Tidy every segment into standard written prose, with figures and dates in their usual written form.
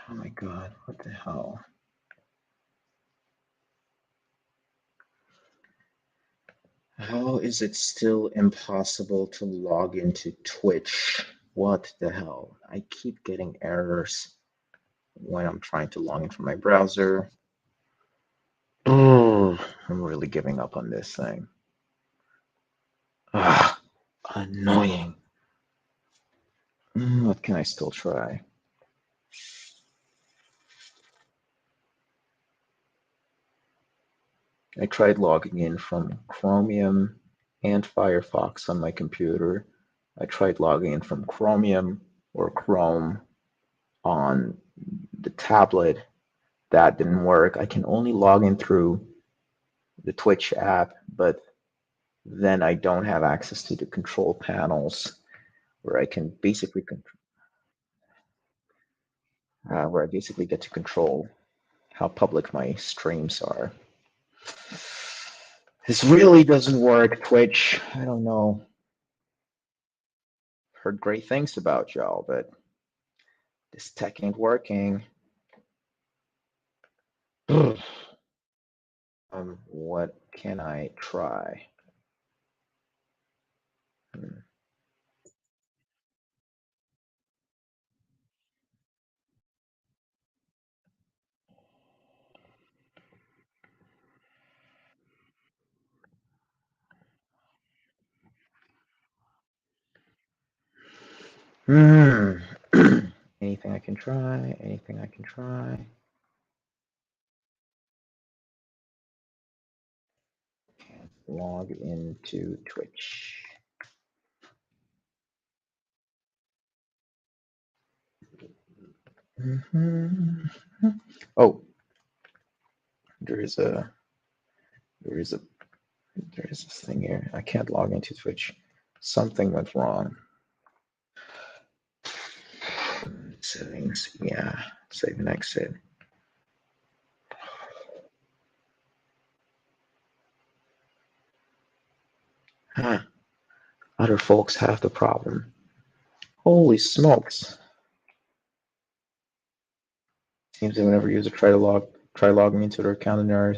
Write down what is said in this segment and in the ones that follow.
Oh my God, what the hell? How is it still impossible to log into Twitch? What the hell? I keep getting errors when I'm trying to log in from my browser. Oh, I'm really giving up on this thing. Ah, annoying. What can I still try? I tried logging in from Chromium and Firefox on my computer. I tried logging in from Chromium or Chrome on the tablet. That didn't work. I can only log in through the Twitch app, but then I don't have access to the control panels where I can basically where I basically get to control how public my streams are. This really doesn't work, Twitch. I don't know. Heard great things about y'all, but this tech ain't working. What can I try? Hmm. Anything I can try? Anything I can try? Can't log into Twitch. Mm-hmm. Oh, there is a there is a there is this thing here. I can't log into Twitch. Something went wrong. Settings. Yeah. Save and exit. Huh. Other folks have the problem. Holy smokes. Seems that whenever user try logging into their account and their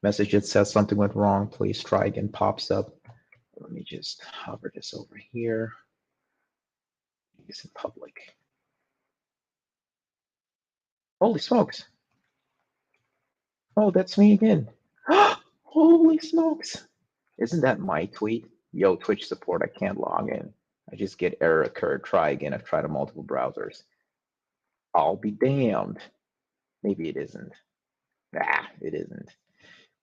message that says something went wrong, please try again pops up. Let me just hover this over here. It's in public. Holy smokes. Oh, that's me again. Holy smokes. Isn't that my tweet? Yo, Twitch support, I can't log in. I just get error occurred. Try again. I've tried on multiple browsers. I'll be damned. Maybe it isn't. Ah, it isn't.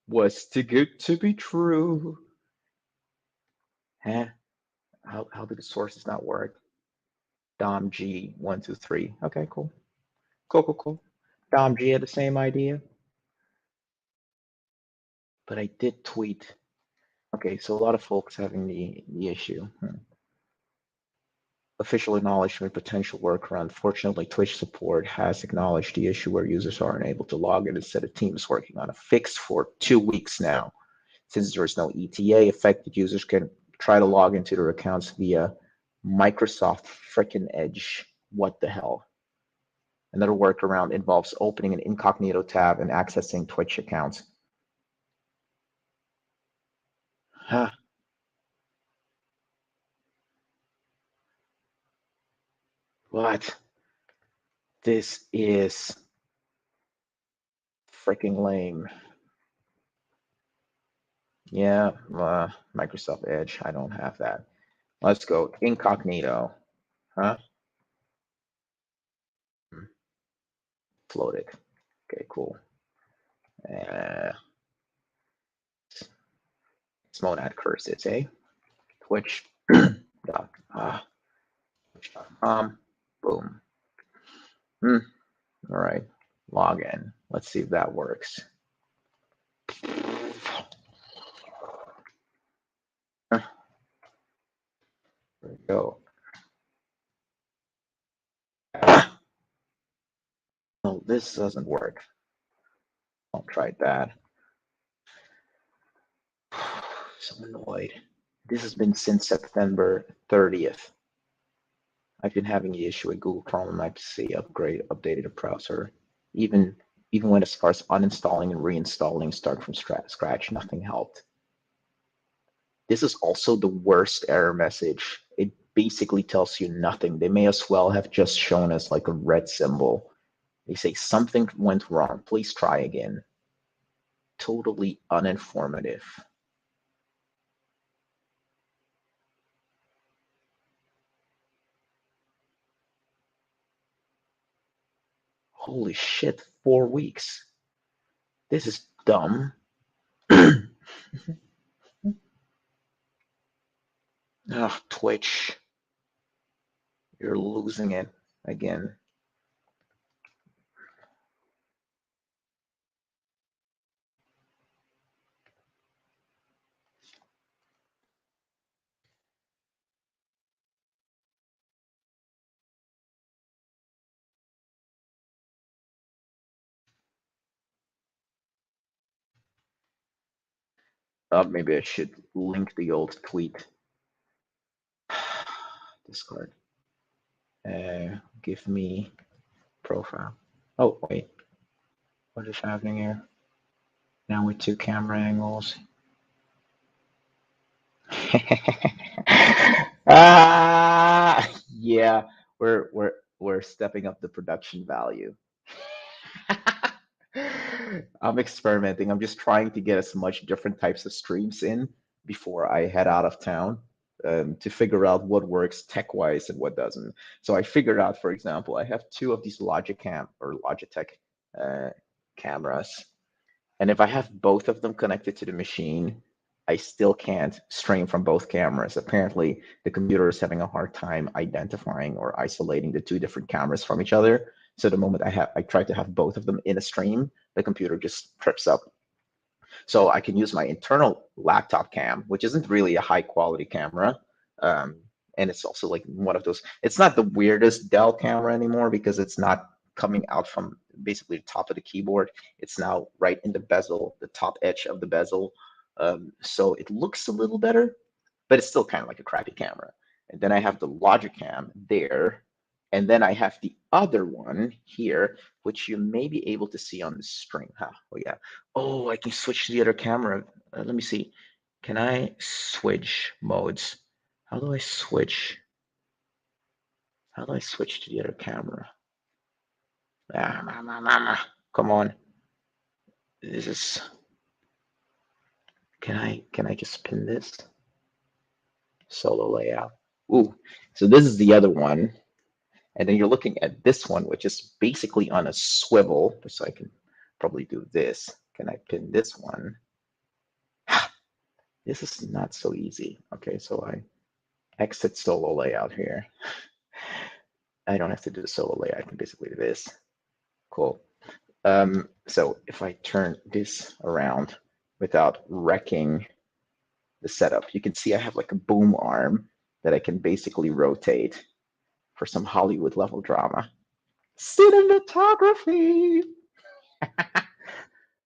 Was too good to be true. Huh? How did the sources not work? Dom G 123. Okay, cool. Cool. Dom G had the same idea. But I did tweet. Okay, so a lot of folks having the issue. Official acknowledgement potential workaround. Fortunately, Twitch support has acknowledged the issue where users are unable to log in instead of teams working on a fix for 2 weeks now. Since there is no ETA, affected users can try to log into their accounts via Microsoft frickin' Edge. What the hell? Another workaround involves opening an incognito tab and accessing Twitch accounts. Huh. What? This is freaking lame. Yeah, Microsoft Edge. I don't have that. Let's go incognito. Huh? Float it. Okay, cool. Monad curses, eh? Twitch. dot, Twitch.com. Boom. All right. Log in. Let's see if that works. There we go. No, this doesn't work. I'll try that. So annoyed. This has been since September 30th. I've been having the issue with Google Chrome on my PC. Updated the browser. Even went as far as uninstalling and reinstalling, start from scratch. Nothing helped. This is also the worst error message. It basically tells you nothing. They may as well have just shown us like a red symbol. They say something went wrong. Please try again. Totally uninformative. Holy shit, 4 weeks. This is dumb. Ugh, Twitch. You're losing it again. Maybe I should link the old tweet. Discard. Give me profile. Oh, wait. What is happening here? Now with 2 camera angles. Yeah, we're stepping up the production value. I'm experimenting. I'm just trying to get as much different types of streams in before I head out of town, to figure out what works tech-wise and what doesn't. So I figured out, for example, I have 2 of these Logitech cameras, and if I have both of them connected to the machine, I still can't stream from both cameras. Apparently, the computer is having a hard time identifying or isolating the 2 different cameras from each other. So the moment I try to have both of them in a stream, the computer just trips up. So I can use my internal laptop cam, which isn't really a high quality camera. And it's also like one of those, it's not the weirdest Dell camera anymore because it's not coming out from basically the top of the keyboard. It's now right in the bezel, the top edge of the bezel. So it looks a little better, but it's still kind of like a crappy camera. And then I have the Logic Cam there. And then I have the other one here, which you may be able to see on the stream. Huh? Oh, yeah. Oh, I can switch to the other camera. Let me see. Can I switch modes? How do I switch? How do I switch to the other camera? Come on. This is. Can I just pin this? Solo layout. Ooh. So this is the other one. And then you're looking at this one, which is basically on a swivel. So I can probably do this. Can I pin this one? This is not so easy. Okay, so I exit solo layout here. I don't have to do the solo layout. I can basically do this. Cool. So if I turn this around without wrecking the setup, you can see I have like a boom arm that I can basically rotate for some Hollywood level drama. Cinematography.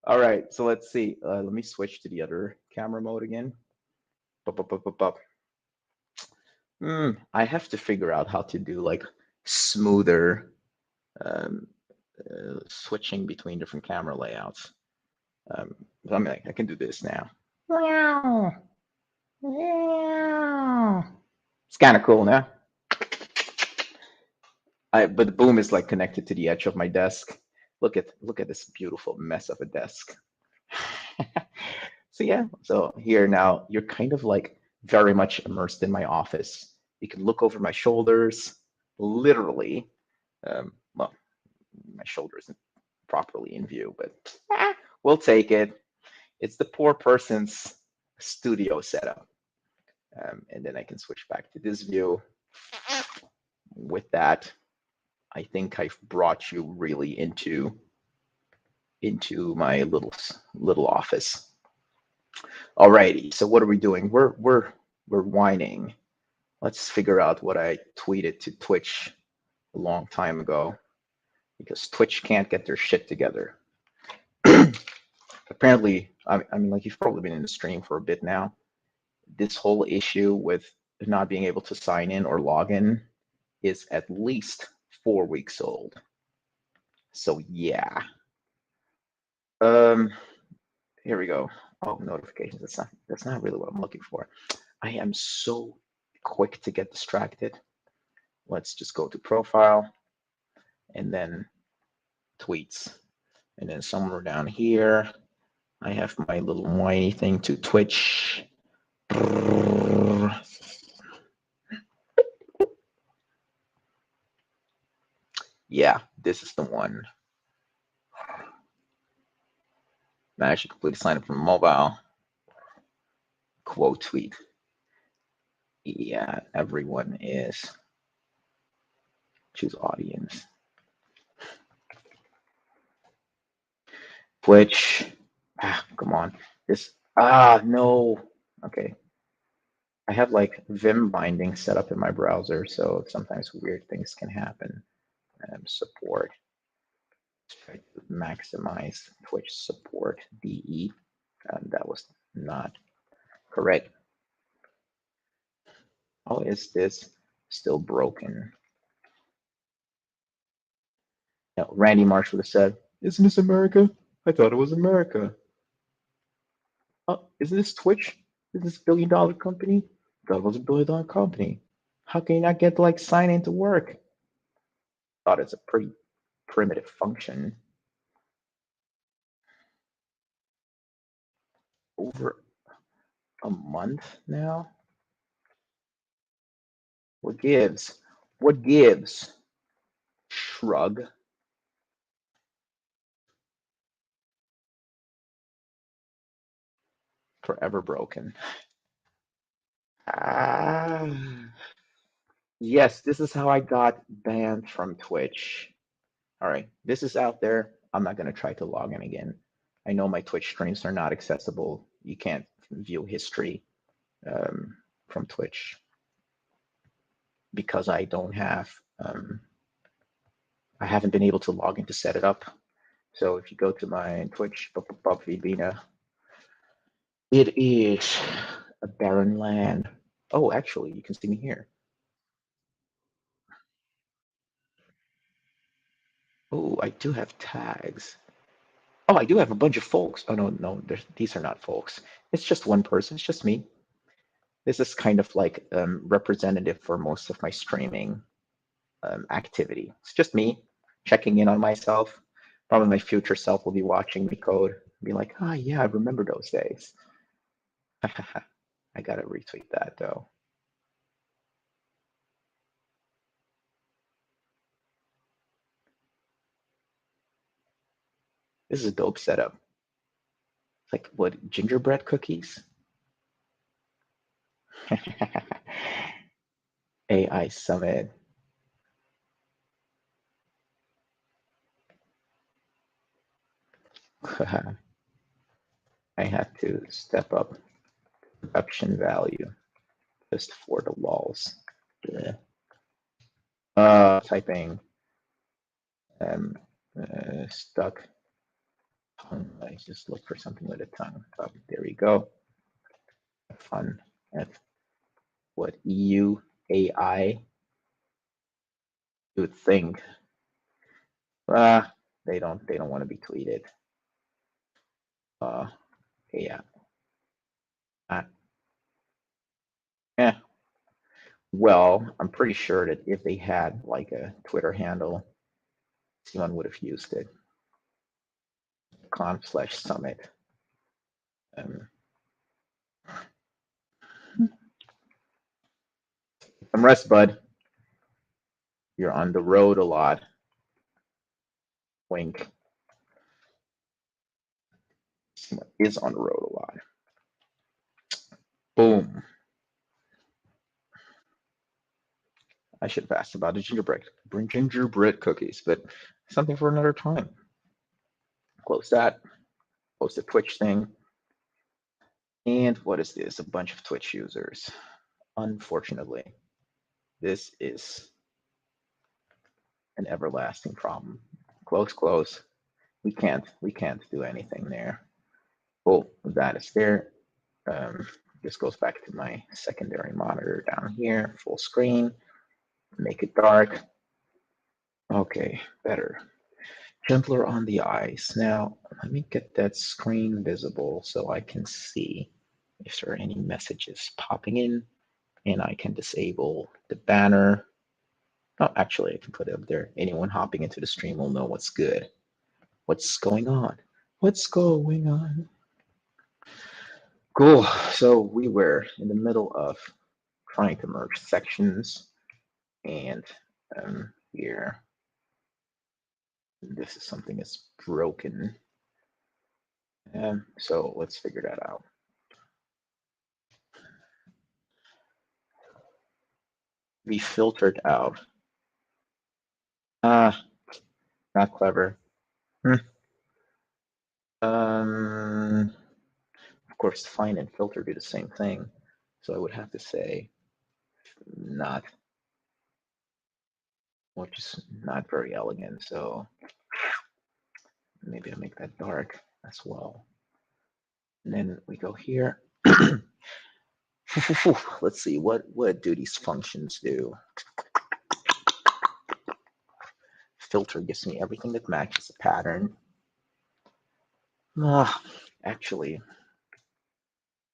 All right, so let's see. Let me switch to the other camera mode again. I have to figure out how to do like smoother switching between different camera layouts. I mean, I can do this now. It's kind of cool now. But the boom is like connected to the edge of my desk. Look at this beautiful mess of a desk. So yeah, so here now you're kind of like very much immersed in my office. You can look over my shoulders, literally. Well, my shoulder isn't properly in view, but we'll take it. It's the poor person's studio setup. And then I can switch back to this view. With that, I think I've brought you really into my little office. Alrighty, so what are we doing? We're whining. Let's figure out what I tweeted to Twitch a long time ago, because Twitch can't get their shit together. Apparently, I mean, like you've probably been in the stream for a bit now. This whole issue with not being able to sign in or log in is at least 4 weeks old. So yeah. Here we go. Oh, notifications. That's not really what I'm looking for. I am so quick to get distracted. Let's just go to profile and then tweets. And then somewhere down here, I have my little whiny thing to Twitch. Yeah, this is the one. I actually completely signed up from mobile. Quote tweet. Yeah, everyone is. Choose audience. Twitch. Come on. No. Okay. I have like Vim binding set up in my browser, so sometimes weird things can happen. Support. Let's try to maximize Twitch support DE. That was not correct. How is this still broken? No, Randy Marsh would have said, "Isn't this America? I thought it was America." Isn't this Twitch? Is this $1 billion company? I thought it was $1 billion company. How can you not get to like sign into work? Thought it's a pretty primitive function. Over a month now? What gives? What gives? Shrug. Forever broken. Yes, this is how I got banned from Twitch. All right, this is out there. I'm not going to try to log in again. I know my Twitch streams are not accessible. You can't view history from Twitch because I don't have, I haven't been able to log in to set it up. So if you go to my Twitch, Vibina, it is a barren land. Oh, actually, you can see me here. Oh, I do have tags. Oh, I do have a bunch of folks. Oh, no, these are not folks. It's just one person. It's just me. This is kind of like representative for most of my streaming activity. It's just me checking in on myself. Probably my future self will be watching me code, be like, "Ah, yeah, I remember those days." I gotta retweet that though. This is a dope setup. It's like what, gingerbread cookies? AI Summit. I had to step up production value just for the walls. Yeah. Typing stuck tongue. I just look for something with a tongue. Oh, there we go. Fun. That's what EU AI you would think. They don't want to be tweeted. Yeah. Yeah. Well, I'm pretty sure that if they had like a Twitter handle, someone would have used it. /summit. Some rest, bud. You're on the road a lot. Wink. Someone is on the road a lot. Boom. I should have asked about the gingerbread cookies, but something for another time. Close that. Close the Twitch thing. And what is this? A bunch of Twitch users. Unfortunately, this is an everlasting problem. Close. We can't do anything there. Cool, that is there. This goes back to my secondary monitor down here, full screen. Make it dark. Okay, better. Gentler on the eyes. Now, let me get that screen visible so I can see if there are any messages popping in, and I can disable the banner. Oh, actually, I can put it up there. Anyone hopping into the stream will know what's good. What's going on? What's going on? Cool. So we were in the middle of trying to merge sections, and here, this is something that's broken. So let's figure that out. We filtered out. Not clever. Of course, find and filter do the same thing. So I would have to say not, which is not very elegant. So maybe I'll make that dark as well. And then we go here. Let's see, what do these functions do? Filter gives me everything that matches a pattern. Actually,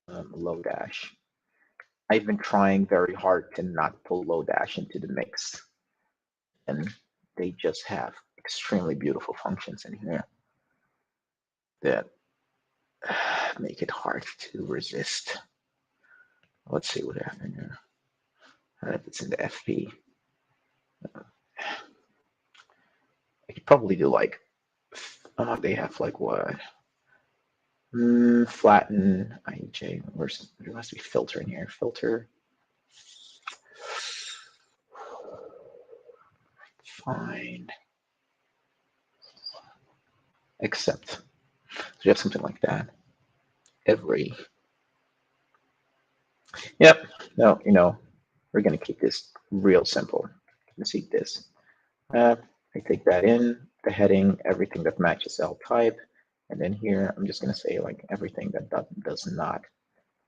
low dash. I've been trying very hard to not pull low dash into the mix, and they just have extremely beautiful functions in here that make it hard to resist. Let's see what happened here. If it's in the FP, I could probably do like, they have like what? Flatten IJ. There must be filter in here. Filter. Fine. Except. So you have something like that. Every. Yep. No, we're going to keep this real simple. Let's see this. I take that in, the heading, everything that matches L type. And then here, I'm just going to say like everything that does not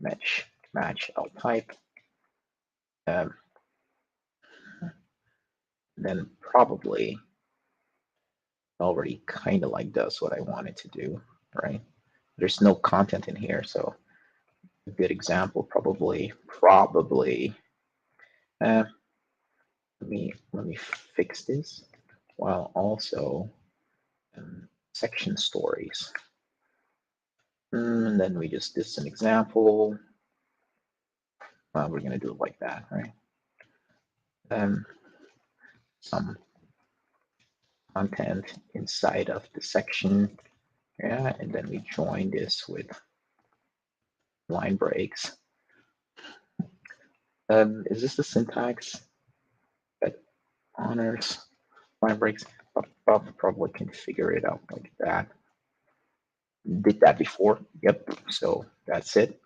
match L type. Then probably already kind of like does what I wanted to do, right? There's no content in here, so a good example probably. Let me fix this while also section stories. And then this is an example. We're gonna do it like that, right? Some content inside of the section, yeah, and then we join this with line breaks. Is this the syntax that honors line breaks? Probably can figure it out like that. Did that before. Yep. So that's it.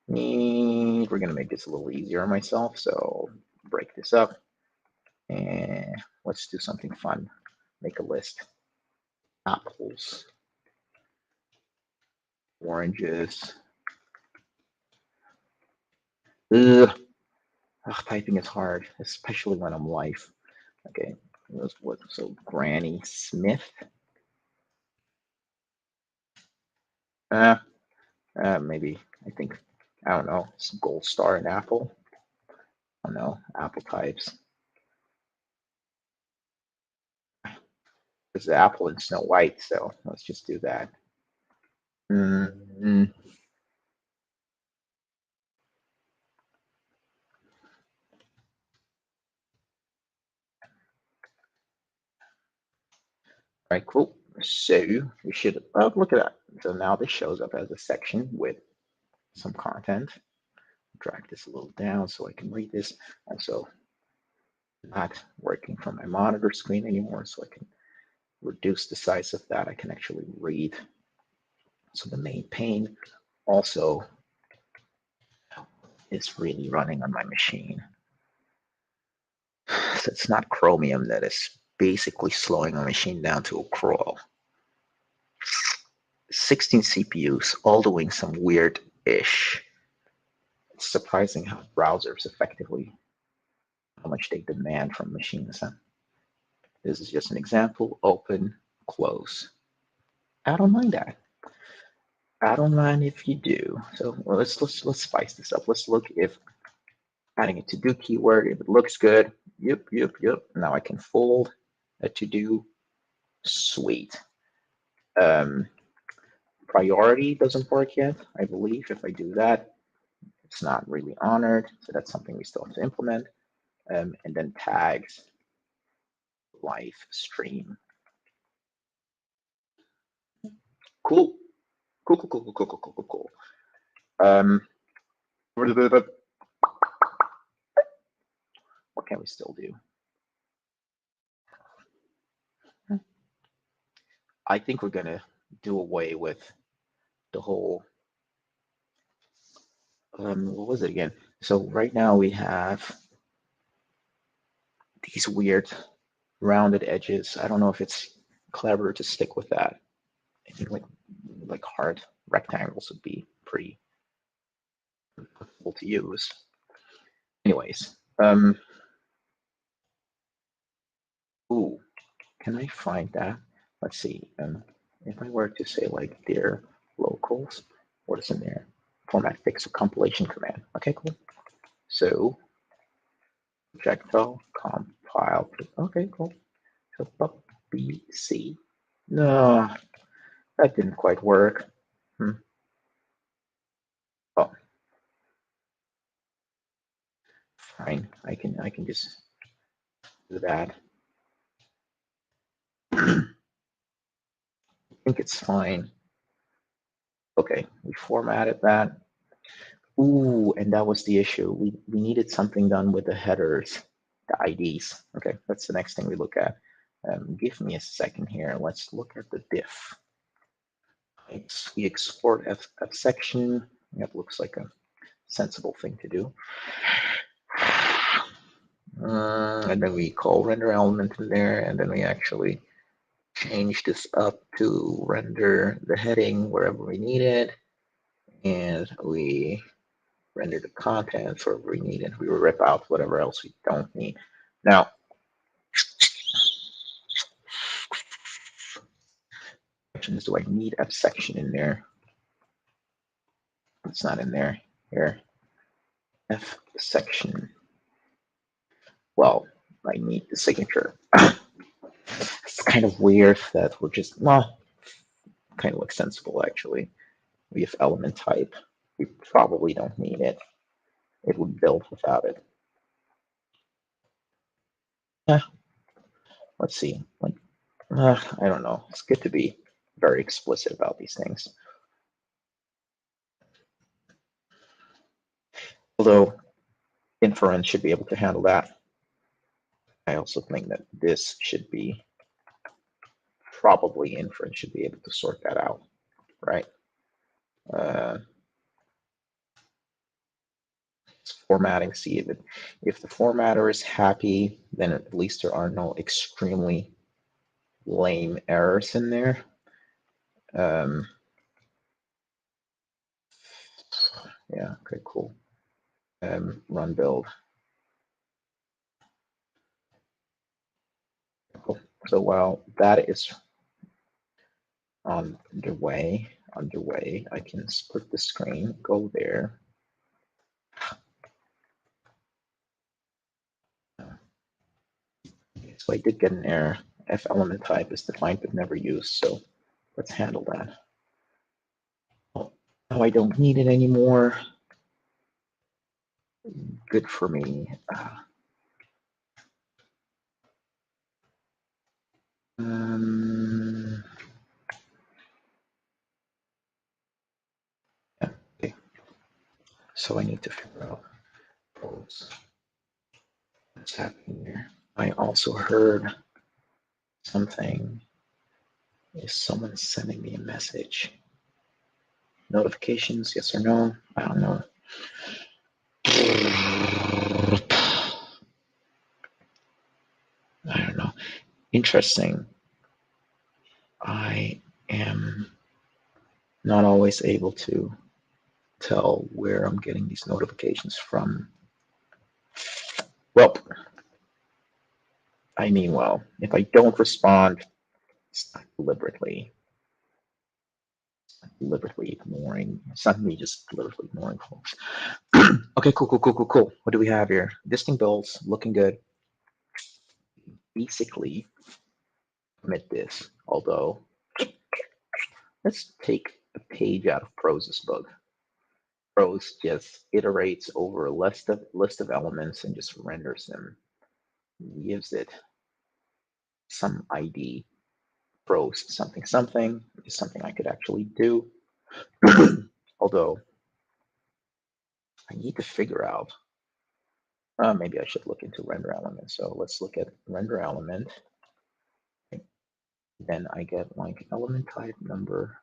We're gonna make this a little easier on myself. So break this up and let's do something fun. Make a list. Apples, oranges. Ugh. Ugh, typing is hard, especially when I'm live. Okay. So Granny Smith. Maybe, I think, I don't know, it's gold star and apple. I don't know, apple types. There's the apple in Snow White, so let's just do that. All right, cool. So we should, look at that. So now this shows up as a section with some content. Drag this a little down so I can read this. Also, not working from my monitor screen anymore, so I can reduce the size of that. I can actually read. So the main pane also is really running on my machine. So it's not Chromium that is basically slowing my machine down to a crawl. 16 CPUs, all doing some weird-ish. It's surprising how browsers effectively how much they demand from machines. Huh? This is just an example, open, close. I don't mind that. I don't mind if you do. So well, let's spice this up. Let's look if adding a to-do keyword, if it looks good. Yep. Now I can fold a to-do. Sweet. Um, priority doesn't work yet, I believe. If I do that, it's not really honored. So that's something we still have to implement. And then tags, live stream. Cool. Cool. What can we still do? I think we're gonna do away with the whole what was it again? So right now we have these weird rounded edges. I don't know if it's clever to stick with that. I think like hard rectangles would be pretty cool to use. Anyways, ooh, can I find that? Let's see. If I were to say like their locals, what is in there? Format fix a compilation command. Okay, cool. So projectile compile. Okay, cool. So BC. No, that didn't quite work. Oh, fine. I can just do that. I think it's fine. Okay, we formatted that. Ooh, and that was the issue. We needed something done with the headers, the IDs. Okay, that's the next thing we look at. Give me a second here. Let's look at the diff. We export F section. That looks like a sensible thing to do. And then we call render element in there, and then we actually change this up to render the heading wherever we need it, and we render the contents wherever we need it. We will rip out whatever else we don't need. Now, question is, do I need a section in there? It's not in there. Here, F section. Well, I need the signature. It's kind of weird that we're just, well, kind of extensible actually. We have element type. We probably don't need it. It would build without it. Let's see. Like, I don't know. It's good to be very explicit about these things. Although inference should be able to handle that. I also think that this should be, probably inference should be able to sort that out, right? Formatting, see if the formatter is happy, then at least there are no extremely lame errors in there. Yeah, okay, cool. Run build. Cool. So while that is underway, I can split the screen, go there. So I did get an error. F element type is defined but never used, so let's handle that. Oh, now I don't need it anymore. Good for me. Yeah, okay. So I need to figure out what's happening here. I also heard something. Is someone sending me a message? Notifications, yes or no? I don't know. I don't know. Interesting. I am not always able to tell where I'm getting these notifications from. Well, I mean, well, if I don't respond, it's not deliberately ignoring. It's not me just deliberately ignoring folks. Okay, cool. What do we have here? Distinct bills, looking good. Basically, commit this. Although, let's take a page out of Prose's book. Prose just iterates over a list of elements and just renders them. Gives it some ID. Prose something is something I could actually do. Although I need to figure out. Maybe I should look into render element. So let's look at render element. Then I get like element type number.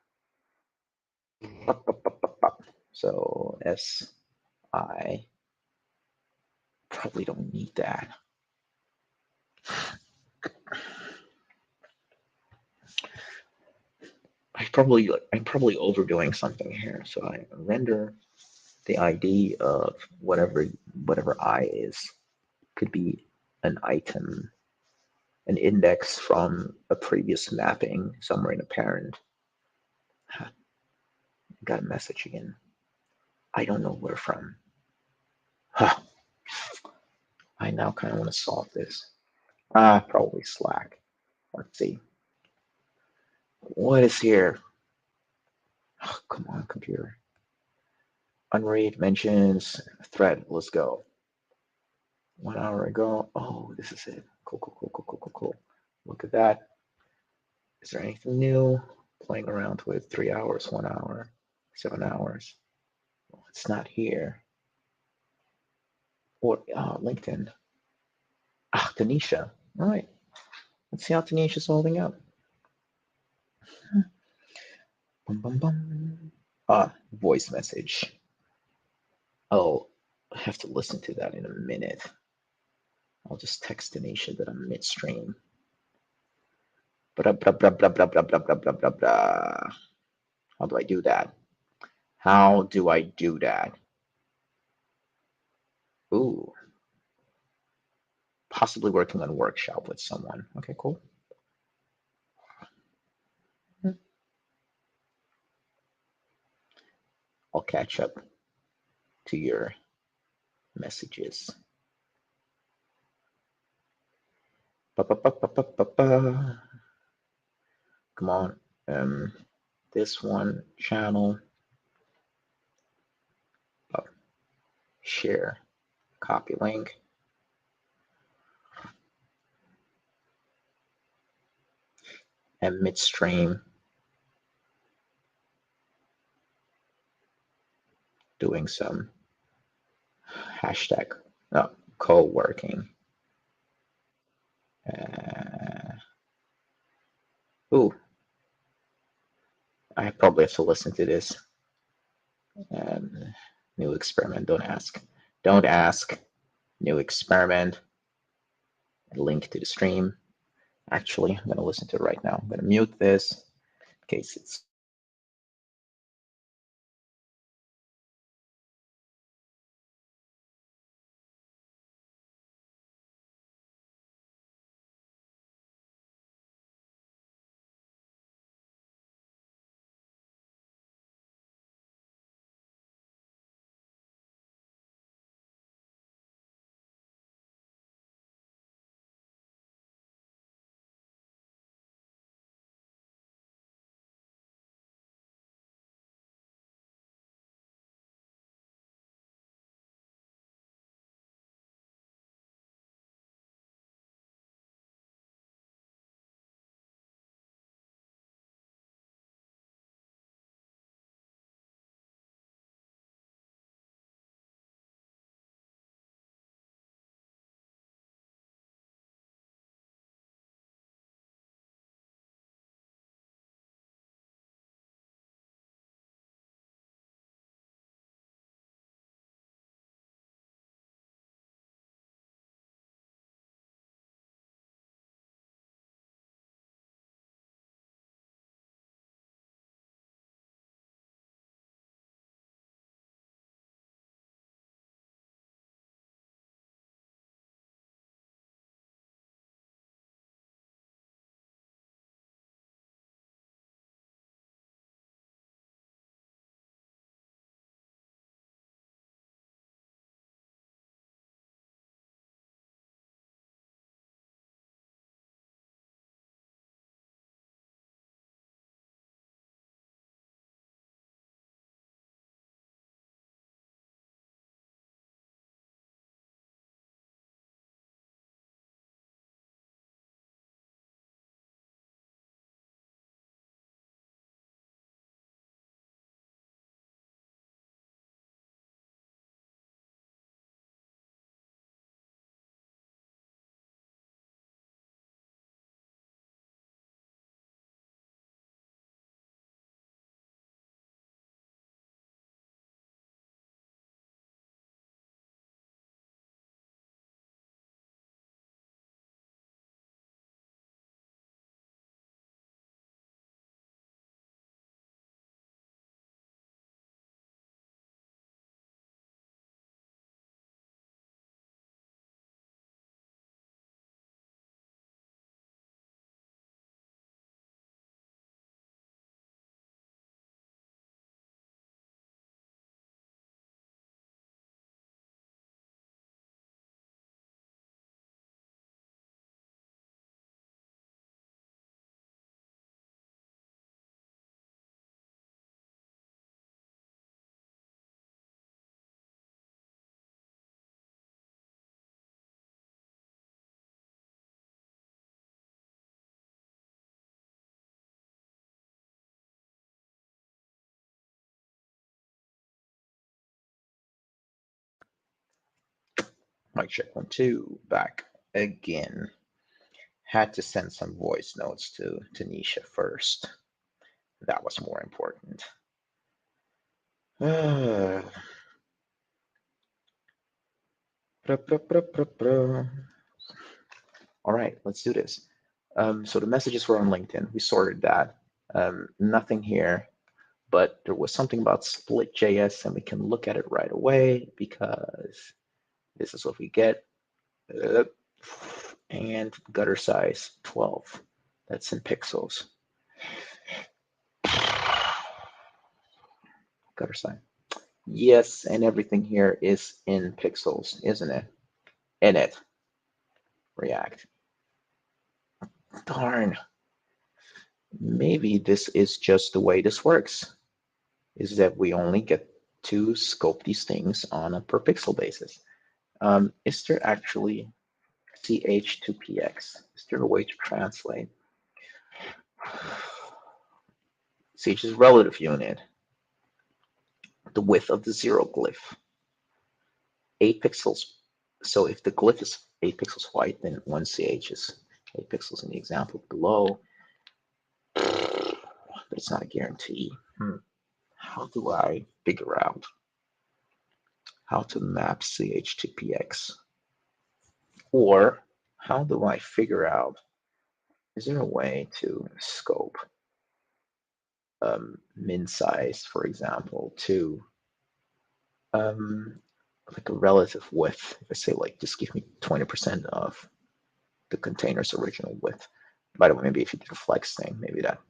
So SI. Probably don't need that. I'm probably overdoing something here. So I render the ID of whatever I is. Could be an item, an index from a previous mapping somewhere in a parent. Got a message again. I don't know where from. Huh. I now kind of want to solve this. Probably Slack. Let's see. What is here? Oh, come on, computer. Unread mentions thread. Let's go. 1 hour ago. Oh, this is it. Cool. Look at that. Is there anything new? Playing around with 3 hours, 1 hour, 7 hours. Well, it's not here. Or LinkedIn. Tanisha. All right. Let's see how Tanisha's holding up. Voice message. Oh, I have to listen to that in a minute. I'll just text Tanisha that I'm midstream. How do I do that? How do I do that? Ooh. Possibly working on a workshop with someone. Okay, cool. I'll catch up to your messages. Come on. This one channel. Share. Copy link. And midstream. Doing some hashtag co-working. Ooh. I probably have to listen to this. New experiment. Don't ask. Don't ask. New experiment. Link to the stream. Actually, I'm going to listen to it right now. I'm going to mute this in case it's Mic check 1, 2, back again. Had to send some voice notes to Tanisha first. That was more important. All right, let's do this. So the messages were on LinkedIn. We sorted that. Nothing here, but there was something about split.js, and we can look at it right away because this is what we get. And gutter size 12. That's in pixels. Gutter size. Yes, and everything here is in pixels, isn't it? In it. React. Darn. Maybe this is just the way this works, is that we only get to scope these things on a per pixel basis. Is there actually ch to px? Is there a way to translate? Ch is relative unit, the width of the zero glyph. 8 pixels. So if the glyph is 8 pixels wide, then 1 ch is 8 pixels in the example below. But it's not a guarantee. How do I figure out how to map ch to px? Or how do I figure out, is there a way to scope min size, for example, to like a relative width? If I say like, just give me 20% of the container's original width. By the way, maybe if you did a flex thing, maybe that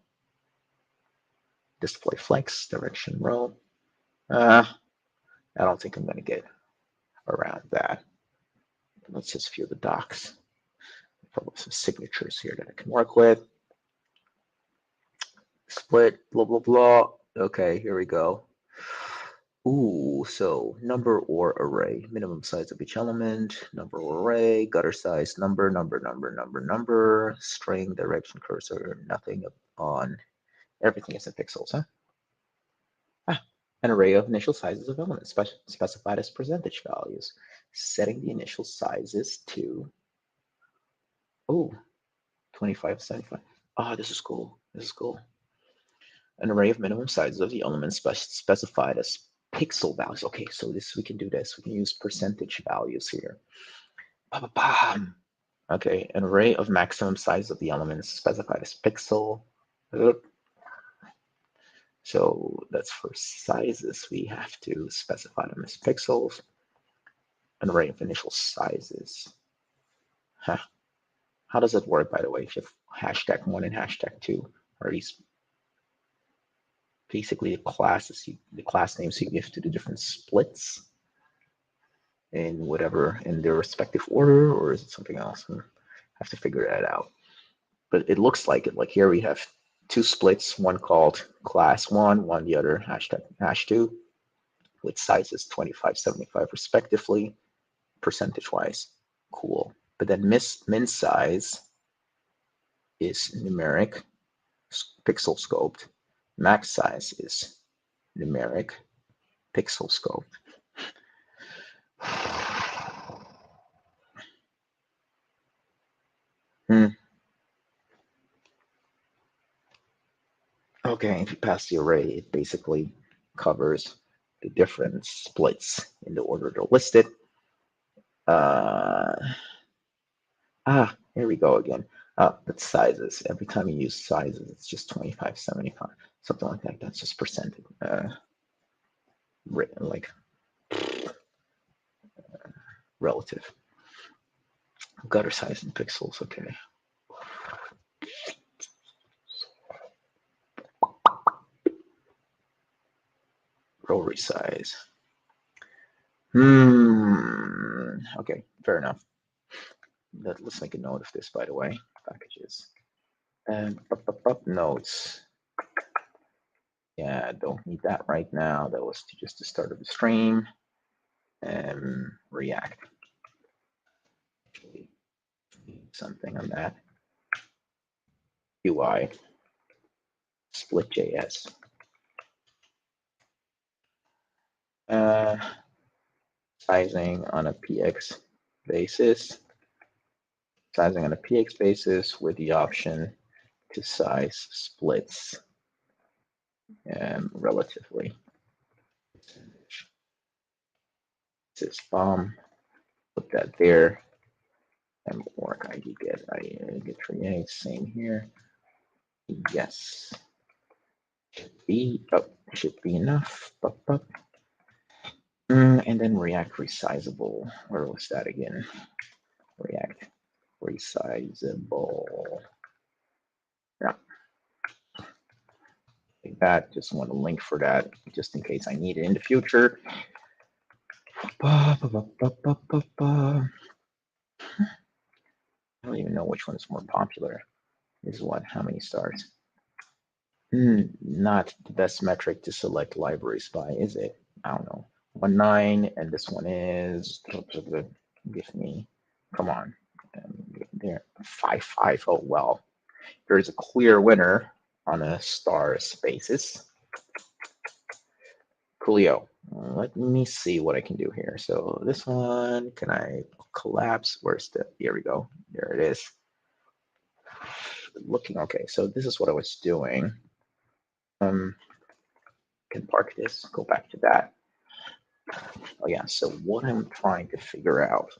display flex direction row. I don't think I'm going to get around that. Let's just view the docs. Probably some signatures here that I can work with. Split, blah, blah, blah. Okay, here we go. Ooh, so number or array, minimum size of each element, number or array, gutter size, number, string, direction, cursor, nothing on, everything is in pixels, huh? An array of initial sizes of elements specified as percentage values, setting the initial sizes to, 25, 75. This is cool. This is cool. An array of minimum sizes of the elements specified as pixel values. Okay, so we can do this. We can use percentage values here. Okay, an array of maximum size of the elements specified as pixel. So that's for sizes. We have to specify them as pixels. An array of initial sizes. How does it work, by the way? If you have #1 and #2, are these basically the class names you give to the different splits in whatever, in their respective order, or is it something else? I have to figure that out. But it looks like it. Like here we have 2 splits, one called class 1, one the other #2, with sizes 25, 75 respectively, percentage-wise. Cool. But then min size is numeric, pixel scoped. Max size is numeric, pixel scoped. Okay, if you pass the array, it basically covers the different splits in the order they're listed. Here we go again. But sizes, every time you use sizes, it's just 25, 75, something like that. That's just percentage. Like relative. Gutter size in pixels, okay. Row resize. Okay, fair enough. Let's make a note of this, by the way. Packages. And notes. Yeah, don't need that right now. That was just the start of the stream. React. Something on that. UI. Split.js. Sizing on a PX basis, sizing on a px basis with the option to size splits relatively. This bomb, put that there, and work ID get create, same here. Yes, should be enough. And then React resizable. Where was that again? React resizable. Yeah. Like that. Just want a link for that, just in case I need it in the future. I don't even know which one is more popular. Is what? How many stars? Not the best metric to select libraries by, is it? I don't know. 1.9, and this one is, give me, come on, there, 5.5. Oh, well, there's a clear winner on a stars basis. Coolio. Let me see what I can do here. So this one, can I collapse? Where's the, here we go. There it is. Looking okay. So this is what I was doing. Can park this, go back to that. Oh yeah, so what I'm trying to figure out,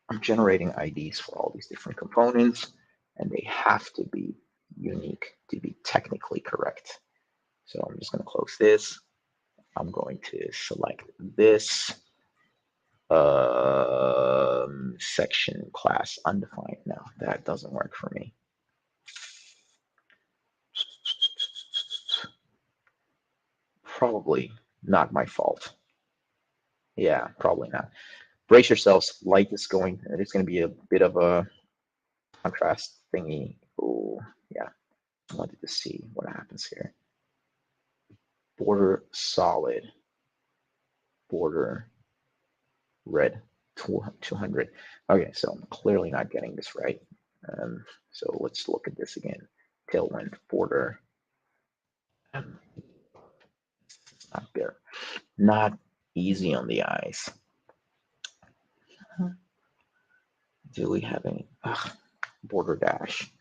I'm generating IDs for all these different components, and they have to be unique to be technically correct. So I'm just going to close this. I'm going to select this section class undefined. No, that doesn't work for me. Probably not my fault. Yeah, probably not. Brace yourselves. Light is going. It's going to be a bit of a contrast thingy. Oh, yeah. I wanted to see what happens here. Border solid. Border red 200. Okay, so I'm clearly not getting this right. So let's look at this again. Tailwind border. It's not there. Not easy on the eyes. Do we have any border dash?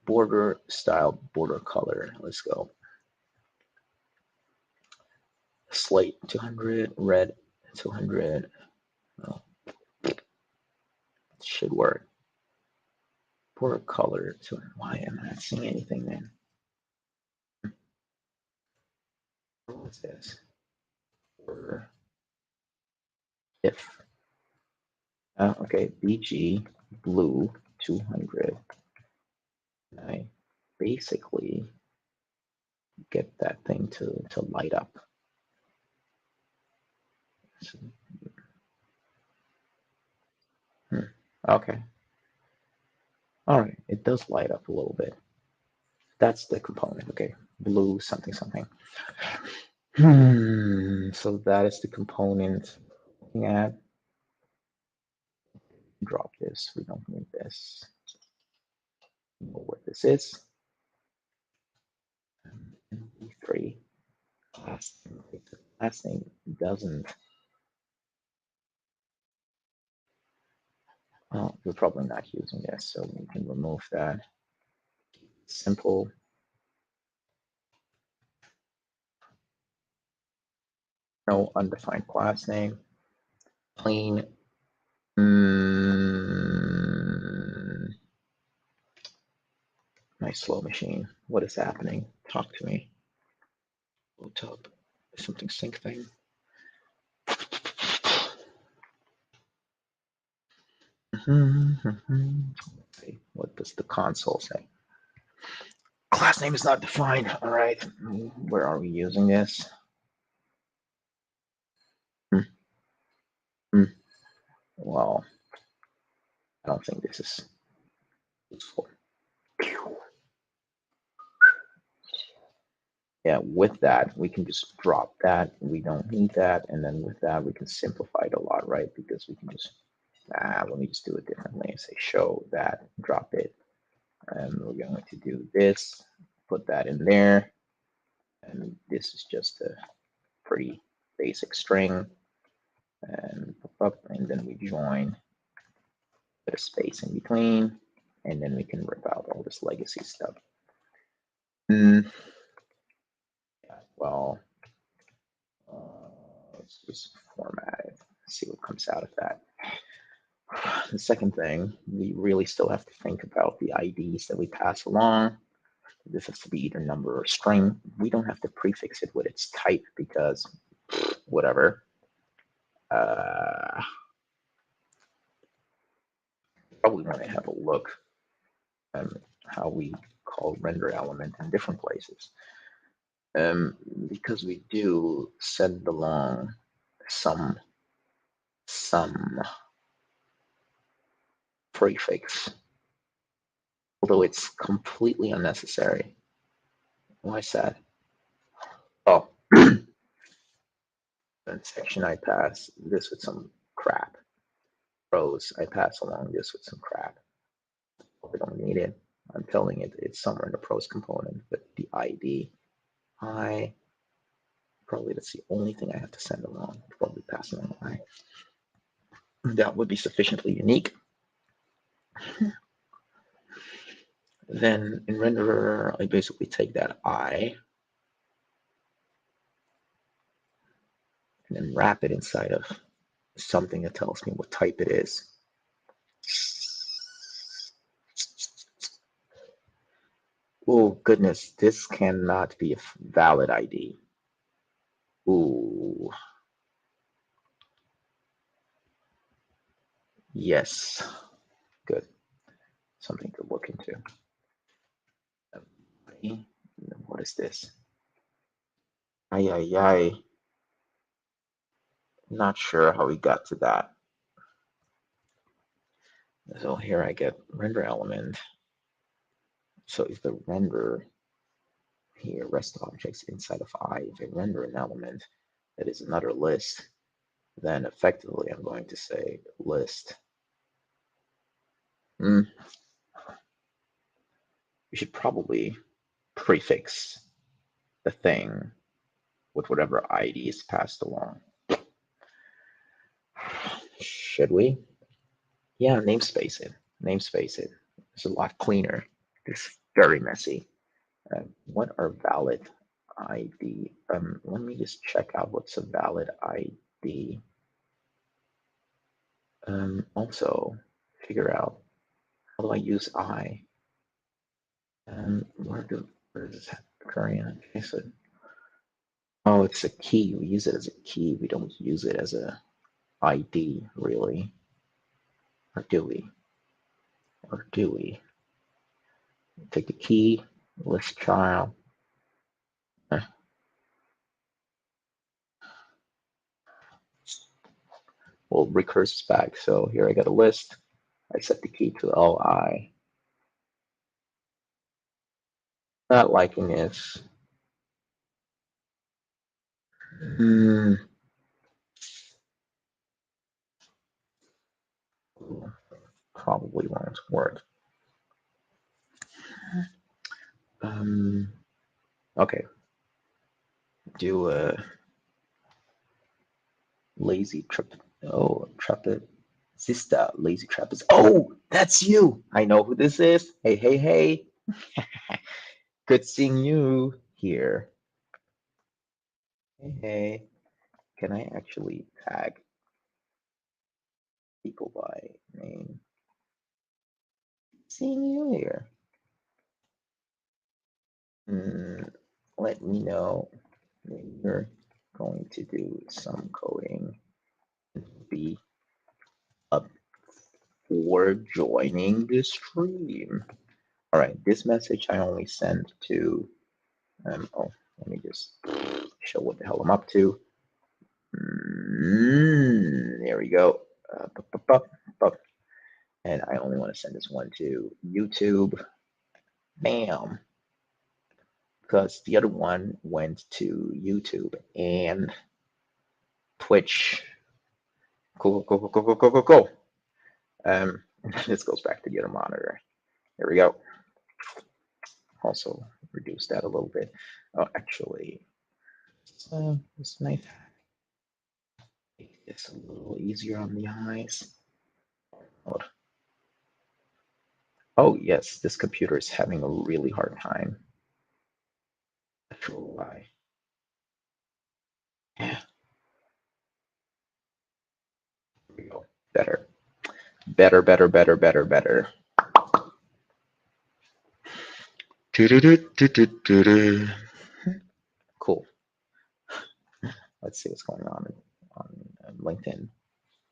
Border style, border color. Let's go. Slate 200, red 200. Oh, should work. Border color 200. Why am I not seeing anything then? What's this? Border if. Okay, BG blue 200. I basically get that thing to light up. Okay. All right, it does light up a little bit. That's the component. Okay, blue something something. So that is the component. Yeah. Drop this. We don't need this. Know what this is. 3. Last name doesn't. Well, we're probably not using this, so we can remove that. Simple. No undefined class name. Clean. My slow machine. What is happening? Talk to me. What's up? Something sync thing. Okay, what does the console say? Class name is not defined. All right. Where are we using this? Well, I don't think this is useful. Yeah, with that, we can just drop that. We don't need that. And then with that, we can simplify it a lot, right? Because we can just, let me just do it differently. Say show that, drop it. And we're going to do this, put that in there. And this is just a pretty basic string. And and then we join, put a space in between, and then we can rip out all this legacy stuff. Yeah, well, let's just format it, see what comes out of that. The second thing, we really still have to think about the IDs that we pass along. This has to be either number or string. We don't have to prefix it with its type because whatever. Probably want to have a look at how we call render element in different places. Because we do send along some prefix, although it's completely unnecessary. Why is that? Oh, in section I pass this with some crap. Rows I pass along this with some crap. We don't need it. I'm telling it it's somewhere in the pros component, but the ID, probably that's the only thing I have to send along. Probably pass along I. That would be sufficiently unique. Then in renderer, I basically take that I and then wrap it inside of something that tells me what type it is. Oh goodness, this cannot be a valid ID. Ooh. Yes. Good. Something to look into. What is this? Ay. Not sure how we got to that. So here I get render element. So if the render here, rest objects inside of I, if I render an element that is another list, then effectively I'm going to say list. We should probably prefix the thing with whatever ID is passed along. Should we? Yeah, namespace it. Namespace it. It's a lot cleaner. It's very messy. What are valid ID? Let me just check out what's a valid ID. Also, figure out how do I use I? Where does this occur in? Okay, so oh, it's a key. We use it as a key. We don't use it as a ID, really. Or do we? Or do we? Take the key, list child. Well, recurses back. So here I got a list. I set the key to LI. Not liking this. Probably won't work. Okay. Do a lazy trip. Oh, trapezista, lazy trapeze. Oh, that's you. I know who this is. Hey. Good seeing you here. Hey. Can I actually tag people by name? Seeing you here. Let me know when you're going to do some coding. Be up for joining the stream. All right, this message I only sent to, oh, let me just show what the hell I'm up to. There we go. And I only want to send this one to YouTube. Bam. Because the other one went to YouTube and Twitch. Cool. This goes back to the other monitor. There we go. Also reduce that a little bit. Oh, actually, this night. Make this a little easier on the eyes. Oh yes, this computer is having a really hard time. Not sure why. Yeah, here we go. Better. Better, better, better, better, better. Cool. Let's see what's going on LinkedIn.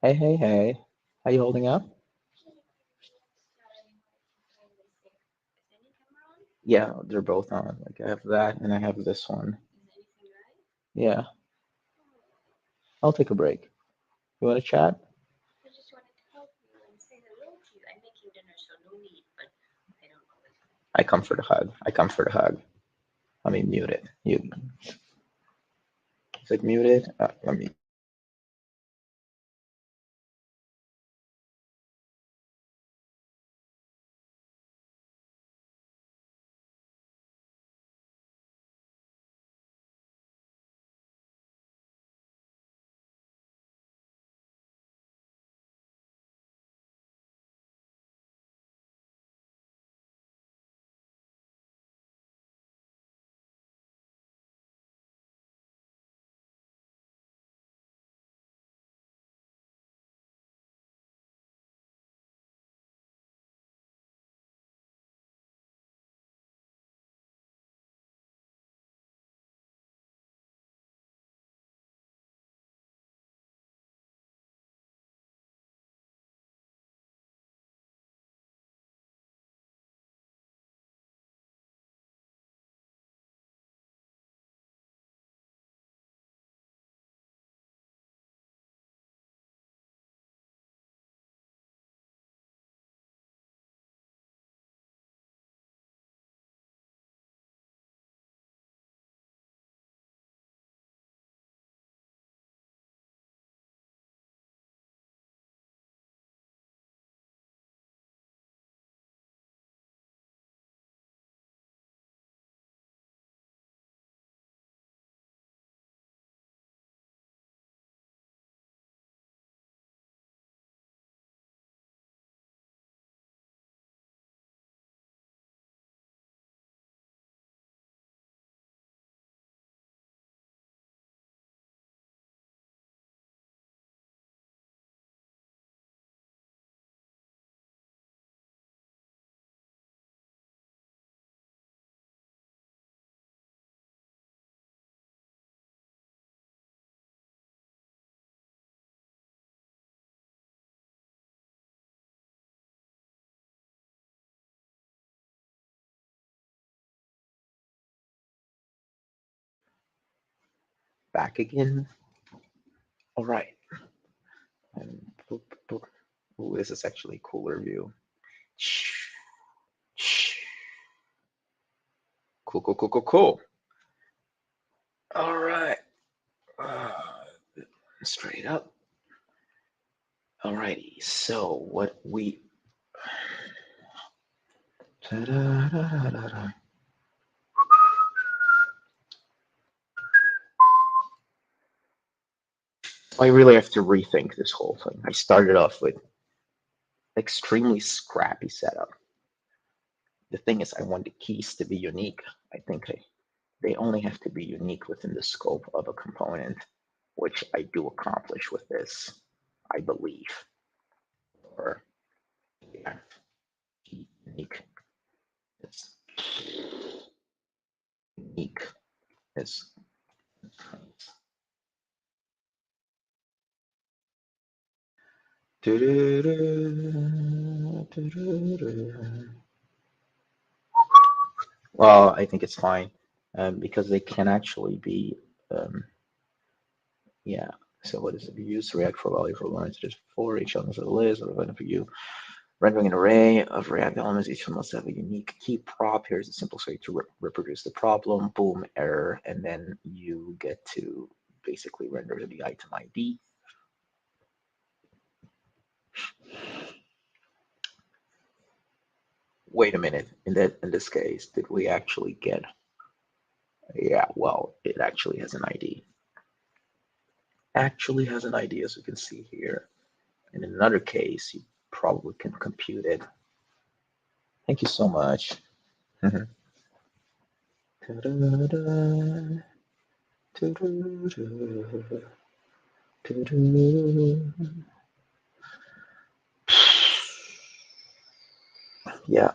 Hey, hey, hey. How you holding up? Yeah, they're both on. Like I have that and I have this one. Yeah, I'll take a break. You want to chat? I come for the hug. I come for the hug. Let me mute it. Is it muted? Let me. Back again. All right. And boop, boop. Ooh, this is actually a cooler view. Cool, cool, cool, cool, cool. All right. Uh, Straight up. All righty. So what we. Ta-da-da-da-da. I really have to rethink this whole thing. I started off with extremely scrappy setup. The thing is, I want the keys to be unique. I think they only have to be unique within the scope of a component, which I do accomplish with this, I believe. Or yeah, unique is unique is. Well, I think it's fine because they can actually be, yeah. So what is it? You use React for value for lines just for each element of the list, or for you rendering an array of React elements. Each one must have a unique key prop. Here's a simple way to reproduce the problem. Boom, error, and then you get to basically render the item ID. Wait a minute. In this case, did we actually get? Yeah. Well, it actually has an ID. actually has an ID, as you can see here. And in another case, you probably can compute it. Thank you so much. Yeah,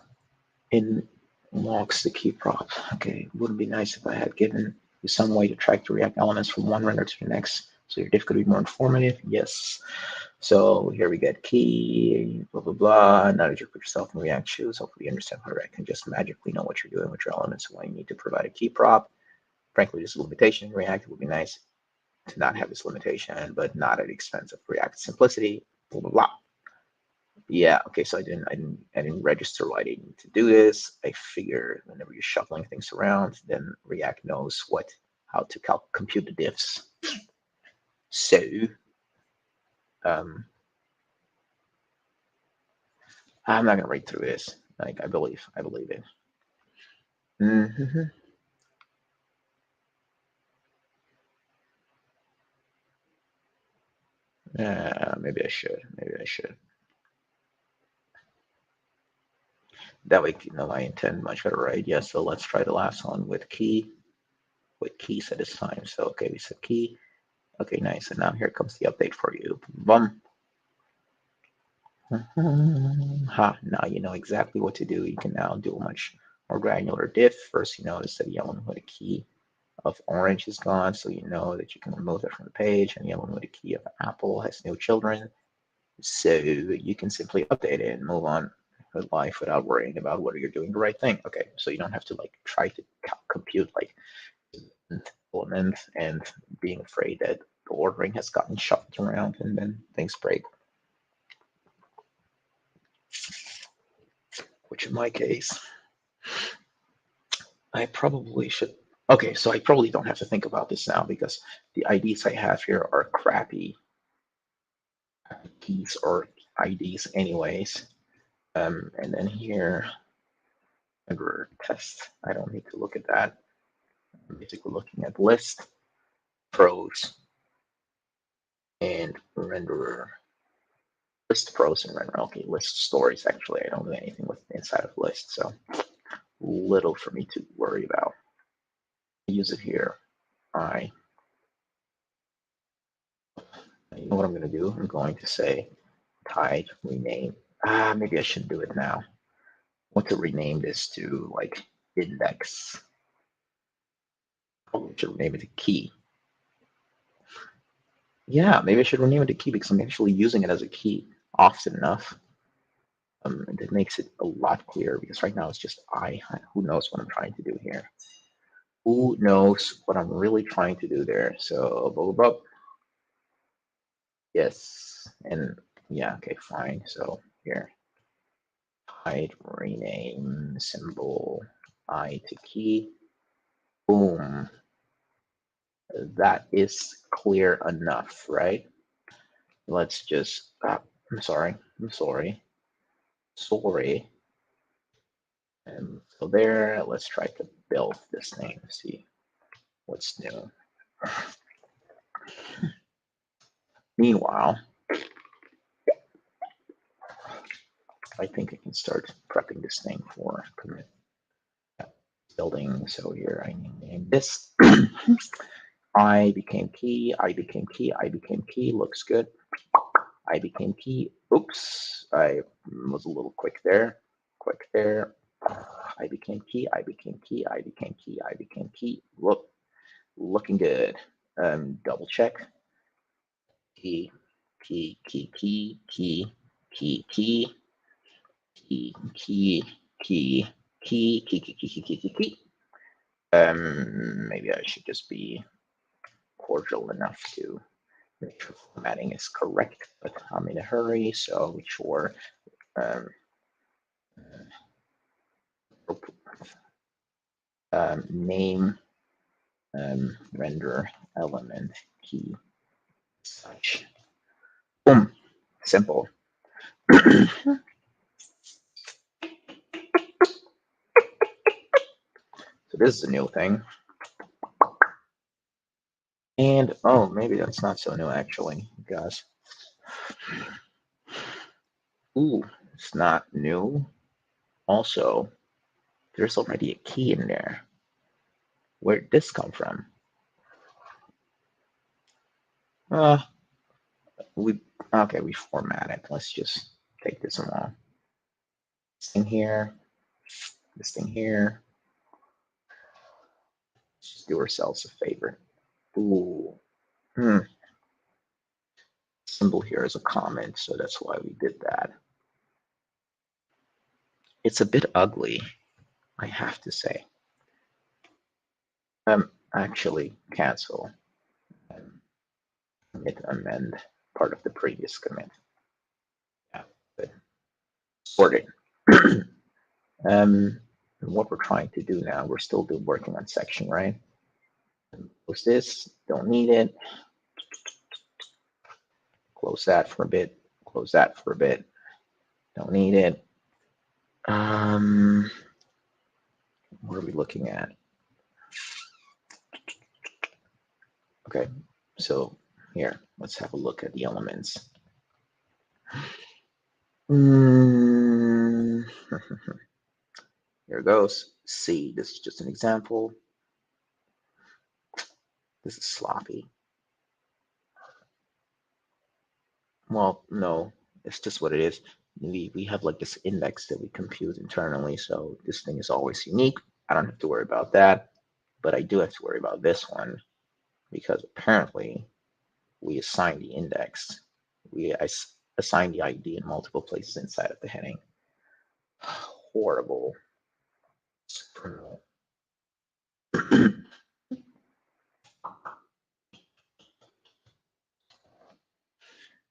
in logs the key prop. Okay, wouldn't be nice if I had given you some way to track the React elements from one render to the next, so your diff could be more informative. Yes. So here we get key, blah, blah, blah. Now that you put yourself in React shoes, hopefully you understand how React can just magically know what you're doing with your elements and why you need to provide a key prop. Frankly, this is a limitation in React. It would be nice to not have this limitation, but not at the expense of React simplicity, blah, blah, blah. Yeah, okay, so I didn't register why I need to do this. I figure whenever you're shuffling things around, then React knows how to compute the diffs. So I'm not gonna read through this. Like I believe it. Maybe I should. That way, you know, I intend much better, right? Yeah. So let's try the last one with key. With key set this time. So okay, we set key. Okay, nice. And now here comes the update for you. Bum. Ha, now you know exactly what to do. You can now do a much more granular diff. First, you notice that the element with a key of orange is gone, so you know that you can remove it from the page, and the element with a key of apple has no children. So you can simply update it and move on with life without worrying about whether you're doing the right thing. Okay, so you don't have to like try to compute like elements and being afraid that the ordering has gotten shuffled around and then things break. Which in my case, I probably should. Okay, so I probably don't have to think about this now because the IDs I have here are crappy keys or IDs anyways. And then here, renderer test. I don't need to look at that. I'm basically looking at list, pros, and renderer. List pros and renderer. Okay, list stories. Actually, I don't do anything with inside of list, so little for me to worry about. Use it here. You know what I'm going to do? I'm going to say tide rename. Maybe I should do it now. I want to rename this to like index. I should rename it to key. Yeah, maybe I should rename it to key because I'm actually using it as a key often enough. That makes it a lot clearer because right now it's just I. Who knows what I'm trying to do here? Who knows what I'm really trying to do there? So, blah, blah, blah. Yes, and yeah, okay, fine. So here, hide rename symbol I to key. Boom. That is clear enough, right? Let's just, I'm sorry. And so there, let's try to build this thing, see what's new. Meanwhile, I think I can start prepping this thing for commit building. So here I name this. I became key, I became key, I became key, looks good. I became key. Oops, I was a little quick there. I became key, I became key, I became key, I became key. Looking good. Double check. Key, key, key, key, key, key, key, key, key, key, key, key, key, key, key, key, key. Maybe I should just be cordial enough to make sure formatting is correct, but I'm in a hurry, so sure. Name render element key such. Boom, simple. So this is a new thing. And oh, maybe that's not so new actually, guys. Ooh, it's not new. Also, there's already a key in there. Where did this come from? Uh, we okay, we format it. Let's just take this along. This thing here, this thing here. Let's just do ourselves a favor. Ooh, symbol here is a comment, so that's why we did that. It's a bit ugly, I have to say. Actually cancel commit amend part of the previous commit. Yeah, but sort it. What we're trying to do now, we're still working on section, right? Close this, don't need it. Close that for a bit. Close that for a bit. Don't need it. What are we looking at? Okay, so here, let's have a look at the elements. Here it goes. C, this is just an example. This is sloppy. Well, no, it's just what it is. We have like this index that we compute internally, so this thing is always unique. I don't have to worry about that, but I do have to worry about this one because apparently we assign the index. We assign the ID in multiple places inside of the heading. Horrible.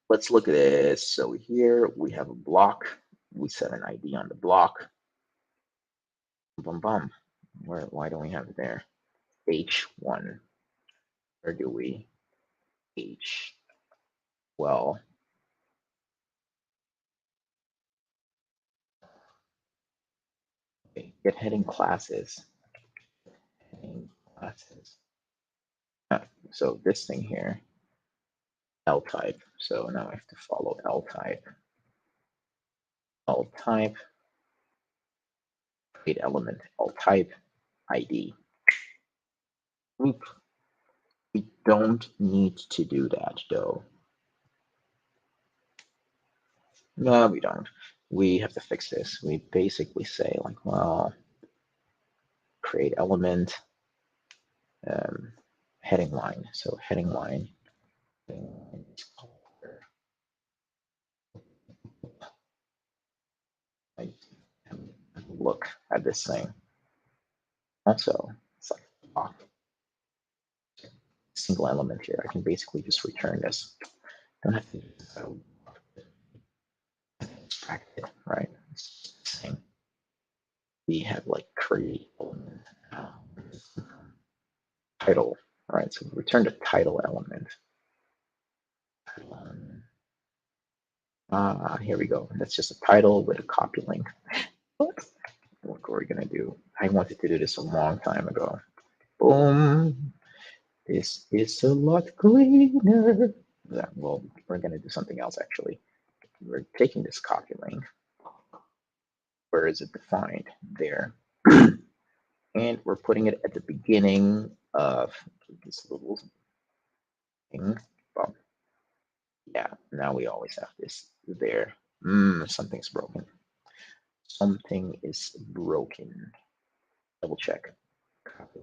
Let's look at this. So here we have a block. We set an ID on the block. Bum bum. Why don't we have it there? H1. Where do we? H. Well, okay. Get heading classes. Heading classes. So this thing here, L type. So now I have to follow L type. L type. Create element. L type. ID. Oop. We don't need to do that though. No, we don't. We have to fix this. We basically say like, well, create element, heading line. So heading line. I look at this thing. Also, it's like oh, single element here. I can basically just return this. Don't have to extract it, right? We have like create element title. All right, so return the title element. Here we go. That's just a title with a copy link. What are we gonna do? I wanted to do this a long time ago. Boom. This is a lot cleaner. Yeah, well, we're gonna do something else actually. We're taking this copy link. Where is it defined? There. And we're putting it at the beginning of this little thing. Well, yeah, now we always have this there. Something's broken. Something is broken. Double check. Copy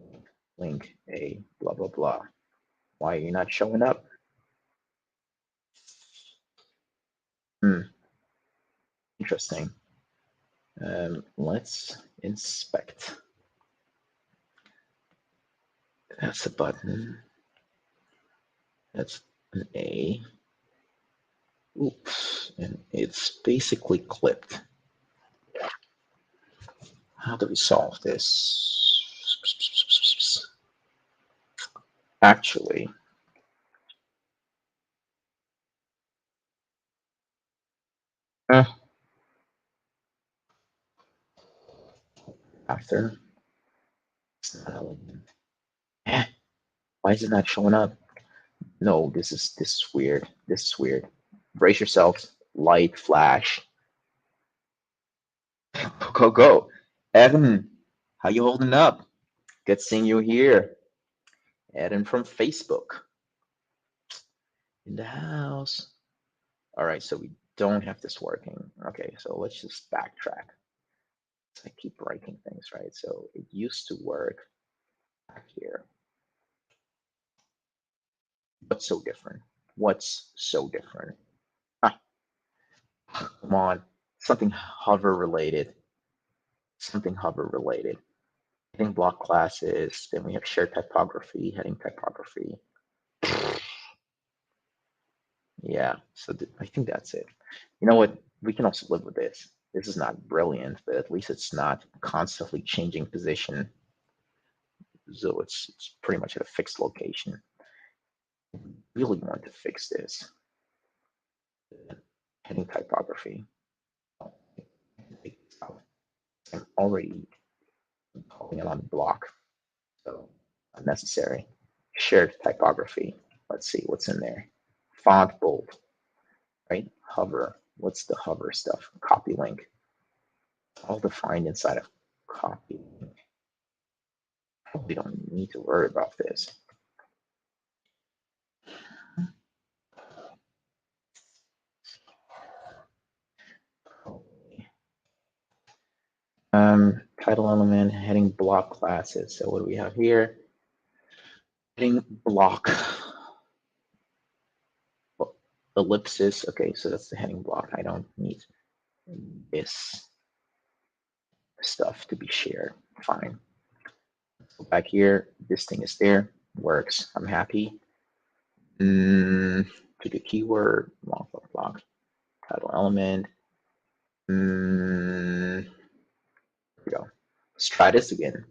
link a blah blah blah. Why are you not showing up? Interesting. Let's inspect. That's a button. That's an A. Oops, and it's basically clipped. How do we solve this? Actually, after, why is it not showing up? No, this is weird. This is weird. Brace yourselves. Light flash. Go go. Evan, how you holding up? Good seeing you here. Evan from Facebook in the house. All right, so we don't have this working. Okay, so let's just backtrack. I keep breaking things, right? So it used to work back here. What's so different? What's so different? Ah, come on, something hover related. Something hover related. Heading block classes. Then we have shared typography, heading typography. Yeah, so I think that's it. You know what? We can also live with this. This is not brilliant, but at least it's not constantly changing position. So it's pretty much at a fixed location. I really want to fix this. Heading typography. I'm already calling it on the block, so unnecessary. Shared typography. Let's see what's in there. Font bold, right? Hover. What's the hover stuff? Copy link. All defined inside of copy. Probably don't need to worry about this. Title element, heading block classes. So what do we have here? Heading block. Ellipsis. Okay, so that's the heading block. I don't need this stuff to be shared. Fine. So back here, this thing is there. Works. I'm happy. To the keyword, block, title element. Here we go. Let's try this again.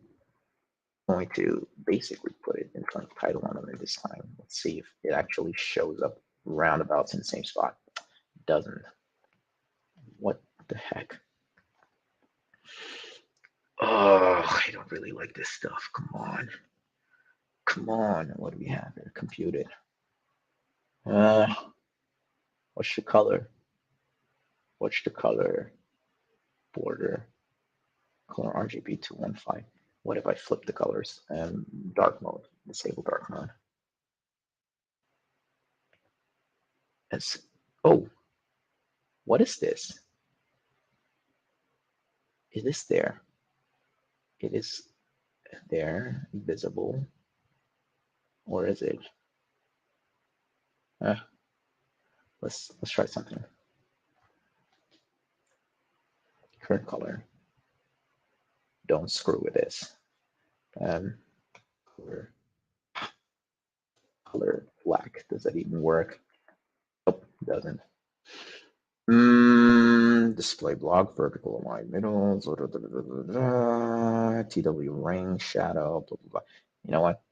I'm going to basically put it in front of title element this time. Let's see if it actually shows up roundabouts in the same spot. It doesn't. What the heck? Oh, I don't really like this stuff. Come on. Come on. What do we have here? Compute it. What's the color? What's the color? Border. Color RGB 215. What if I flip the colors? Dark mode. Disable dark mode. As, oh, what is this? Is this there? It is there, visible, or is it? Let's try something. Current color. Don't screw with this. Color black. Does that even work? Nope, doesn't. Display block, vertical align middle, TW ring, shadow, blah, blah, blah. You know what?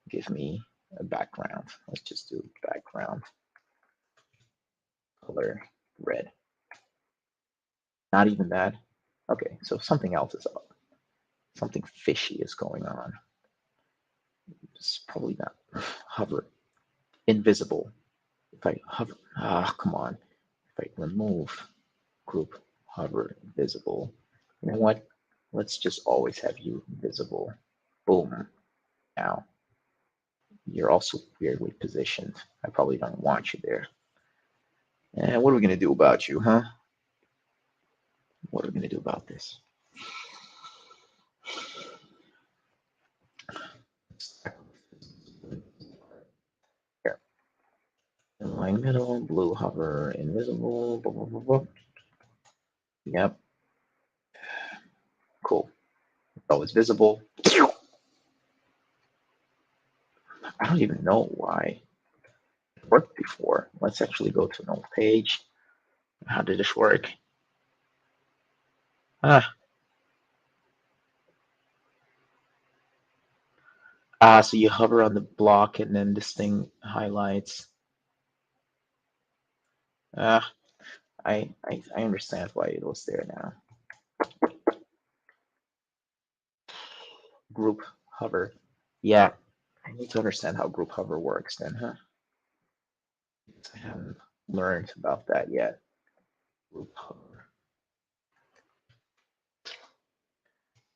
Give me a background. Let's just do background. Color red. Not even that. Okay, so something else is up. Something fishy is going on. It's probably not hover. Invisible. If I hover, come on. If I remove group hover visible, you know what? Let's just always have you visible. Boom. Now, you're also weirdly positioned. I probably don't want you there. And what are we going to do about you, huh? What are we going to do about this? Here. Align middle, blue hover, invisible, blah, blah, blah, blah. Yep. Cool. It's always visible. I don't even know why it worked before. Let's actually go to an old page. How did this work? So you hover on the block and then this thing highlights. I understand why it was there now. Group hover. Yeah, I need to understand how group hover works then, huh? I haven't learned about that yet. Group hover.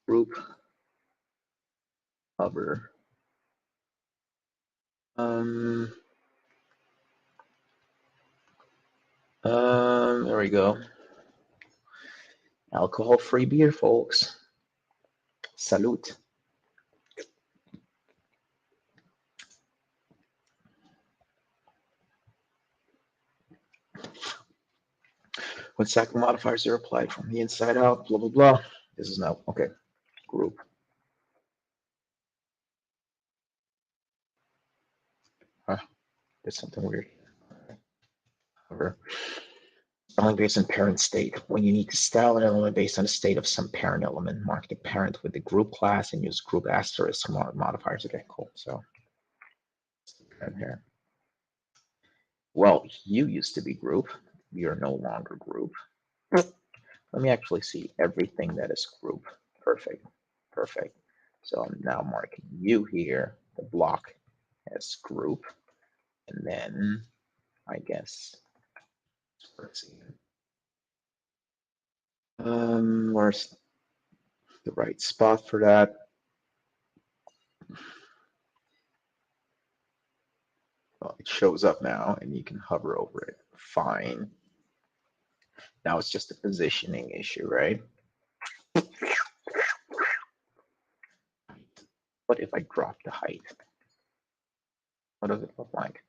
Group hover. There we go. Alcohol-free beer, folks. Salute. When stack modifiers are applied from the inside out, blah, blah, blah. This is now, okay, group. Huh, there's something weird. However, styling based on parent state. When you need to style an element based on the state of some parent element, mark the parent with the group class and use group asterisk modifiers. Okay, cool. So, here. Well, you used to be group. You're no longer group. Let me actually see everything that is group. Perfect. Perfect. So I'm now marking you here, the block as group. And then I guess, let's see. Where's the right spot for that? Well, it shows up now and you can hover over it. Fine. Now it's just a positioning issue, right? What if I drop the height? What does it look like?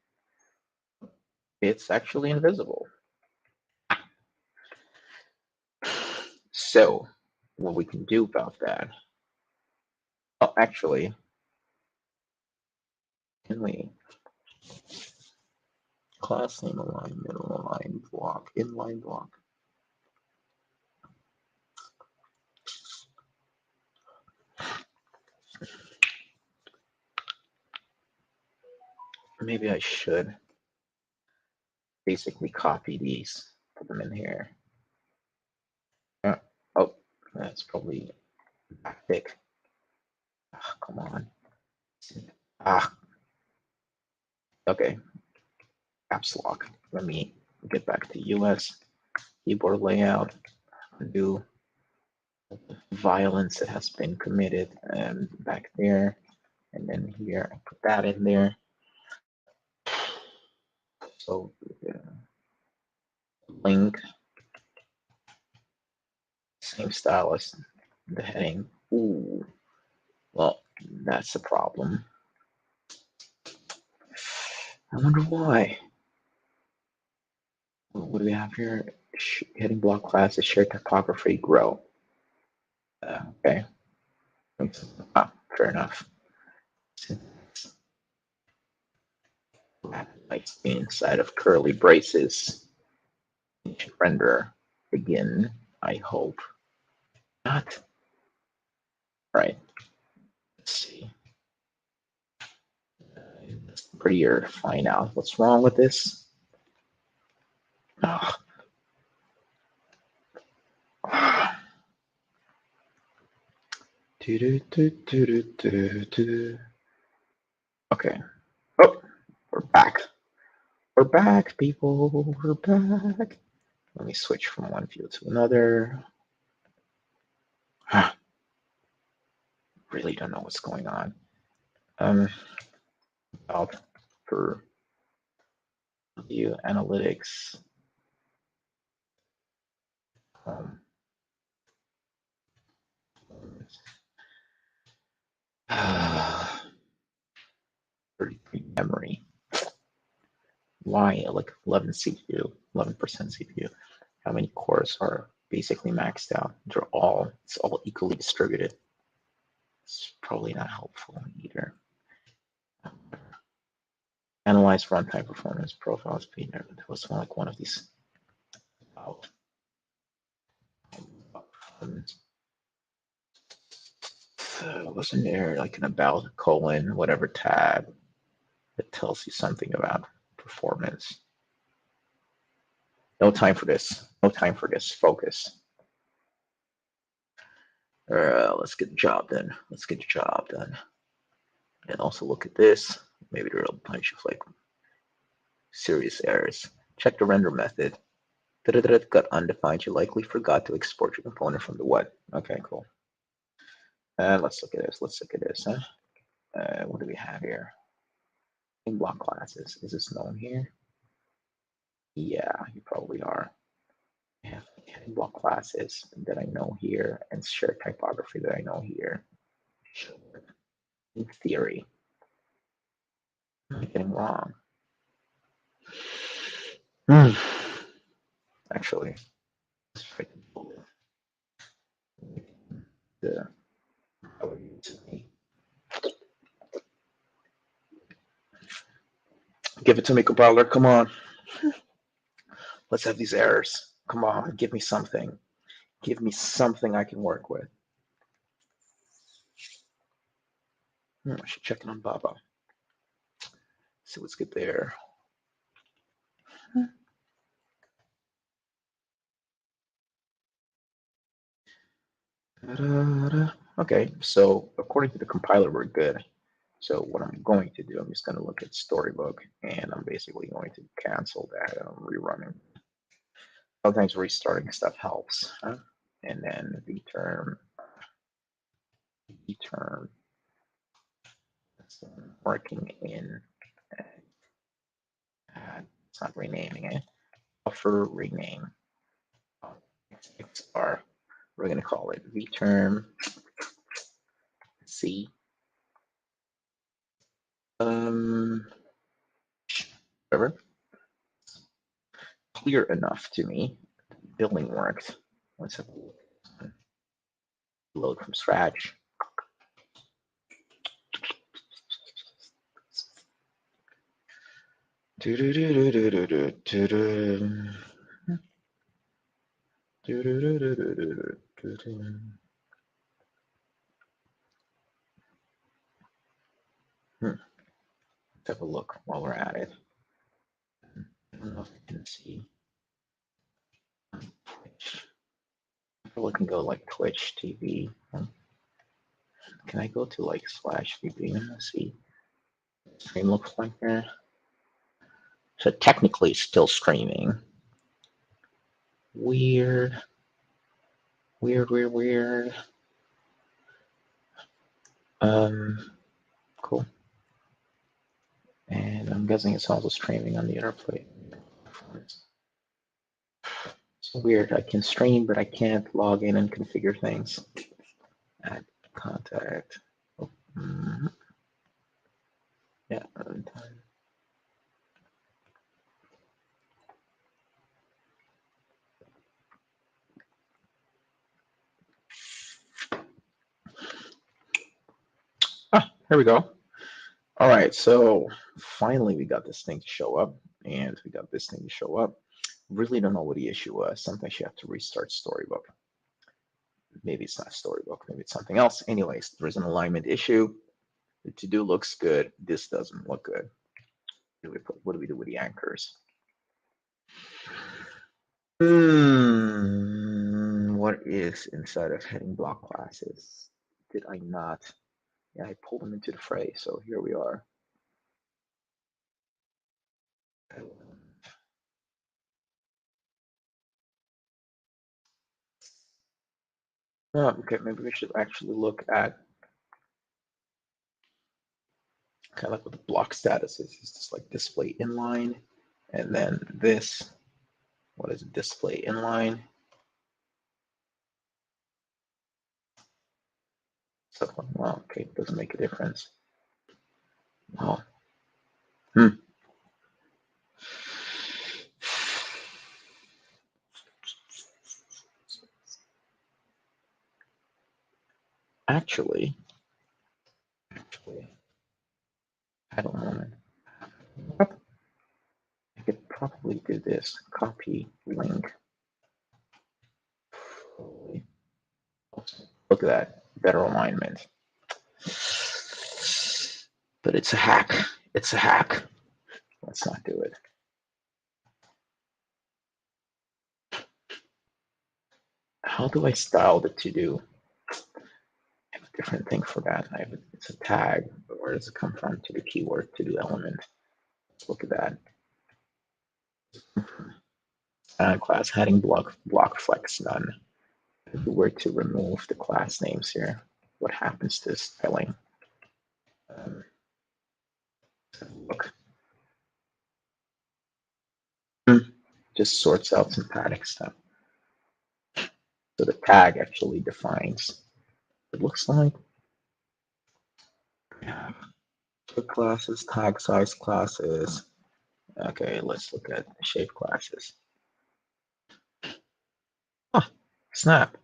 It's actually invisible. So what we can do about that? Oh, actually, can we class name align, middle align, block, inline block? Maybe I should basically copy these, put them in here. Oh, that's probably thick. Oh, come on. Okay. Caps lock. Let me get back to US keyboard layout. Undo violence that has been committed and back there. And then here, I put that in there. So link, same style as the heading. Ooh, well, that's a problem. I wonder why. What do we have here? Heading block class is shared typography grow. Okay. Fair enough. Like inside of curly braces. Render begin, I hope. Not. Right. Let's see. It's prettier to find out what's wrong with this. Oh. Okay. Oh, we're back. We're back, people. We're back. Let me switch from one view to another. Really don't know what's going on. Out for view analytics. Memory. Why like 11 CPU, 11% CPU? How many cores are basically maxed out? It's all equally distributed. It's probably not helpful either. Analyze runtime performance profile speed. There was like one of these. Wasn't there like an about colon whatever tab that tells you something about performance? No time for this. No time for this. Focus. Let's get the job done. Let's get the job done. And also look at this. Maybe there are a bunch of like Serious errors. Check the render method. Got undefined. You likely forgot to export your component from the what? Okay, cool. Let's look at this. Let's look at this. Huh? What do we have here? In block classes. Is this known here? Yeah, you probably are. I have heading block classes that I know here and shared typography that I know here. Sure. In theory. What am I getting wrong? Actually, the give it to me, compiler. Come on. Let's have these errors. Come on, give me something. Give me something I can work with. I should check in on Baba. See what's good there. Okay, so according to the compiler, we're good. So what I'm going to do, I'm just going to look at Storybook, and I'm basically going to cancel that, and I'm rerunning. Sometimes restarting stuff helps. Huh? And then vterm, that's working in, it's not renaming it, buffer rename, XR. We're going to call it vterm C. Whatever. Clear enough to me. Building worked. Let's have a load from scratch. Let's have a look while we're at it. I don't know if you can see. Twitch. People can go like Twitch TV. Can I go to like /VP and see what the stream looks like there? So technically still streaming. Weird. Cool. And I'm guessing it's also streaming on the other plate. It's weird. I can stream, but I can't log in and configure things. Add contact. Oh, yeah, runtime. Here we go. All right, so finally we got this thing to show up, and we got this thing to show up. Really don't know what the issue was. Sometimes you have to restart Storybook. Maybe it's not Storybook, maybe it's something else. Anyways, there's an alignment issue. The to-do looks good. This doesn't look good. What do we do with the anchors? What is inside of heading block classes? Did I not? Yeah, I pulled them into the fray, so here we are. Okay, maybe we should actually look at kind of like what the block status is. It's just like display inline, and then this. What is it? Display inline. So, well, okay, it doesn't make a difference. Oh. Actually, I don't know. I could probably do this. Copy link. Look at that. Better alignment. But it's a hack. It's a hack. Let's not do it. How do I style the to-do? I have a different thing for that. It's a tag, but where does it come from? To the keyword to-do element. Let's look at that. Class heading block flex none. If we were to remove the class names here, what happens to spelling? Look. Just sorts out some panic stuff. So the tag actually defines. It looks like classes, tag size classes. Okay, let's look at shape classes. Oh, snap.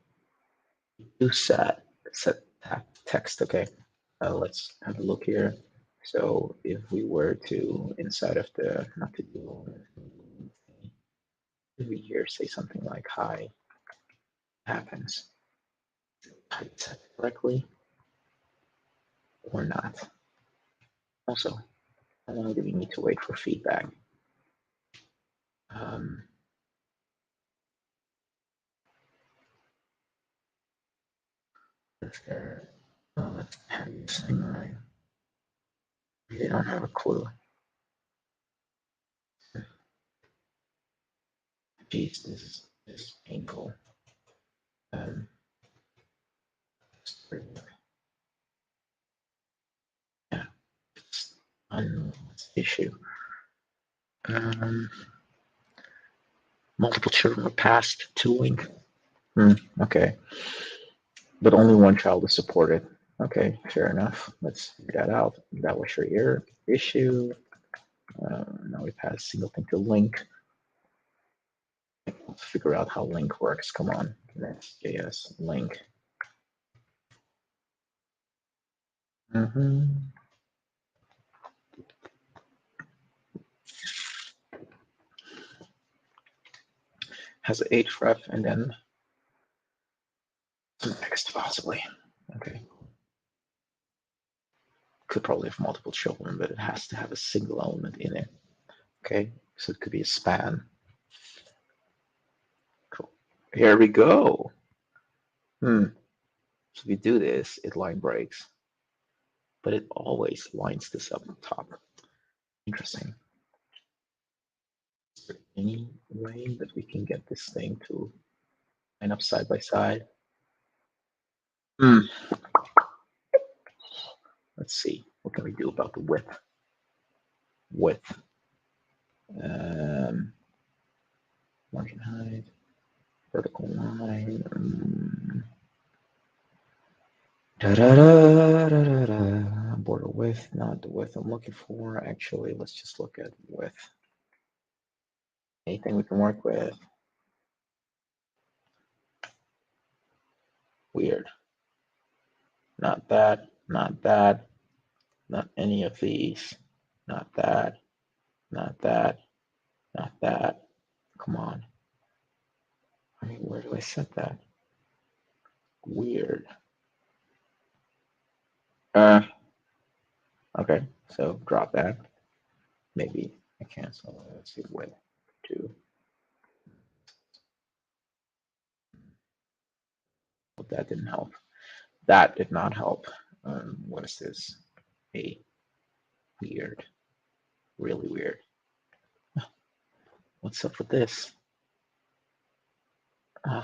Do set text. Okay, let's have a look here. So if we were to inside of the not to do, if we here say something like hi, happens. Type set correctly or not. Also, how long do we need to wait for feedback? Let's have this thing right. They don't have a clue. Geez, this is painful. Yeah, it's an issue. Multiple children were passed to link. Okay, but only one child is supported. Okay, fair enough. Let's figure that out. That was your issue. Now we pass single thing to link. Let's figure out how link works. Come on, Next.js link. Has an href and then some text possibly. Okay. Could probably have multiple children, but it has to have a single element in it. Okay, so it could be a span. Cool. Here we go. So if we do this, it line breaks, but it always lines this up on top. Interesting. Is there any way that we can get this thing to line up side by side? Let's see. What can we do about the width? Margin height, vertical line. Border width, not the width I'm looking for. Actually, let's just look at width. Anything we can work with. Weird. Not that, not that, not any of these. Not that, not that, not that. Come on. I mean, where do I set that? Weird. Okay, so drop that. Maybe I cancel. Let's see, width 2. But that didn't help. That did not help. What is this? Weird. Really weird. What's up with this? I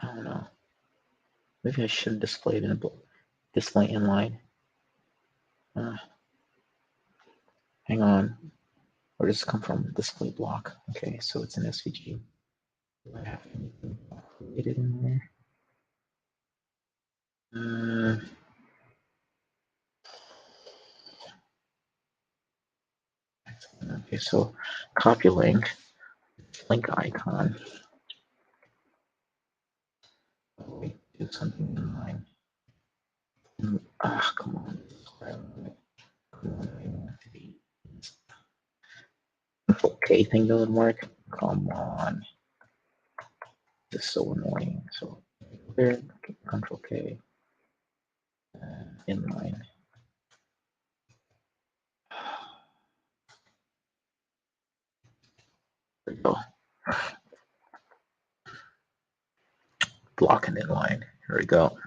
don't know. Maybe I shouldn't display it in a display inline. Hang on. Where does it come from? Display block. Okay, so it's an SVG. Do I have anything created in there? Okay, so copy link icon. Do something in line. Come on. Control K thing doesn't work. Come on. This is so annoying. So there, Control K. Inline. There we go. Block and inline. Here we go.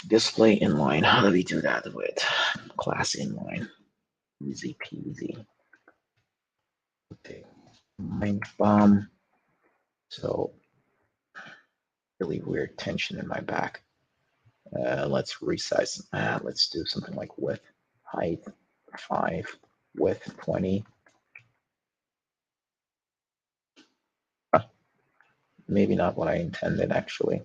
Display inline. How do we do that with Class inline. Easy peasy. Okay. Mind bomb. So really weird tension in my back. Let's resize. Let's do something like width, height 5, width 20. Maybe not what I intended actually,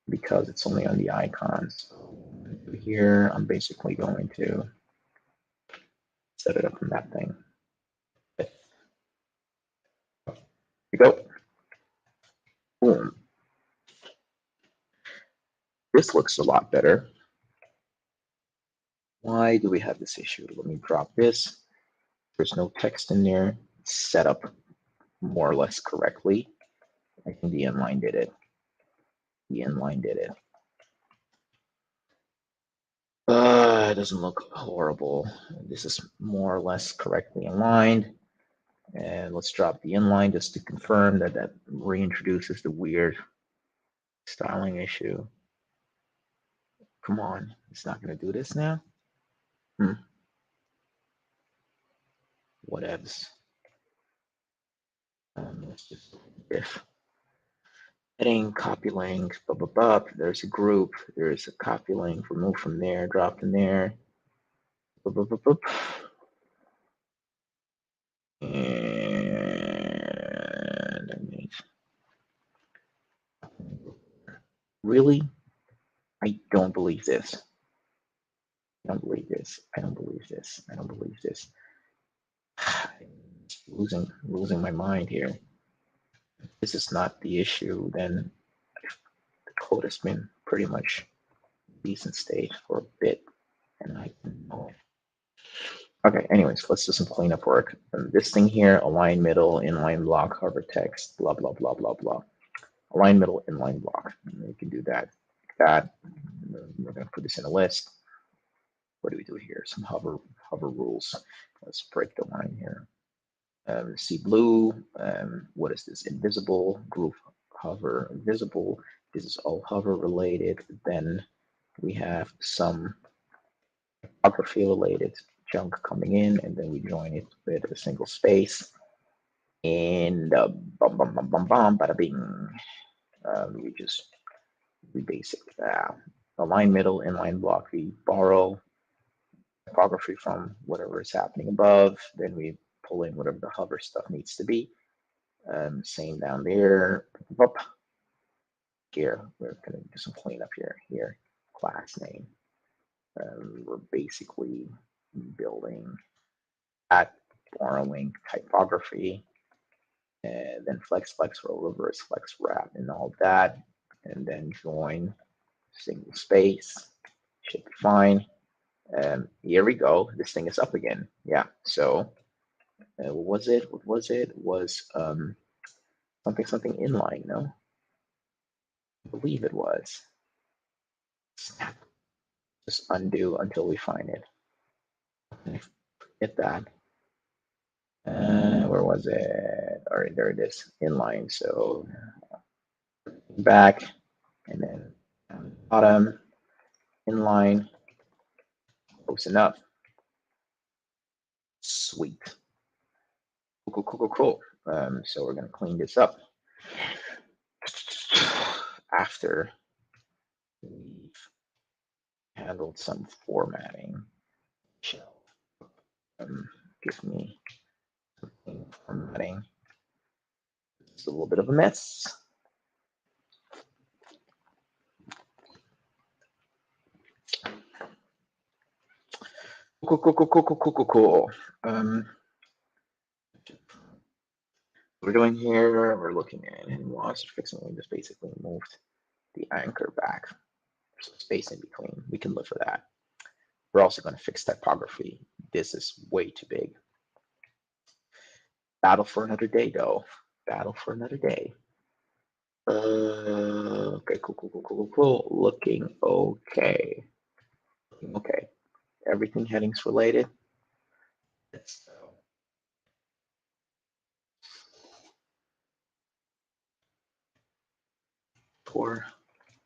because it's only on the icons. So here, I'm basically going to set it up from that thing. Here we go. Boom. This looks a lot better. Why do we have this issue? Let me drop this. There's no text in there. It's set up more or less correctly. I think the inline did it. The inline did it. It doesn't look horrible. This is more or less correctly aligned. And let's drop the inline just to confirm that that reintroduces the weird styling issue. Come on, it's not going to do this now? Whatevs. Let's just if heading, copy link, blah, blah, blah. There's a group, there's a copy link, remove from there, drop in there. Blah, blah, blah, blah. And I mean, really? I don't believe this. I don't believe this. I don't believe this. I don't believe this. Losing my mind here. If this is not the issue, then the code has been pretty much decent state for a bit, and I don't know. Okay, anyways, let's do some cleanup work. This thing here, align middle, inline block, hover text, blah, blah, blah, blah, blah. Align middle, inline block. And you can do that, like that. We're going to put this in a list. What do we do here? Some hover rules. Let's break the line here. See blue. What is this? Invisible, group hover, invisible. This is all hover related. Then we have some typography related junk coming in, and then we join it with a single space. And bum bum bum bum bum, bada bing. We basic align middle, inline block. We borrow typography from whatever is happening above. Then we pull in whatever the hover stuff needs to be. Same down there. Up here, we're gonna do some cleanup here. Here, class name. We're basically building at borrowing typography, and then flex, roll, reverse, flex, wrap, and all that, and then join single space. Should be fine. Here we go. This thing is up again. Yeah. So what was it? What was it? It was something inline. No, I believe it was. Snap. Just undo until we find it. Hit that. Where was it? All right, there it is. Inline. So back, and then down the bottom, inline, close enough. Sweet. Cool. So we're gonna clean this up after we've handled some formatting. Give me something formatting. It's a little bit of a mess. Cool. We're doing here, we're looking at it, and whilst fixing, we just basically moved the anchor back. There's space in between. We can live for that. We're also going to fix typography. This is way too big. Battle for another day, though. Battle for another day. Okay, cool. Looking okay. Okay. Everything headings related. Let's go.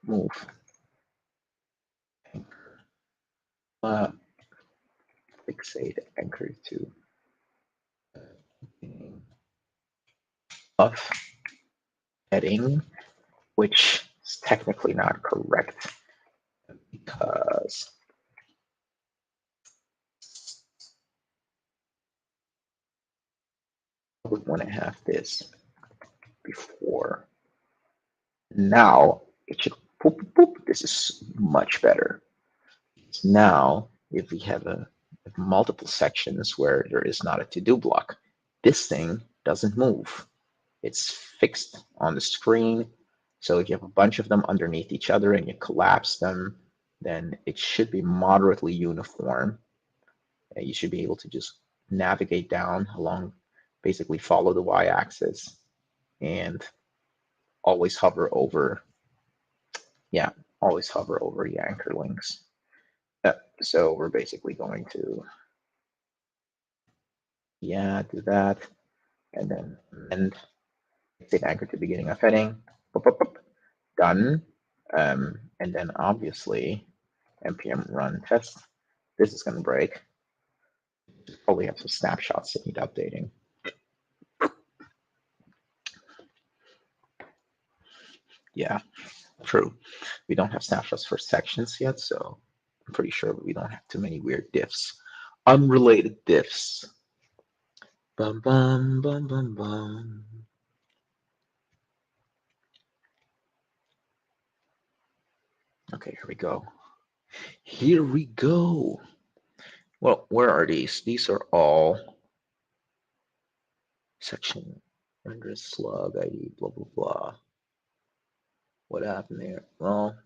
Move. Anchor. fixate anchor to of heading, which is technically not correct because we want to have this before. Now it should boop, boop. This is much better. Now, if we have multiple sections where there is not a to-do block, this thing doesn't move. It's fixed on the screen. So if you have a bunch of them underneath each other and you collapse them, then it should be moderately uniform. You should be able to just navigate down along, basically follow the y-axis and always hover over, always hover over the anchor links. So we're basically going to, do that, and then say anchor to beginning of heading, done, and then obviously npm run test. This is going to break. Probably have some snapshots that need updating. Yeah, true. We don't have snapshots for sections yet, so I'm pretty sure we don't have too many weird diffs. Unrelated diffs. Bum, bum, bum, bum, bum. Okay, here we go. Here we go. Well, where are these? These are all section render slug ID, blah, blah, blah. What happened there? Well,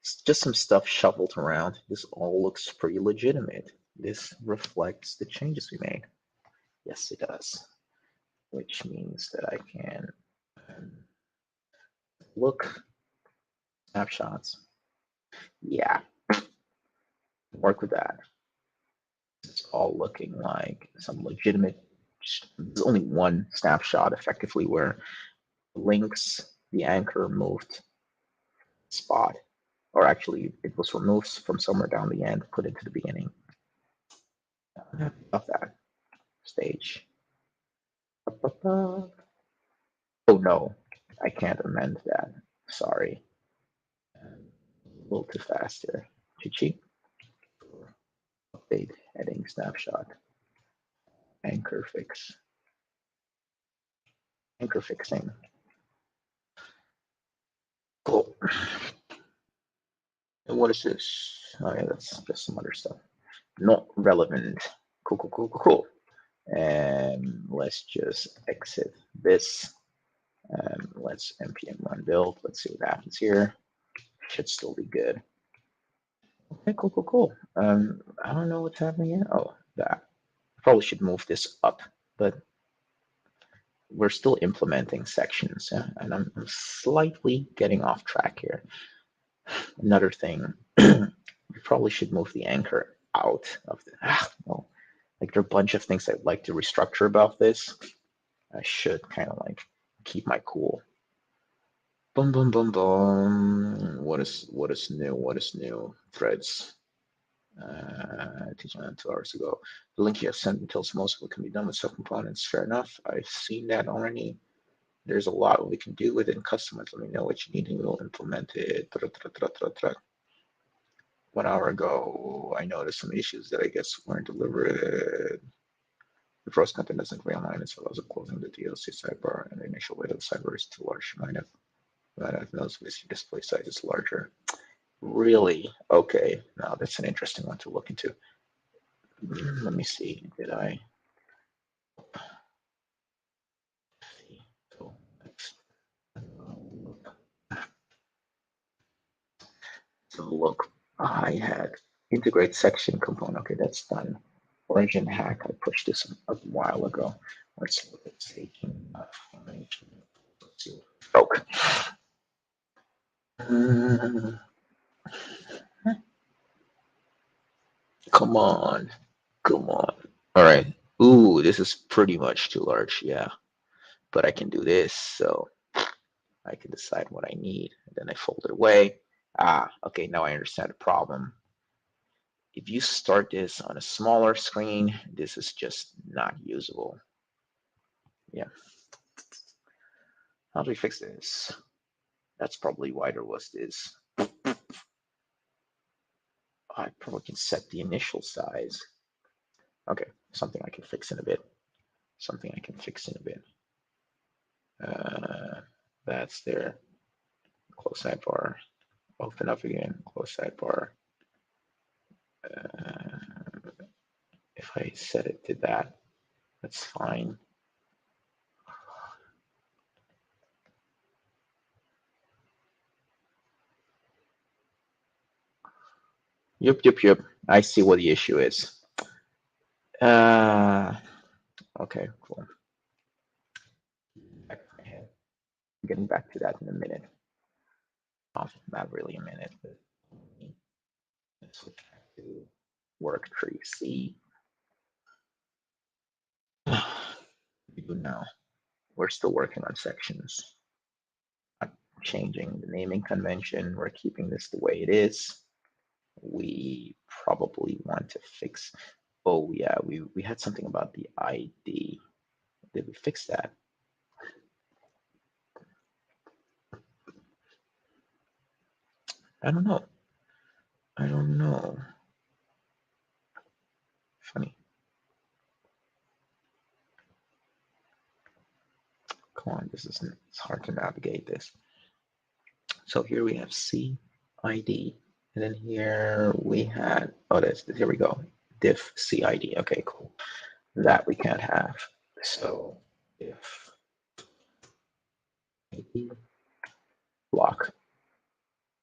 it's just some stuff shuffled around. This all looks pretty legitimate. This reflects the changes we made. Yes, it does. Which means that I can look snapshots. Yeah, work with that. It's all looking like some legitimate. There's only one snapshot effectively where links, the anchor moved spot, or actually it was removed from somewhere down the end, put into the beginning of that stage. Oh no, I can't amend that. Sorry. A little too fast here. Chi-chi. Update heading snapshot. Anchor fix. Anchor fixing. Cool. And what is this? Oh yeah, that's just some other stuff. Not relevant. Cool, cool, cool, cool, cool. And let's just exit this. And let's npm run build. Let's see what happens here. Should still be good. Okay, cool, cool, cool. I don't know what's happening here. Oh, that. Probably should move this up, but we're still implementing sections, and I'm slightly getting off track here. Another thing, we probably should move the anchor out of the. Well, like there are a bunch of things I'd like to restructure about this. I should kind of like keep my cool. Boom, boom, boom, boom. What is new? What is new? Threads. Teaching that 2 hours ago. The link you have sent me tells most of what can be done with subcomponents. Fair enough. I've seen that already. There's a lot we can do with it and customize. Let me know what you need and we'll implement it. 1 hour ago, I noticed some issues that I guess weren't delivered. The first content doesn't realign as well as closing the DLC sidebar and the initial weight of the sidebar is too large. You might have noticed your display size is larger. Really? Okay. Now that's an interesting one to look into. Let me see. Did I? So look, I had integrate section component. Okay, that's done. Origin hack. I pushed this a while ago. Let's look at taking formation. Let's see what broke. Come on. Come on. All right. Ooh, this is pretty much too large. Yeah. But I can do this. So I can decide what I need. And then I fold it away. Ah, okay. Now I understand the problem. if you start this on a smaller screen, this is just not usable. Yeah. How do we fix this? That's probably why there was this. I probably can set the initial size. Okay, something I can fix in a bit. Something I can fix in a bit. That's there. Close sidebar. Open up again. Close sidebar. If I set it to that, that's fine. Yep. I see what the issue is. Okay, cool. Getting back to that in a minute. Not really a minute, but let's switch back to work tree C. We do now. We're still working on sections. Not changing the naming convention. We're keeping this the way it is. We probably want to fix. Oh yeah, we had something about the ID. Did we fix that? I don't know. Funny. Come on, it's hard to navigate this. So here we have C ID, and then here we had, here we go, diff CID. Okay, cool. That we can't have. So if ID block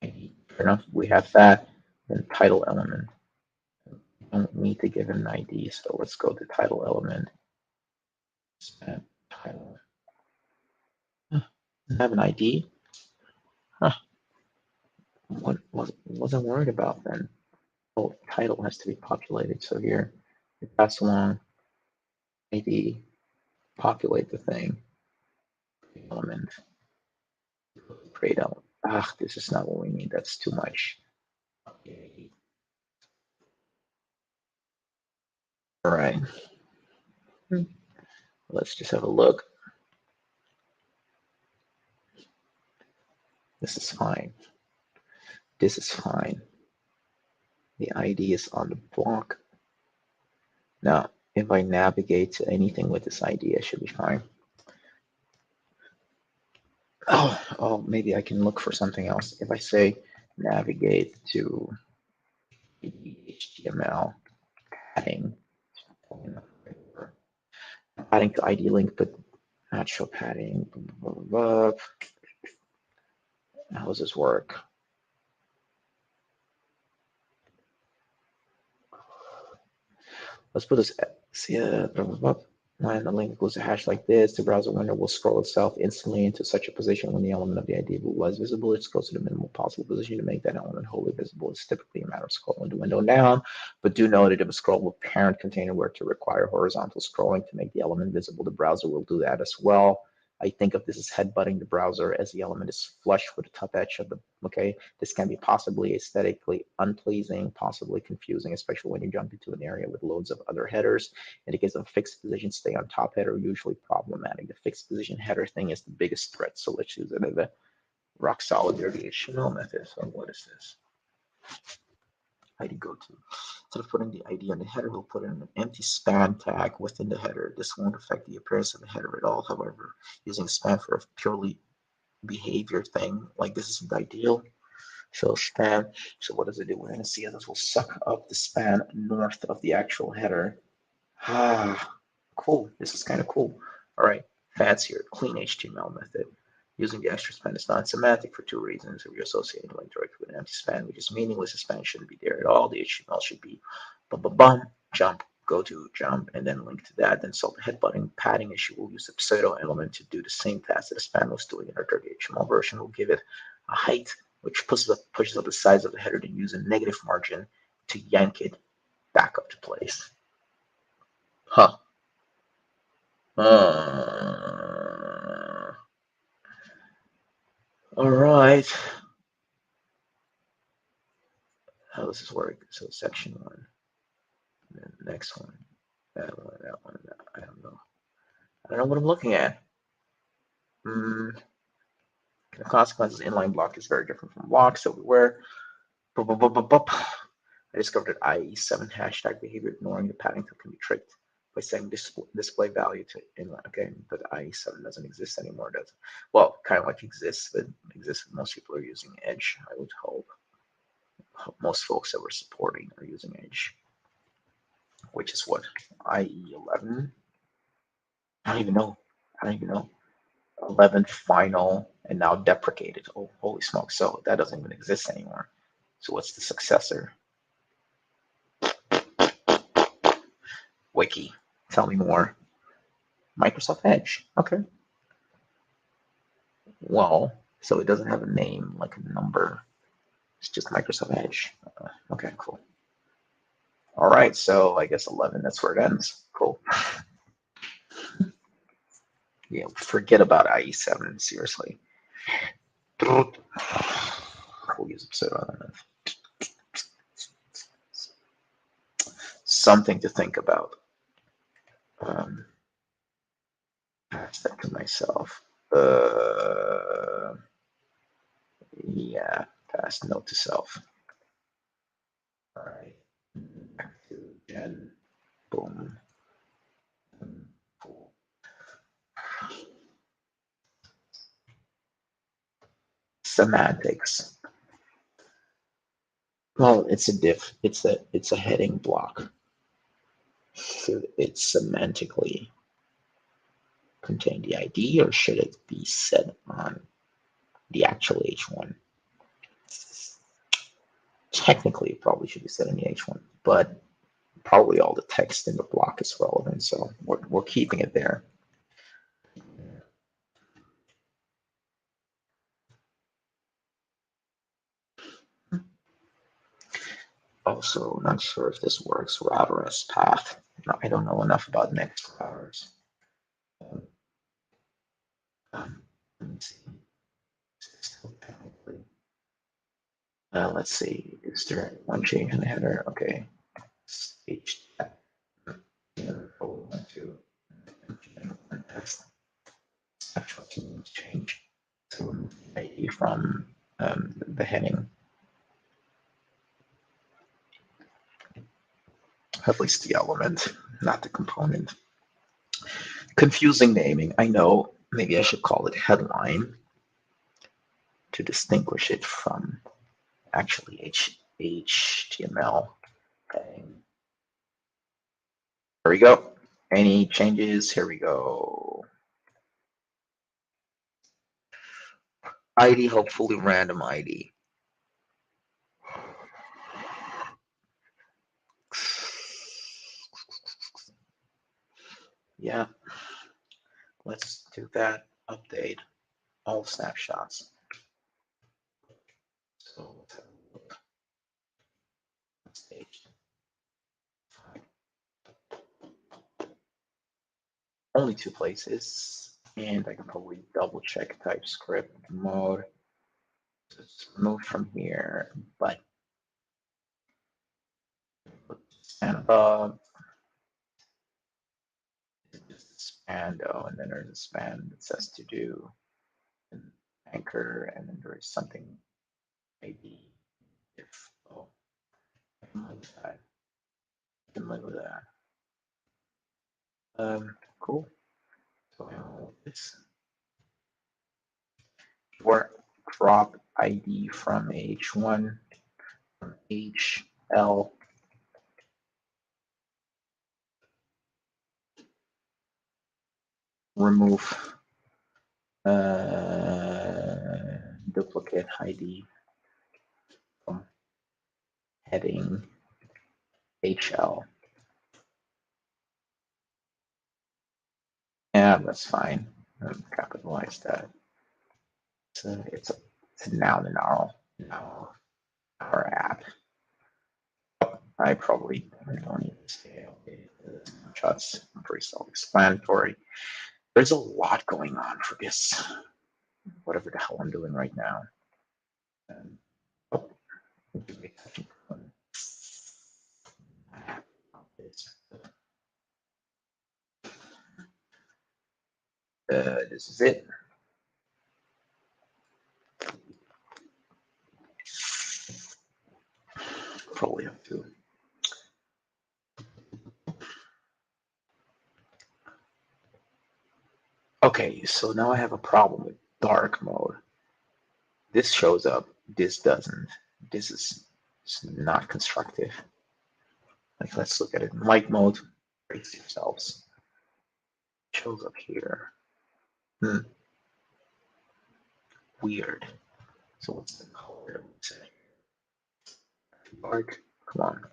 ID, fair enough, we have that. Then title element. We don't need to give an ID, so let's go to title element. Title. Have an ID? Huh. What wasn't worried about then? Oh, title has to be populated. So here, if pass along ID, populate the thing. Element. Create element. Ah, this is not what we need. That's too much. All right. Let's just have a look. This is fine. This is fine. The ID is on the block. Now, if I navigate to anything with this ID, I should be fine. Oh, maybe I can look for something else. If I say navigate to HTML padding, padding to ID link, but not show padding. How does this work? Let's put this, when the link equals a hash like this, the browser window will scroll itself instantly into such a position when the element of the ID was visible. It scrolls to the minimal possible position to make that element wholly visible. It's typically a matter of scrolling the window down, but do note that if a scrollable parent container were to require horizontal scrolling to make the element visible, the browser will do that as well. I think of this as headbutting the browser as the element is flush with the top edge of the, okay? This can be possibly aesthetically unpleasing, possibly confusing, especially when you jump into an area with loads of other headers. In the case of a fixed position, stay on top header, usually problematic. The fixed position header thing is the biggest threat, so let's use it as a rock solid HTML method. So what is this? ID go to. Instead of putting the ID on the header, we'll put in an empty span tag within the header. This won't affect the appearance of the header at all. However, using span for a purely behavior thing like this isn't ideal. So span. So what does it do? We're going to see how this will suck up the span north of the actual header. Cool. This is kind of cool. All right, fancier, clean HTML method. Using the extra span is not semantic for two reasons. If you're associating a link directly with an empty span, which is meaningless, the span shouldn't be there at all. The HTML should be jump, go to jump, and then link to that. Then solve the headbutting padding issue. We'll use the pseudo element to do the same task that the span was doing in our dirty HTML version. We'll give it a height, which pushes up the size of the header, then use a negative margin to yank it back up to place. Huh. All right. how does this work? So section 1, and then the next one, that one, that one, that, I don't know. I don't know what I'm looking at. The consequences inline block is very different from blocks everywhere. I discovered that IE7 hashtag behavior ignoring the Paddington can be tricked by saying display value to inline. Okay, but IE7 doesn't exist anymore, does it? Well, kind of like exists, but most people are using Edge, I would hope. Most folks that we're supporting are using Edge, which is what, IE11? I don't even know. 11 final and now deprecated. Oh, holy smokes. So that doesn't even exist anymore. So what's the successor? Wiki. Tell me more. Microsoft Edge. Okay. Well, so it doesn't have a name like a number. It's just Microsoft Edge. Okay, cool. All right, so I guess 11, that's where it ends. Cool. Yeah, forget about IE7, seriously. We'll use episode on something to think about. Pass that to myself. Yeah, pass note to self. All right, back to Jen. Boom. Cool. Semantics. Well, it's a diff. It's a heading block. Should it semantically contain the ID, or should it be set on the actual H1? Technically, it probably should be set on the H1, but probably all the text in the block is relevant, so we're keeping it there. Also, not sure if this works. Router as path. No, I don't know enough about next routers. Let me see. Let's see. Is there one change in the header? Okay. H actual change to ID from the heading. At least the element, not the component. Confusing naming. I know. Maybe I should call it headline to distinguish it from actually HTML heading. There we go. Any changes? Here we go. ID, hopefully random ID. Yeah, let's do that. Update all snapshots. So let's have a look. Stage. Only 2 places, and I can probably double check TypeScript mode. So it's removed from here, but and above just span though, and then there's a span that says to do an anchor, and then there's something maybe if I can live with that. I can live with that. Cool. So this or drop ID from H1 from HL. Remove duplicate ID from heading HL. Yeah, that's fine. Capitalize that. It's a noun in our app. I probably don't need to say shots. Pretty self-explanatory. There's a lot going on for this. Whatever the hell I'm doing right now. This is it. Probably have to. Okay, so now I have a problem with dark mode. This shows up, this doesn't. This is not constructive. Like, let's look at it in light mode. Brace yourselves. Shows up here. Weird. So what's the color? Dark. Come on.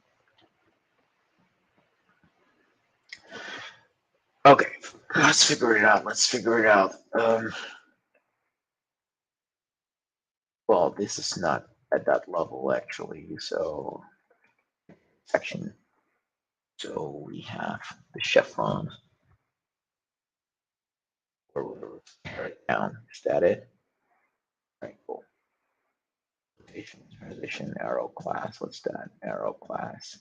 Okay, let's figure it out. Let's figure it out. Well, this is not at that level actually. So section. So we have the chiffon. Or we'll tear it down. Is that it? Right, cool. Transition arrow class. What's that? Arrow class.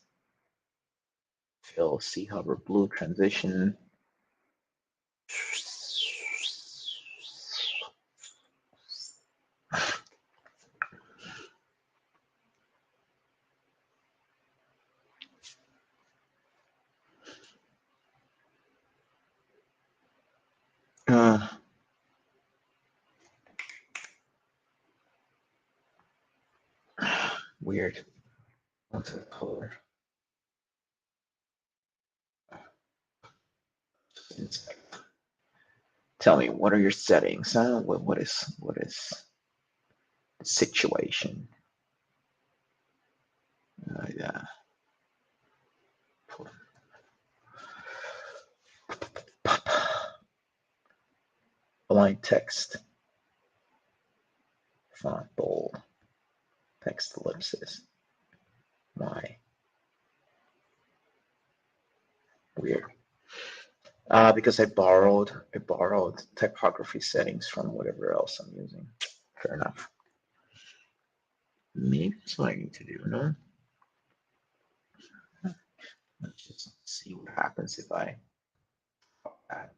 Fill C hover blue transition. Weird. What's the color? Tell me, what are your settings? What is the situation? Yeah. Align text. Font bold. Text ellipsis. Why? Weird. Because I borrowed typography settings from whatever else I'm using. Fair enough. Maybe that's what I need to do, no? Let's just see what happens if I add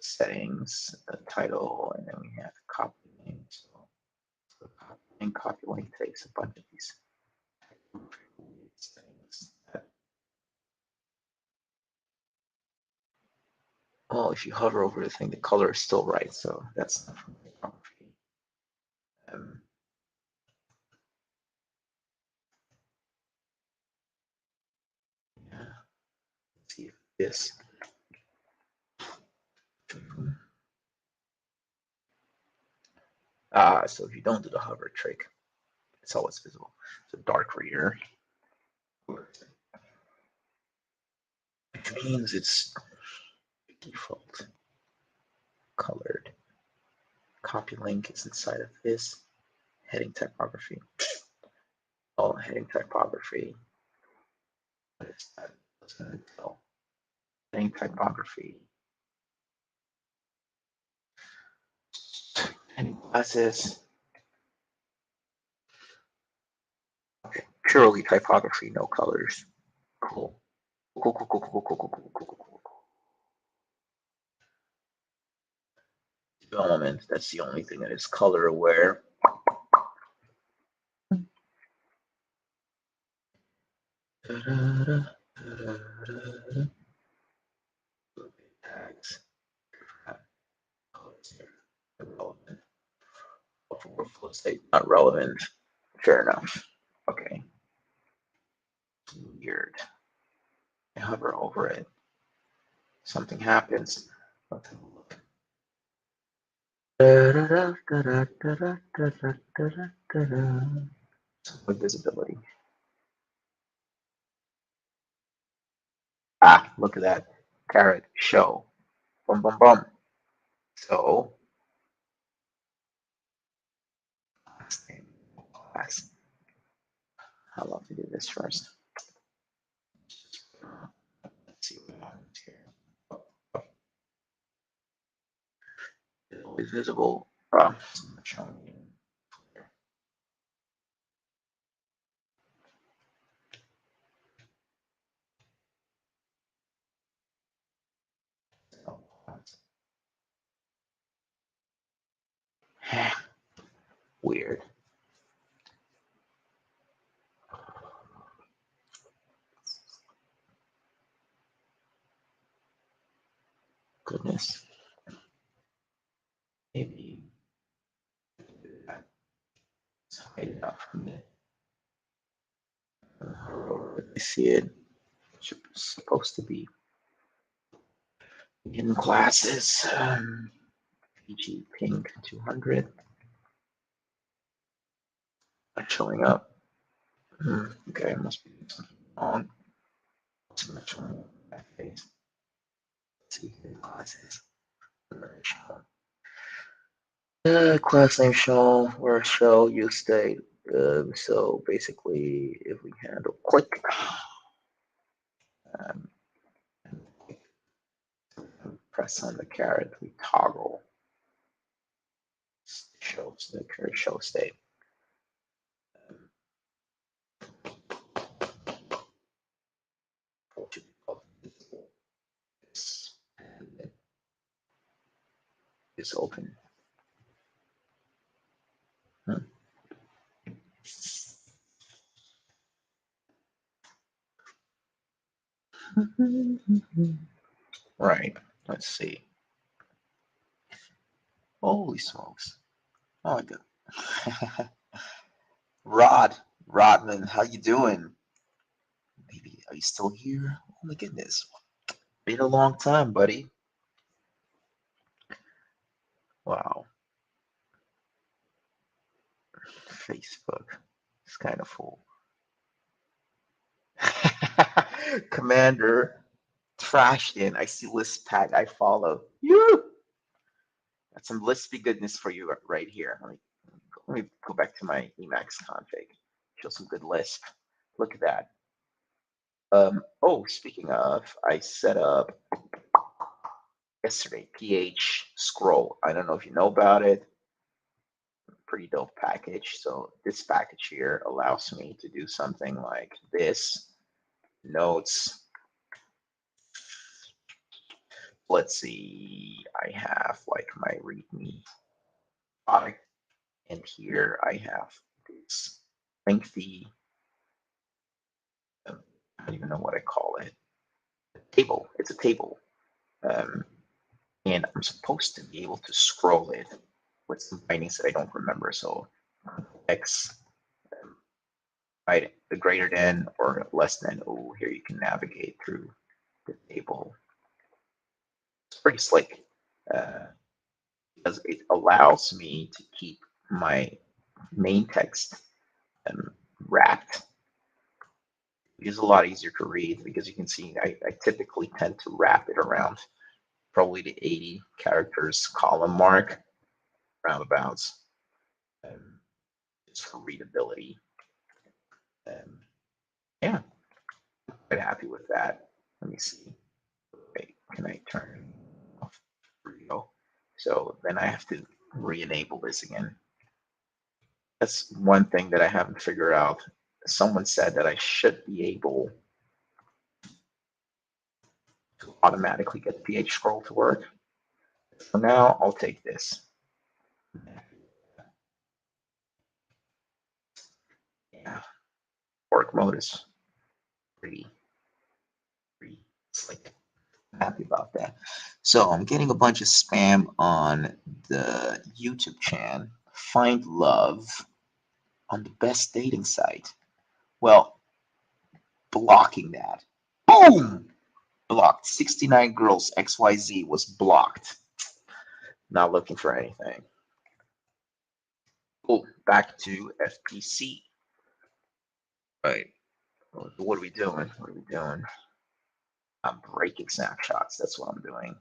settings, title, and then we have copy link. So copy link takes a bunch of these settings. Well, if you hover over the thing, the color is still right, so that's not from typography. Yeah. Let's see if this. So if you don't do the hover trick, it's always visible. So dark reader, which means it's default colored. Copy link is inside of this heading typography. Oh, heading typography. What is that? What's going to tell? Heading typography. Heading classes. Okay, purely typography, no colors. Cool. Cool. Development, that's the only thing that is color aware. Tags. Relevant. Workflow state not relevant. Fair enough. Okay. Weird. I hover over it. Something happens. Let's have a look. With visibility. Ah, look at that. Caret show. Boom, boom, boom. So, class. How about we do this first? Let's see what happens here. It's always visible. Weird. Goodness. Maybe it's hide it out from the. I see it. It's supposed to be in classes. PG pink 200. Not showing up. Okay, it must be something wrong. What's not showing up? That face. Let's see in classes. Class name show, where show you state. So basically, if we handle click, um, press on the caret, we toggle shows the current show state. Is open. Right. Let's see. Holy smokes. Oh my god. Rodman, how you doing? Baby, are you still here? Oh my goodness. Been a long time, buddy. Wow. Facebook. It's kind of full. Commander trashed in. I see list pack. I follow. You. That's some lispy goodness for you right here. Let me go back to my Emacs config. Show some good Lisp. Look at that. Oh, speaking of, I set up yesterday PH scroll. I don't know if you know about it. Pretty dope package. So this package here allows me to do something like this. Notes. Let's see. I have like my README product, and here I have this lengthy. I don't even know what I call it. Table. It's a table. And I'm supposed to be able to scroll it with some bindings that I don't remember. So X, right, the greater than or less than. Oh, here you can navigate through the table. It's pretty slick because it allows me to keep my main text wrapped. It is a lot easier to read because you can see I typically tend to wrap it around probably the 80 characters column mark, roundabouts, just for readability. Yeah, quite happy with that. Let me see. Wait, can I turn off? There we go. So then I have to re-enable this again. That's one thing that I haven't figured out. Someone said that I should be able to automatically get the PH scroll to work. For now, I'll take this. Yeah, work mode is pretty slick. Happy about that. So I'm getting a bunch of spam on the YouTube channel. Find love on the best dating site. Well, blocking that. Boom! Blocked. 69 girls XYZ was blocked. Not looking for anything. Oh, back to FPC. Right. What are we doing? What are we doing? I'm breaking snapshots. That's what I'm doing.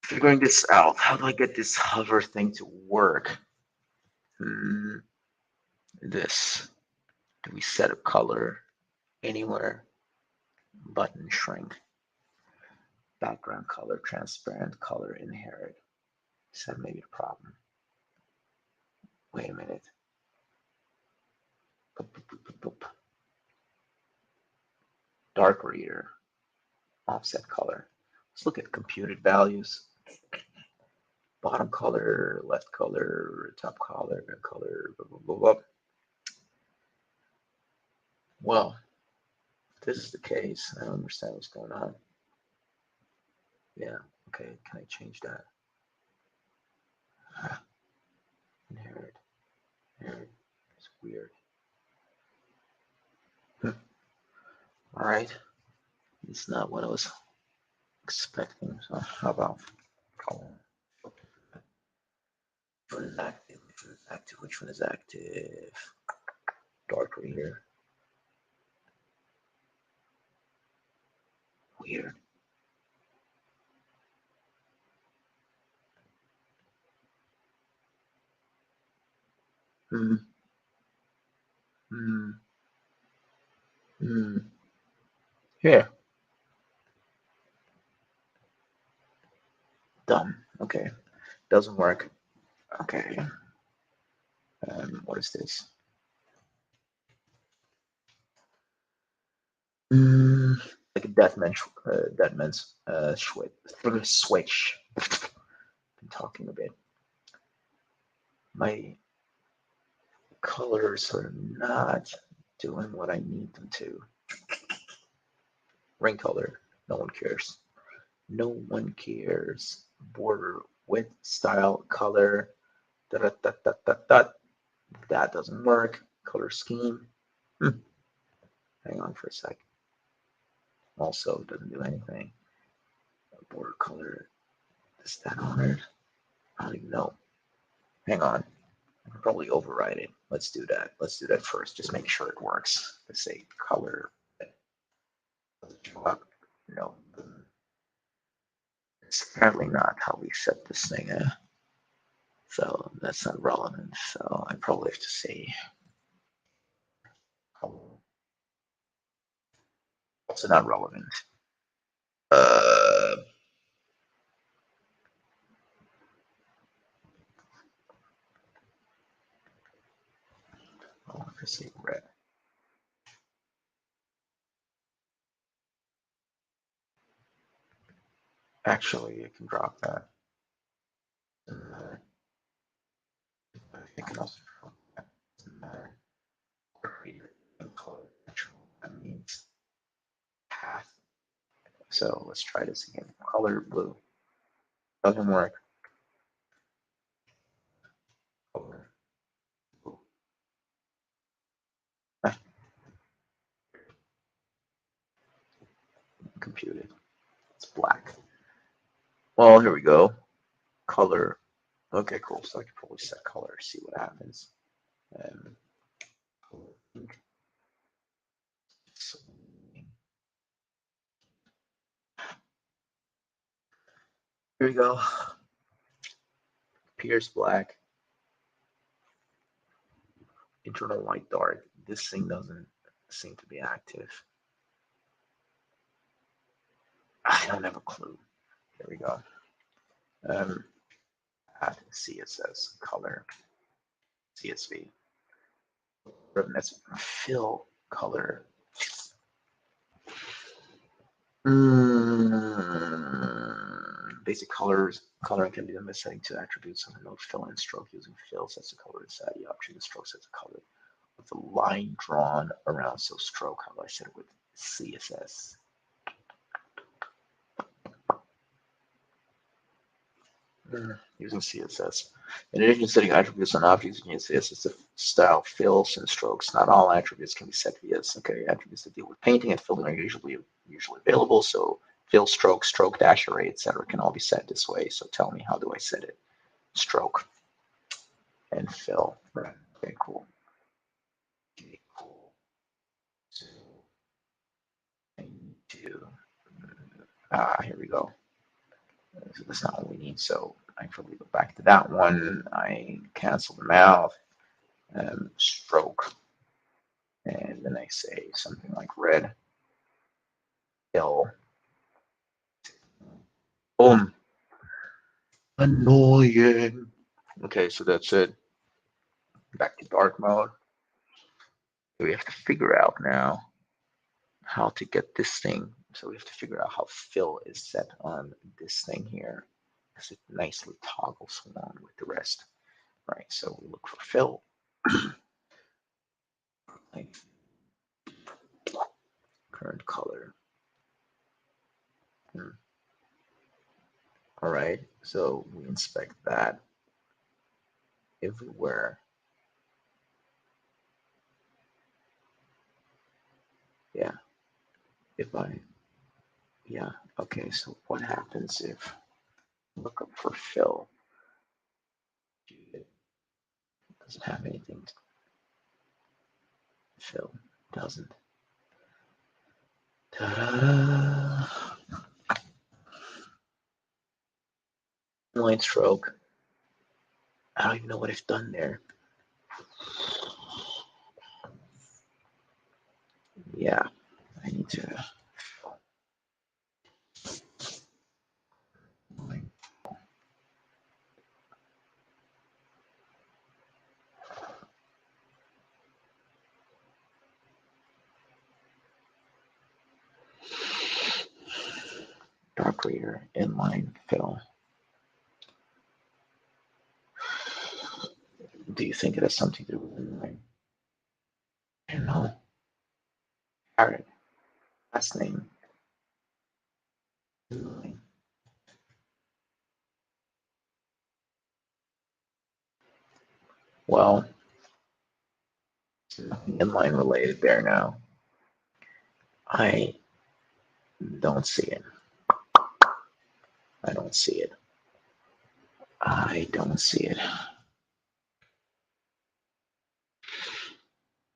Figuring this out. How do I get this hover thing to work? This. Do we set a color anywhere? Button shrink. Background color, transparent color, inherit. Is that maybe a problem? Wait a minute. Dark reader. Offset color. Let's look at computed values. bottom color, left color, top color, blah, blah, blah, blah. Well, if this is the case, I don't understand what's going on. Yeah, okay, can I change that? Inherit. It's weird. All right, it's not what I was expecting. So how about color? Which one is active? Which one is active? Which one is active? Darker here. Weird. Hmm. Hmm. Hmm. Here. Dumb. Okay. Doesn't work. Okay. What is this? Like a Deadman's switch. I'm talking a bit. My colors are not doing what I need them to. Ring color. No one cares. No one cares. Border width, style, color. Da, da, da, da, da, da. That doesn't work. Color scheme. Hang on for a sec. Also doesn't do anything. Border color. Is that on it? I don't even know. Hang on. I can probably override it. Let's do that. Let's do that first. Just make sure it works. Let's say color. No. It's apparently not how we set this thing. So that's not relevant. So I probably have to say also not relevant. Uh, I say red. Actually, you can drop that. I can also drop that. Doesn't matter. That means path. So let's try this again. Color blue. Doesn't work. Color blue. Computed. It's black. Well, here we go. Color. Okay, cool. So I can probably set color, see what happens. So, here we go. Appears black. Internal white dark. This thing doesn't seem to be active. I don't have a clue. Here we go. Add CSS color CSV. That's fill color. Basic colors. Coloring can be done by setting two attributes on the node fill and stroke using fill sets the color inside the option. The stroke sets the color with a line drawn around. So stroke, how do I set it with CSS? Using CSS. In addition to setting attributes on objects, you can use CSS to style fills and strokes. Not all attributes can be set via this. Okay, attributes that deal with painting and filling are usually available. So fill, stroke, stroke dash array, etc. can all be set this way. So tell me, how do I set it? Stroke and fill. Right. Okay, cool. Okay, cool. So I need to. Here we go. So that's not what we need. So I probably go back to that one. I cancel them out. Stroke. And then I say something like red. L. Boom. Annoying. Okay, so that's it. Back to dark mode. We have to figure out now how to get this thing. So we have to figure out how fill is set on this thing here. because it nicely toggles along with the rest. Right, so we look for fill. Like current color. All right, so we inspect that everywhere. Yeah, yeah, okay, so what happens if I look up for fill? It doesn't have anything to fill, doesn't. Ta-da! Line stroke. I don't even know what I've done there. Yeah, I need to. Dark reader, inline fill. Do you think it has something to do with inline? I don't know. Aaron, last name. Well, inline related there now. I don't see it. I don't see it. I don't see it.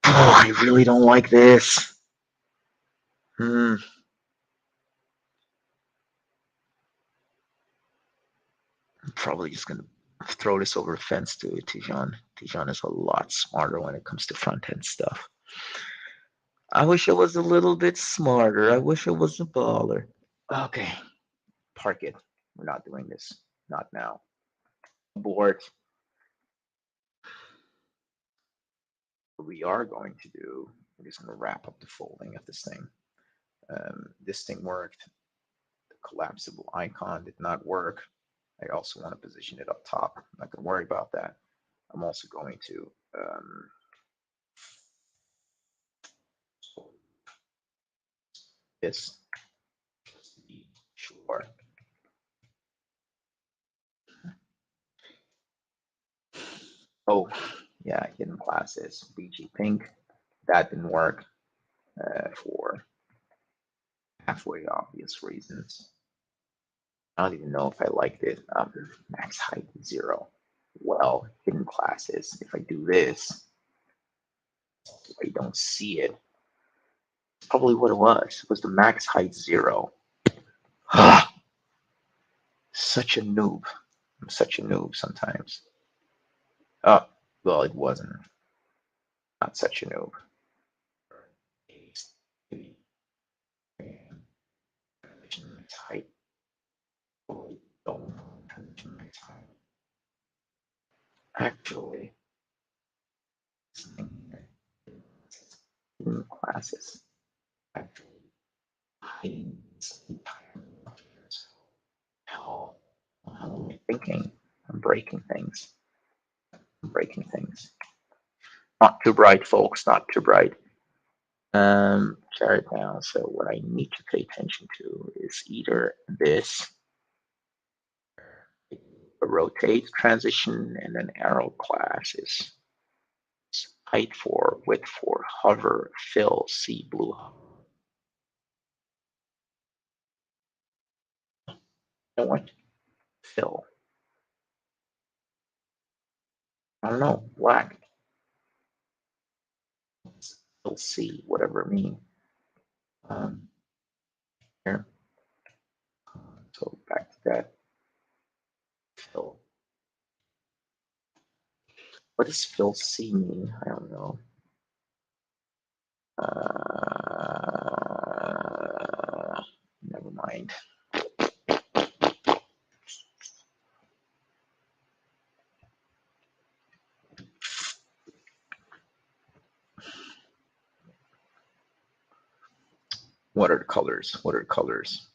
Oh, I really don't like this. I'm probably just gonna throw this over the fence to Tijan. Tijan is a lot smarter when it comes to front end stuff. I wish I was a little bit smarter. I wish I was a baller. Okay, park it. We're not doing this. Not now. Abort. What we are going to do, we're just going to wrap up the folding of this thing. This thing worked. The collapsible icon did not work. I also want to position it up top. I'm not going to worry about that. I'm also going to this. Sure. Oh, yeah, hidden classes. BG Pink. That didn't work for halfway obvious reasons. I don't even know if I liked it. Max height 0. Well, hidden classes. If I do this, I don't see it. Probably what it was the max height 0. Such a noob. I'm such a noob sometimes. Oh, well, it wasn't. Not such a noob. Height. Actually, classes. Actually, hell, I'm thinking. I'm breaking things. I'm breaking things. Not too bright, folks. Not too bright. Carry it down. So what I need to pay attention to is either this, a rotate transition, and an arrow class is height 4, width 4, hover, fill, C, blue. I want fill. I don't know, black. Fill C, whatever it means. Here. So back to that. Fill. What does fill C mean? I don't know. Never mind. What are the colors? What are the colors?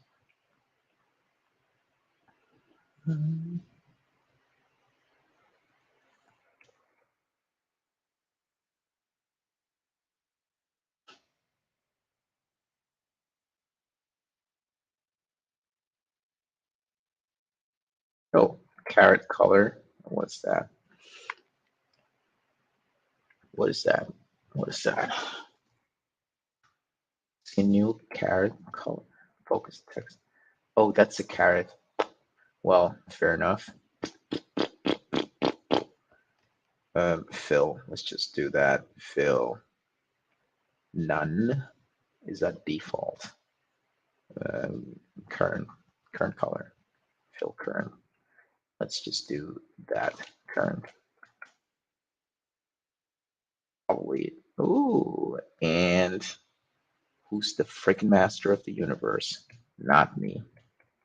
Oh, carrot color. What's that? What is that? What is that? See a new carrot color. Focus text. Oh, that's a carrot. Well, fair enough. Fill. Let's just do that. Fill. None. Is that default? Um, current color. Fill current. Let's just do that. Current. Probably. Ooh, and who's the freaking master of the universe? Not me.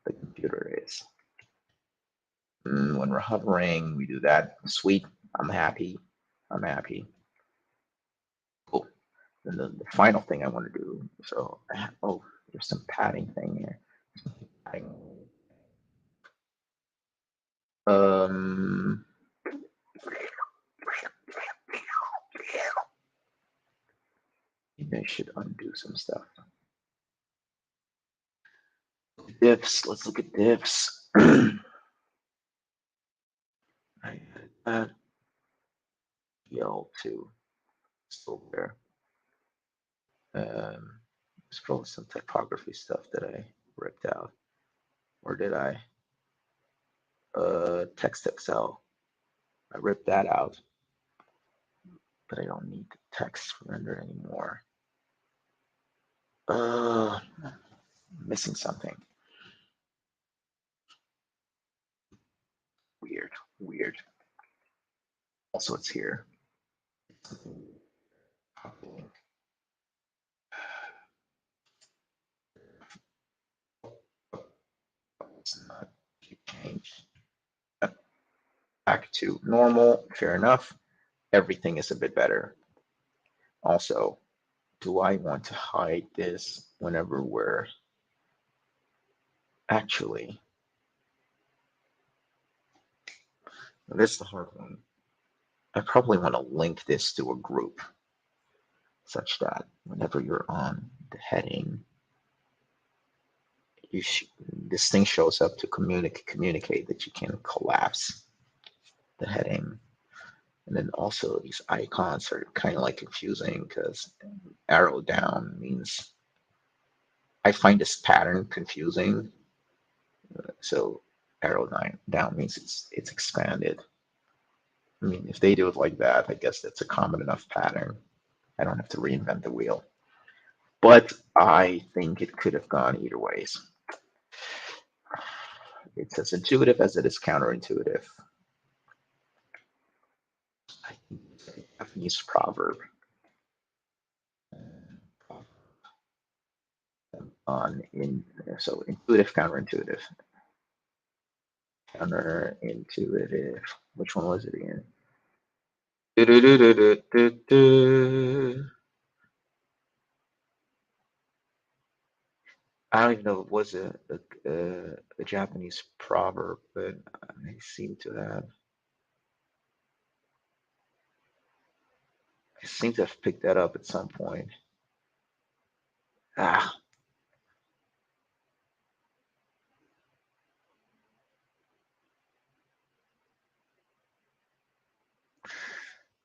The computer is. When we're hovering, we do that. Sweet. I'm happy. I'm happy. Cool. And the final thing I want to do. So, oh, there's some padding thing here. Um, maybe I should undo some stuff. Diffs. Let's look at diffs. I had L2 still there. There's probably some typography stuff that I ripped out. Or did I? Text Excel. I ripped that out. But I don't need the text render anymore. Missing something. Weird, weird. Also, it's here. It's not changed. Back to normal. Fair enough. Everything is a bit better. Also, do I want to hide this whenever we're actually? This is the hard one. I probably want to link this to a group such that whenever you're on the heading, this thing shows up to communicate that you can collapse the heading. And then also these icons are kind of like confusing because arrow down means, I find this pattern confusing. So arrow down means it's expanded. I mean, if they do it like that, I guess that's a common enough pattern. I don't have to reinvent the wheel. But I think it could have gone either ways. It's as intuitive as it is counterintuitive. I think it's a Japanese proverb. So intuitive, counterintuitive. Counterintuitive. Which one was it again? I don't even know if it was a Japanese proverb, but I seem to have picked that up at some point. Ah,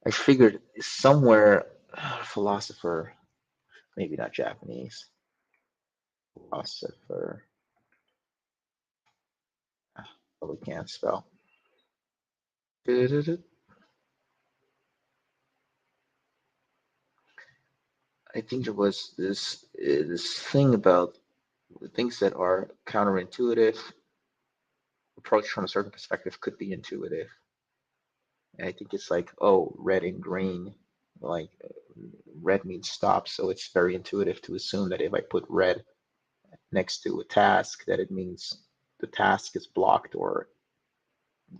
I figured somewhere philosopher, maybe not Japanese, philosopher. But we can't spell. I think there was this thing about things that are counterintuitive. Approach from a certain perspective could be intuitive. And I think it's like, oh, red and green, like red means stop, so it's very intuitive to assume that if I put red next to a task, that it means the task is blocked or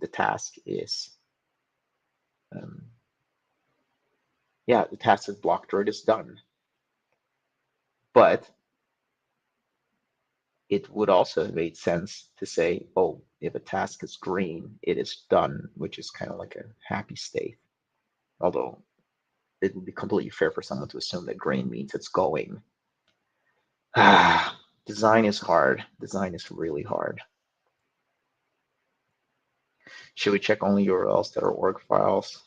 the task is, the task is blocked or it is done. But it would also have made sense to say, oh, if a task is green, it is done, which is kind of like a happy state. Although it would be completely fair for someone to assume that green means it's going. Design is hard. Design is really hard. Should we check only URLs that are org files?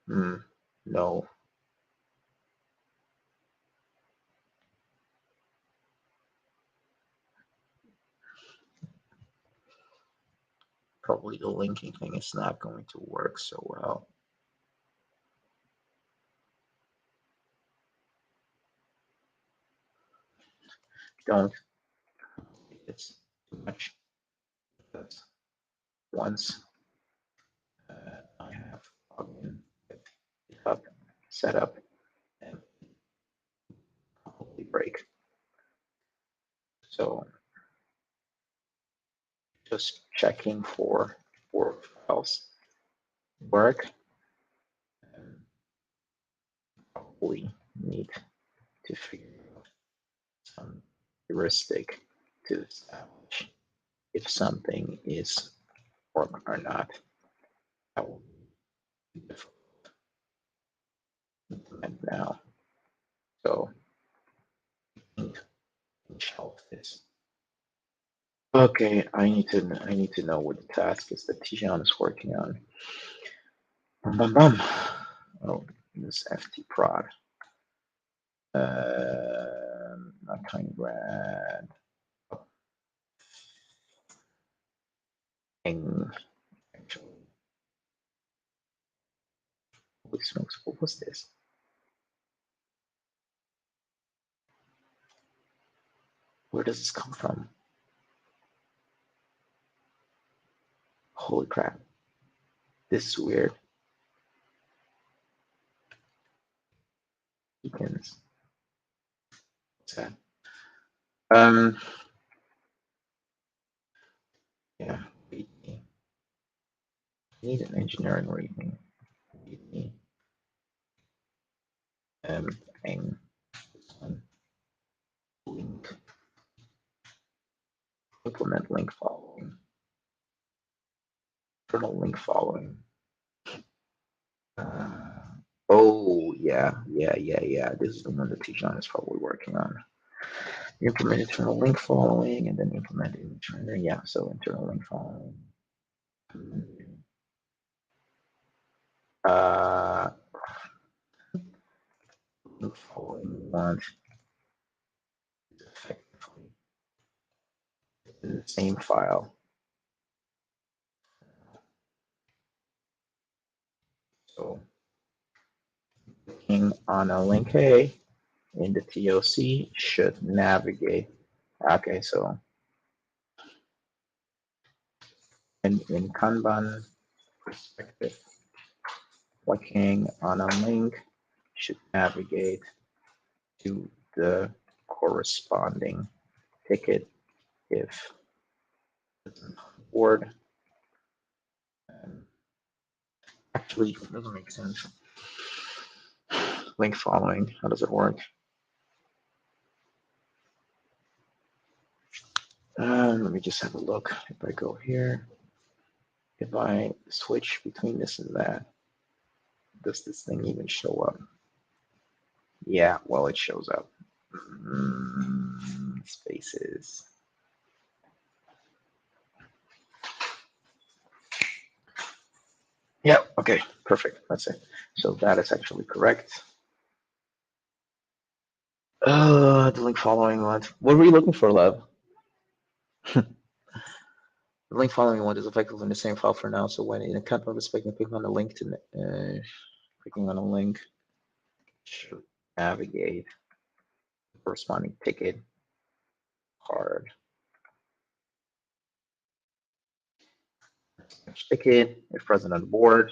No. Probably the linking thing is not going to work so well. Don't. It's too much. Because once I have login with GitHub set up and probably break. So just checking for org files work. And probably need to figure out some heuristic to establish if something is org or not. That will be difficult to implement now. So I think shelf this. Okay, I need to know what the task is that Tijan is working on. Bum, bum, bum. Oh, this FT prod. Not kind grad. Actually, holy smokes, what was this? Where does this come from? Holy crap. This is weird. Beacons. What's that? Yeah, we need an engineering readme. Thing. Link. Implement link following. Internal link following. Oh, yeah. This is the one that Tijan is probably working on. Implement internal link following and then implement internal. Yeah, so internal link following. Link following want effectively in the same file. So clicking on a link A in the TOC should navigate. Okay, so in Kanban perspective, clicking on a link should navigate to the corresponding ticket if it's on board. Actually, it doesn't make sense. Link following, how does it work? Let me just have a look. If I go here, if I switch between this and that, does this thing even show up? Yeah, well, it shows up. Spaces. Yeah, okay, perfect. That's it. So that is actually correct. The link following one. What were you looking for, Lev? The link following one is effectively in the same file for now. So when in a content perspective, clicking on a link to clicking on a link should navigate the corresponding ticket card. Ticket if present on the board.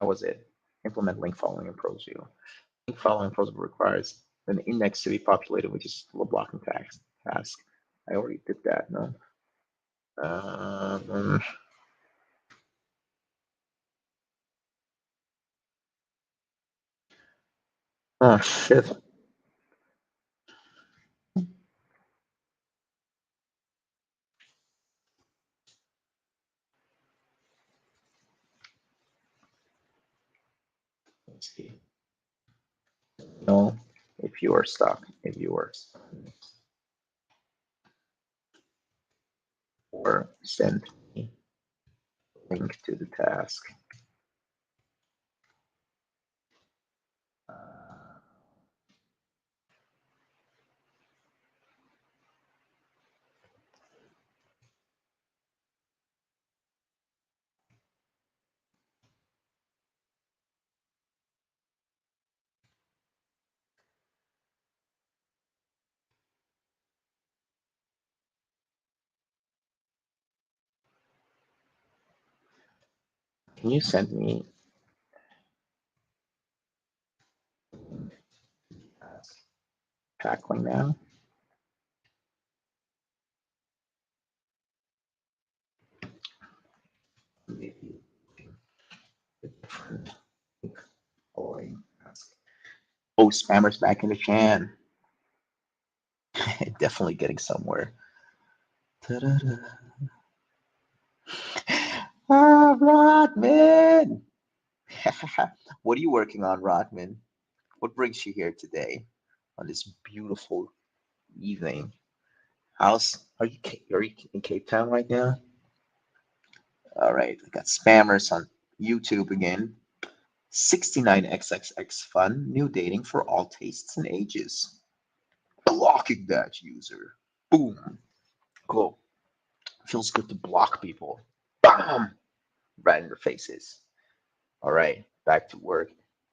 That was it. Implement link following in ProView. Link following in ProView requires an index to be populated, which is still a blocking task. I already did that, no? Oh, shit. Let's see. No, if you are stuck, if you are stuck. or send me a link to the task. Can you send me tackling now? Maybe different. Oh, spammer's back in the chan. Definitely getting somewhere. Ta-da-da. Ah, Rodman! What are you working on, Rodman? What brings you here today on this beautiful evening? Are you in Cape Town right now? All right, I got spammers on YouTube again. 69xxx fun, new dating for all tastes and ages. Blocking that user. Boom. Cool. Feels good to block people. Bam! Right in their faces. All right, back to work.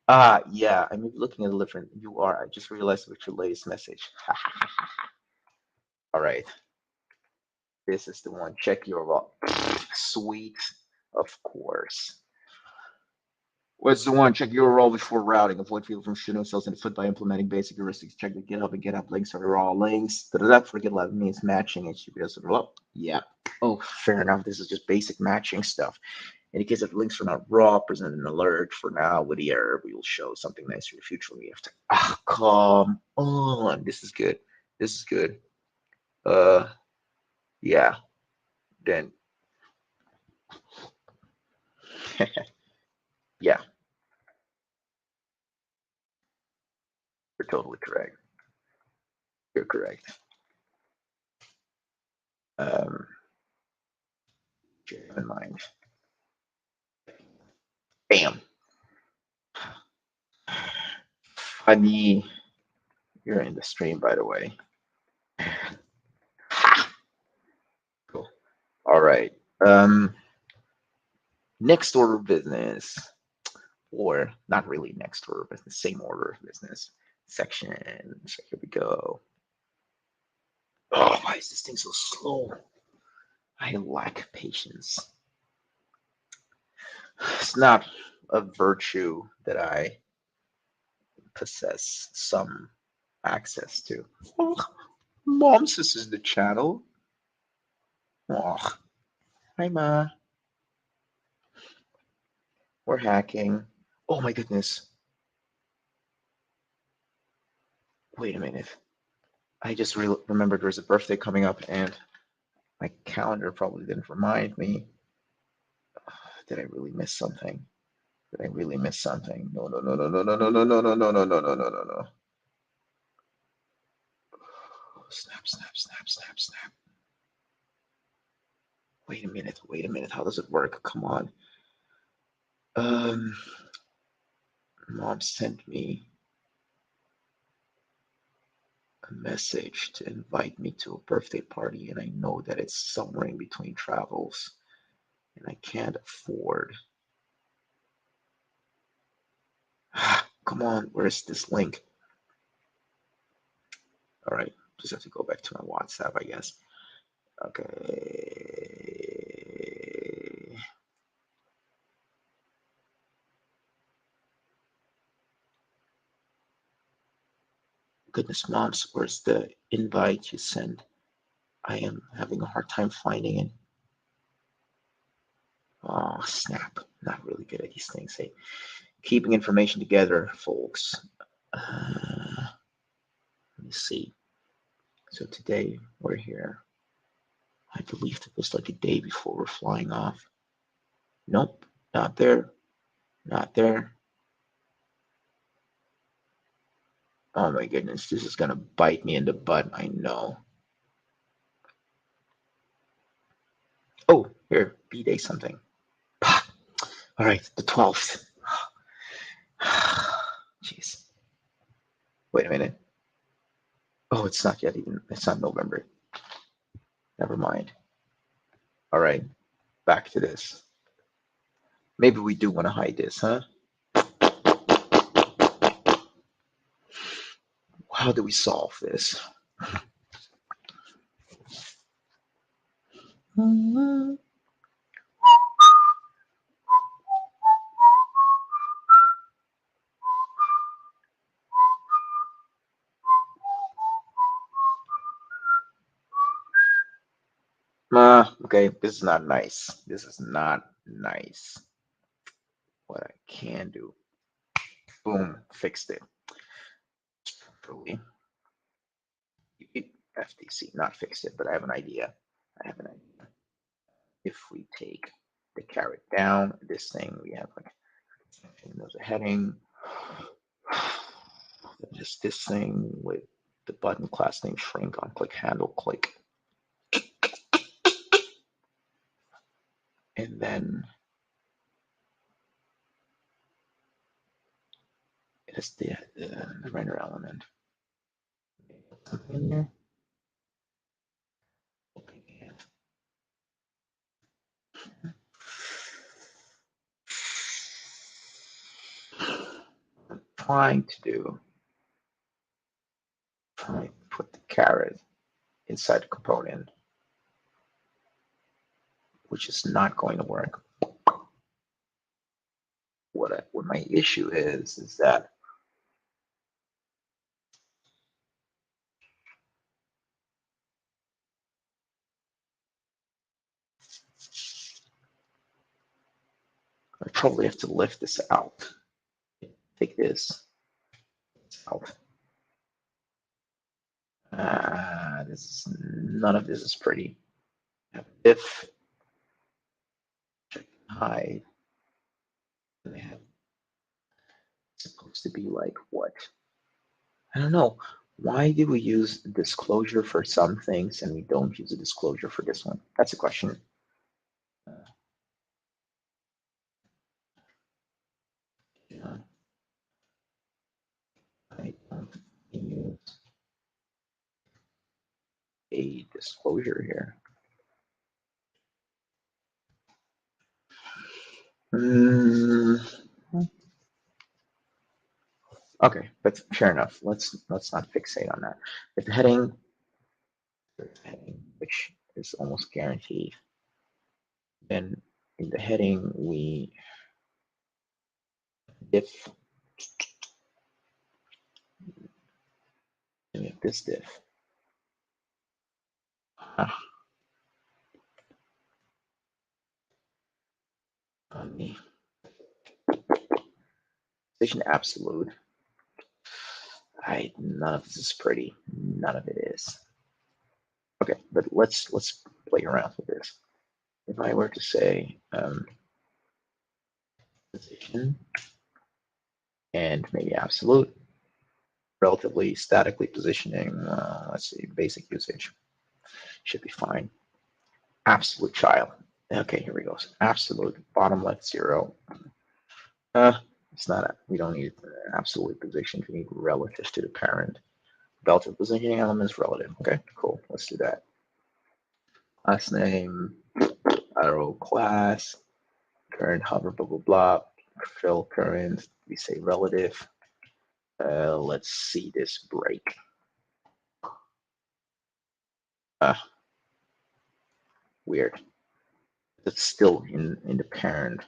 Yeah, I'm looking at a different. You are. I just realized with your latest message. All right, this is the one. Check your log. Sweet, of course. What's the one? Check your role before routing. Avoid people from shooting themselves in the foot by implementing basic heuristics. Check the GitHub and GitHub links are raw links. Da-da-da. For GitLab means matching HTTPS. Yeah. Oh, fair enough. This is just basic matching stuff. In the case if links are not raw, present an alert. For now, with the error, we will show something nice in the future. We have to. Come on. This is good. This is good. Yeah. Then, yeah, you're totally correct. You're correct. Um, keep in mind. Bam. Funny. You're in the stream, by the way. Ha! Cool. All right. Next order of business, or not really next order of business, same order of business. Sections. Here we go. Oh, why is this thing so slow? I lack patience. It's not a virtue that I possess some access to. Oh, Mom's this is the channel. Oh, hi, Ma. We're hacking. Oh my goodness. Wait a minute. I just remembered there's a birthday coming up and my calendar probably didn't remind me. Did I really miss something? Did I really miss something? No, no, no, no, no, no, no, no, no, no, no, no, no, no, no, no, no. Snap, snap, snap, snap, snap. Wait a minute. Wait a minute. How does it work? Come on. Mom sent me a message to invite me to a birthday party, and I know that it's somewhere in between travels, and I can't afford. Come on, where's this link? All right, just have to go back to my WhatsApp, I guess. Okay. Goodness, moms, where's the invite you sent? I am having a hard time finding it. Oh, snap. Not really good at these things. Hey, keeping information together, folks. Let me see. So today we're here. I believe it was like a day before we're flying off. Nope, not there. Not there. Oh my goodness, this is gonna bite me in the butt. I know. Oh, here, B-Day something. All right, the 12th. Jeez. Wait a minute. Oh, it's not yet even. It's not November. Never mind. All right, back to this. Maybe we do want to hide this, huh? How do we solve this? Okay, this is not nice. This is not nice. What I can do. Boom, fixed it. Properly. FTC, not fixed it, but I have an idea. I have an idea. If we take the caret down, this thing, we have like, there's a heading. Just this thing with the button class name shrink on click handle click. And then it is the render element. Something in there. I'm trying to put the caret inside the component, which is not going to work. What my issue is that I probably have to lift this out. Take this out. None of this is pretty. If hide, they have supposed to be like what? I don't know. Why do we use disclosure for some things and we don't use a disclosure for this one? That's a question. Yeah. I don't use a disclosure here. Okay, but fair enough. Let's not fixate on that. If the heading, which is almost guaranteed, then in the heading we if we have this diff. Position absolute. None of this is pretty. None of it is. Okay, but let's play around with this. If I were to say position and maybe absolute, relatively statically positioning, let's see, basic usage should be fine. Absolute child. Okay, here we go. Absolute bottom left 0. It's not we don't need absolute position. We need relative to the parent. Relative positioning element is relative. Okay, cool. Let's do that. Last name, arrow class, current hover, blah, blah, blah. Fill current, we say relative. Let's see this break. Weird. It's still in the parent.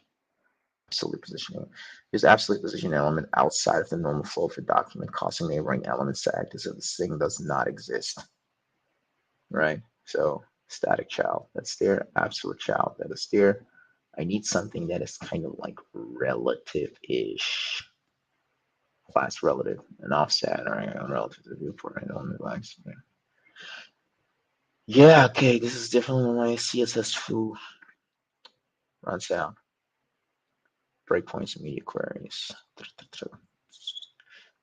Absolute positioning. There's absolute position element outside of the normal flow of a document, causing neighboring elements to act as if this thing does not exist. Right? So static child, that's there. Absolute child, that is there. I need something that is kind of like relative-ish. Class relative, an offset, or relative to the viewport. I don't know. Yeah, okay, this is definitely when my CSS2 runs out. Breakpoints and media queries.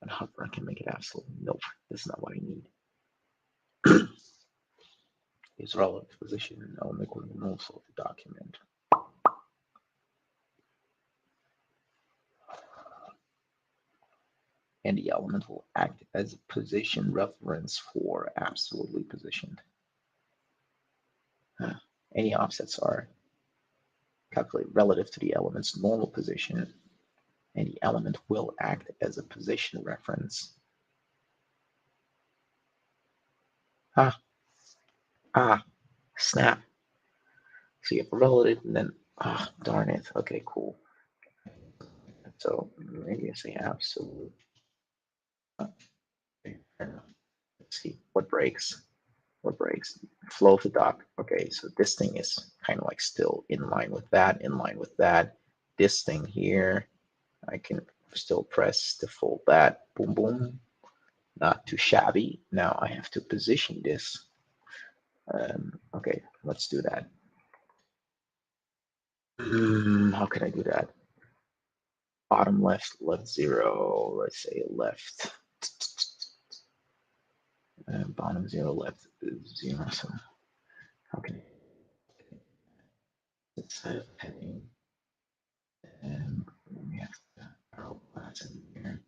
And hover, I can make it absolute. Nope, this is not what I need. is relative position element equal to null of the document. And the element will act as a position reference for absolutely positioned. Any offsets are calculated relative to the element's normal position, and the element will act as a position reference. Snap. So you have a relative, and then, darn it. Okay, cool. So maybe I say absolute. Let's see what breaks. What breaks? Flow of the doc. Okay, so this thing is kind of like still in line with that, in line with that. This thing here, I can still press to fold that. Boom, boom. Not too shabby. Now I have to position this. Okay, let's do that. How can I do that? Bottom left, left 0. Let's say left. Bottom 0, left 0. So how can I? Instead of heading, and we have the arrow class in here.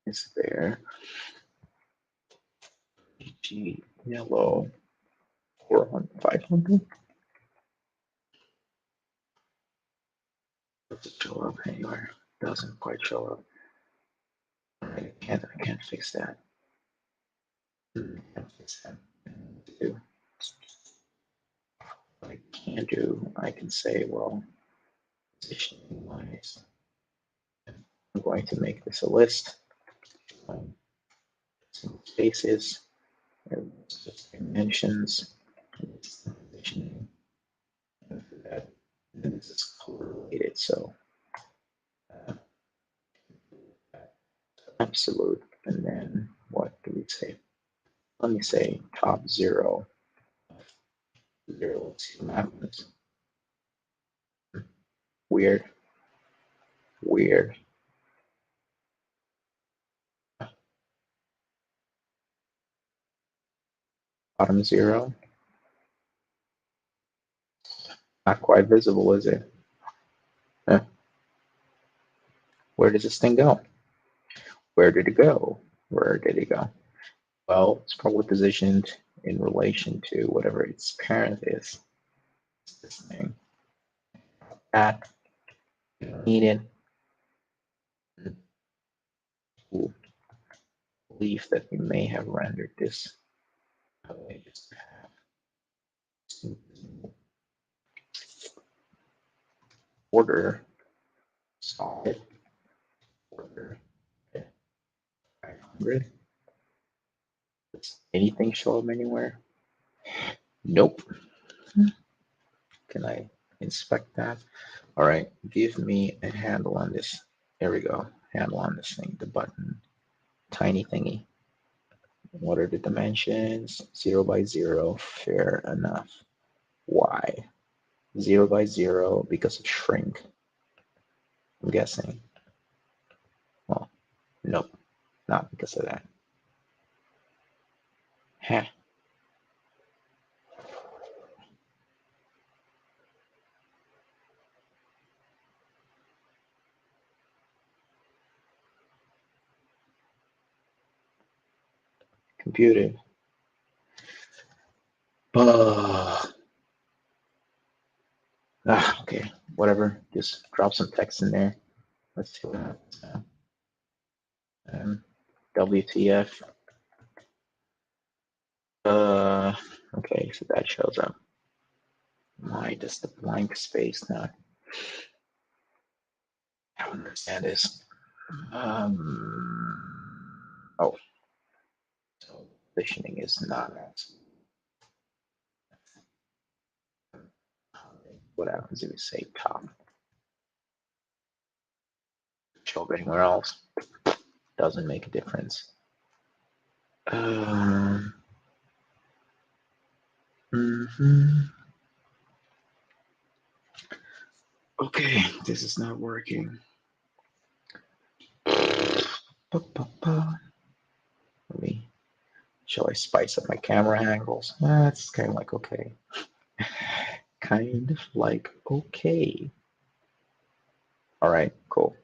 It's there. G yellow 400, 500. Does it show up anywhere? Doesn't quite show up. I can't fix that. Can't fix that. What I can do, I can say, well, positioning wise, I'm going to make this a list. Some spaces, and dimensions, positioning. That, and this is correlated, so absolute, and then what do we say? Let me say top 0. 0, let's see what happens. Weird. Weird. Bottom 0. Not quite visible, is it? Where does this thing go? Where did it go? Where did it go? Well, it's probably positioned in relation to whatever its parent is. It's this thing. That need it. Ooh. Believe that we may have rendered this. Order. Solid. Order. 500. Does anything show up anywhere? Nope. Can I inspect that? All right, give me a handle on this. There we go. Handle on this thing, the button, tiny thingy. What are the dimensions? 0 by 0, fair enough. Why? 0 by 0 because of shrink. I'm guessing. Well, nope, not because of that. Heh. Computed. Okay, whatever. Just drop some text in there. Let's see what happens now. WTF. Okay, so that shows up. Why does the blank space not? I don't understand this. Oh, so positioning is not. What happens if we say top? Show up anywhere else? Doesn't make a difference. Okay, this is not working. Let me Shall I spice up my camera angles? That's kind of like okay. Kind of like okay. All right, cool.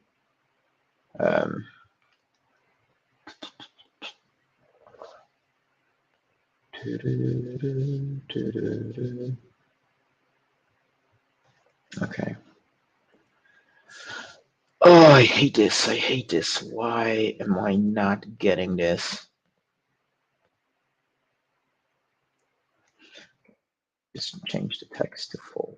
Okay. Oh, I hate this. I hate this. Why am I not getting this? Just change the text to full.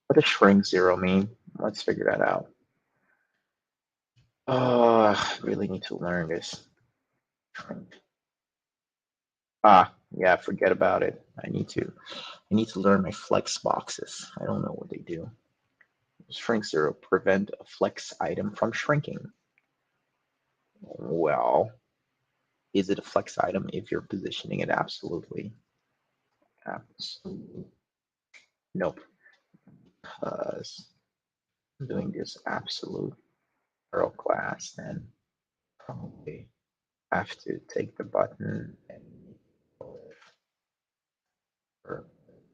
What does shrink zero mean? Let's figure that out. I really need to learn this. Shrink. Yeah, forget about it. I need to learn my flex boxes. I don't know what they do. Shrink zero, prevent a flex item from shrinking. Well, is it a flex item if you're positioning it absolutely? Absolutely. Nope. Because I'm doing this absolute arrow class, then probably have to take the button and for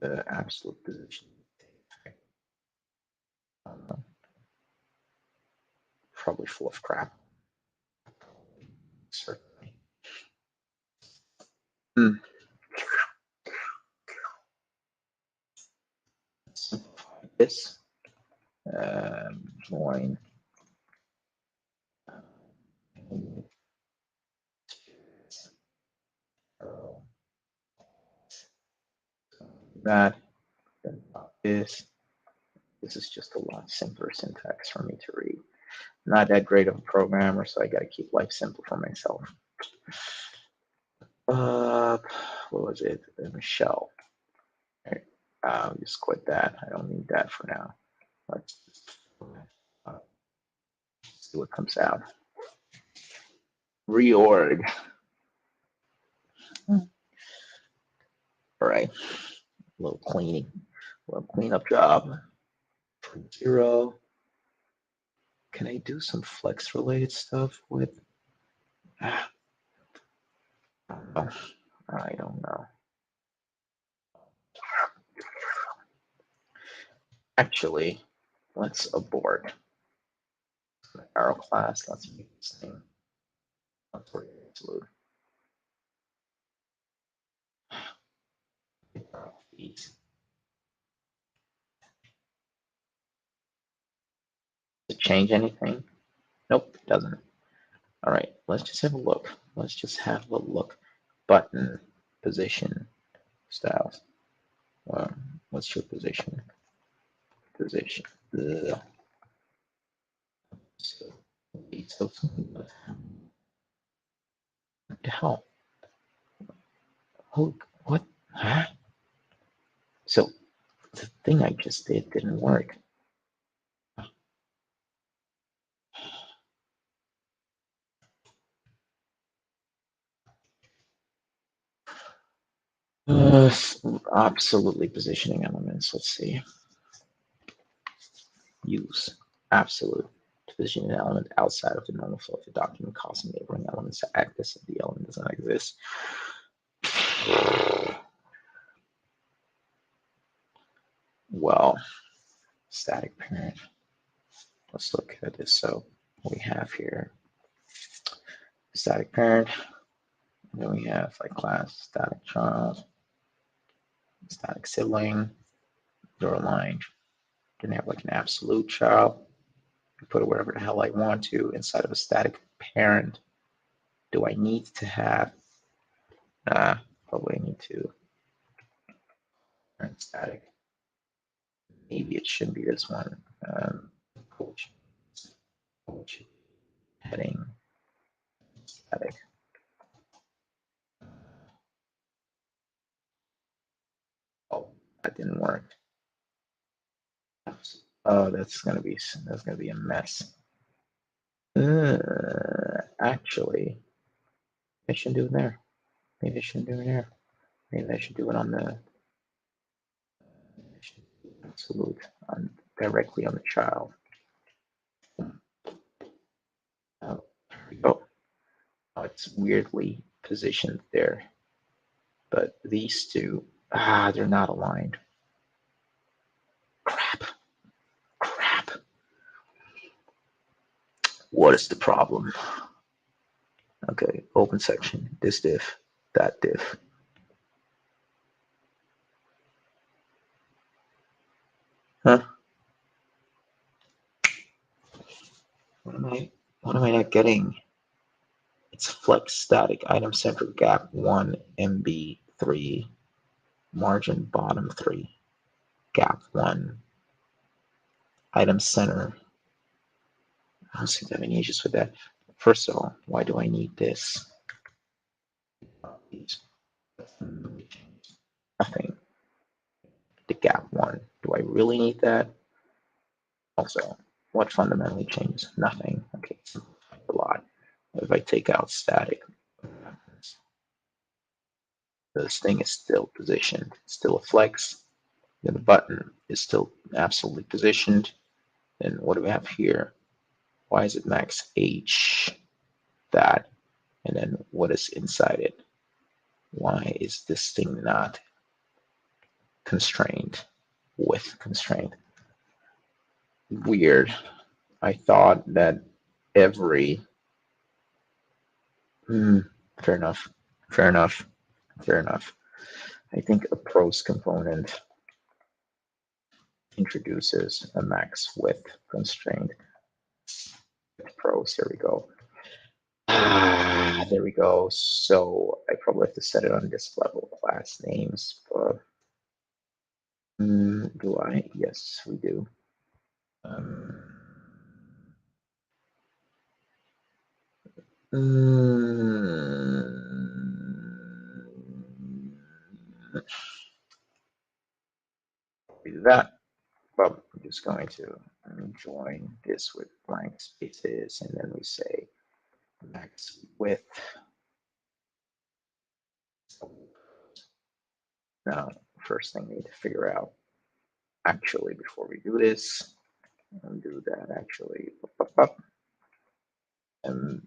the absolute position. Probably full of crap. Certainly. Simplify this. Join. That. This. This is just a lot simpler syntax for me to read. Not that great of a programmer, so I got to keep life simple for myself. What was it? Michelle. Right. Just quit that. I don't need that for now. Let's see what comes out. Reorg. All right. A little cleaning. A little cleanup job. Zero. Can I do some flex related stuff with? I don't know. Actually, let's abort. Arrow class. Let's make this thing. Let's absolute. These. Does it change anything? Nope, it doesn't. All right, let's just have a look. Let's just have a look. Button, position, styles. What's your position? Position. Ugh. So, what the hell? Oh, what? Huh? So the thing I just did didn't work. Absolutely positioning elements. Let's see. Use absolute to position an element outside of the normal flow of the document, causing neighboring elements to act as if the element does not exist. Well, static parent. Let's look at this. So we have here static parent. Then we have like class static child, static sibling, draw a line. Then have like an absolute child. Put it wherever the hell I want to inside of a static parent. Do I need to have? Probably need to. Parent static. Maybe it should be this one. Coach heading static. Oh, that didn't work. Oh, that's gonna be a mess. Actually, I shouldn't do it there. Maybe I shouldn't do it there. Maybe I should do it on the absolute, directly on the child. Oh, it's weirdly positioned there. But these two, they're not aligned. Crap. Crap. What is the problem? Okay, open section, this diff, that diff. Huh? What am I not getting? It's flex static item center gap 1 MB3 margin bottom 3 gap 1 item center. I don't seem to have any issues with that. First of all, why do I need this? Nothing. The gap 1. Do I really need that? Also, what fundamentally changes? Nothing. Okay, a lot. If I take out static, this thing is still positioned, still a flex. Then the button is still absolutely positioned. Then what do we have here? Why is it max H? That. And then what is inside it? Why is this thing not constrained with constraint? Weird. I thought that every fair enough, fair enough, fair enough. I think a pros component introduces a max width constraint. Pros, here we go. There we go. So I probably have to set it on this level class names, but do I? Yes, we do. Do that. But I'm just going to join this with blank spaces, and then we say max width. Now, first thing we need to figure out, actually, before we do this, and do that actually. And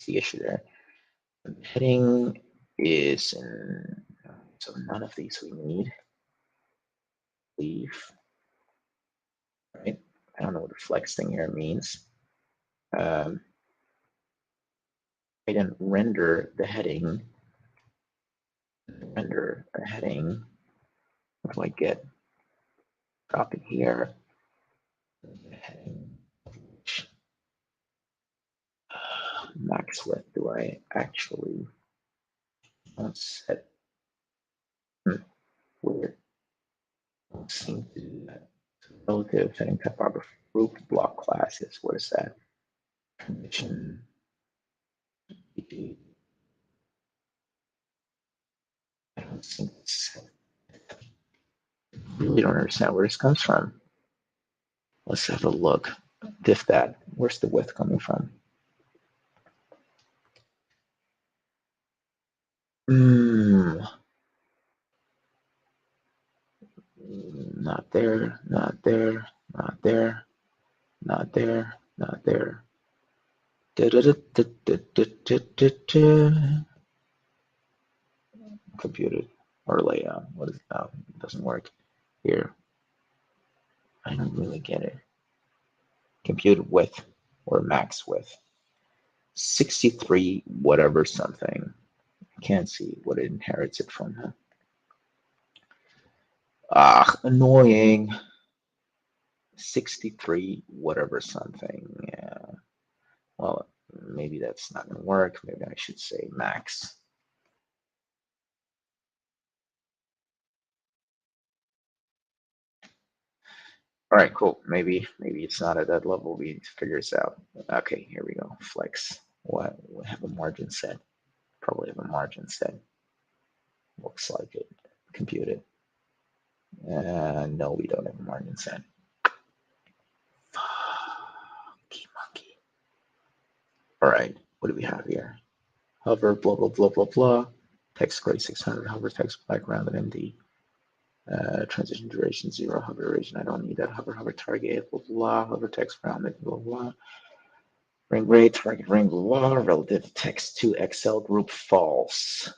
the issue there. The heading is in, so none of these we need. Leave. Right? I don't know what the flex thing here means. I didn't render the heading. Render a heading. What do I get? Drop it here. Heading. Max width. Do I actually set? Weird. Don't seem to do that. Relative heading typography group block classes. What is that? Condition. I don't think it's, really don't understand where this comes from. Let's have a look. Diff that. Where's the width coming from? Not there, not there, not there, not there, not there. Computed or layout. What is it? Oh, it doesn't work here. I don't really get it. Computed width or max width. 63 whatever something. I can't see what it inherits it from. Annoying. 63 whatever something. Yeah. Well, maybe that's not going to work. Maybe I should say max. All right, cool. Maybe it's not at that level. We need to figure this out. Okay, here we go. Flex. What? We have a margin set. Probably have a margin set. Looks like it. Compute it. No, we don't have a margin set. Monkey. All right, what do we have here? Hover, blah, blah, blah, blah, blah. Text gray 600, hover text background and MD. Transition duration 0, hover duration. I don't need that. Hover target, blah blah. Hover text grounded, blah blah. Ring rate, target ring, blah blah. Relative text to Excel group false.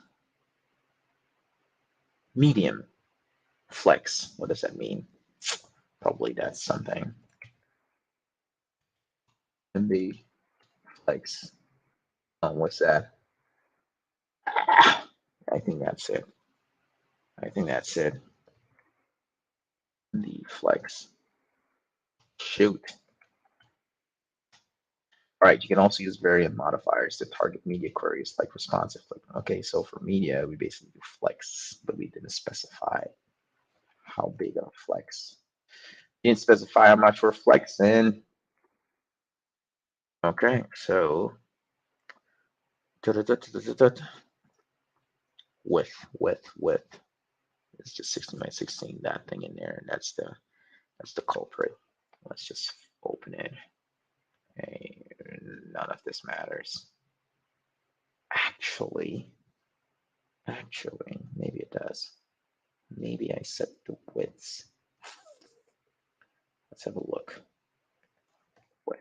Medium. Flex. What does that mean? Probably that's something. And the flex. What's that? I think that's it. The flex. Shoot. All right, you can also use variant modifiers to target media queries like responsive. Okay, so for media, we basically do flex, but we didn't specify how big of flex. You didn't specify how much we're flexing. Okay, so width. It's just 16 by 16, that thing in there, and that's the culprit. Let's just open it. Hey, none of this matters. Actually, maybe it does. Maybe I set the widths. Let's have a look. Wait.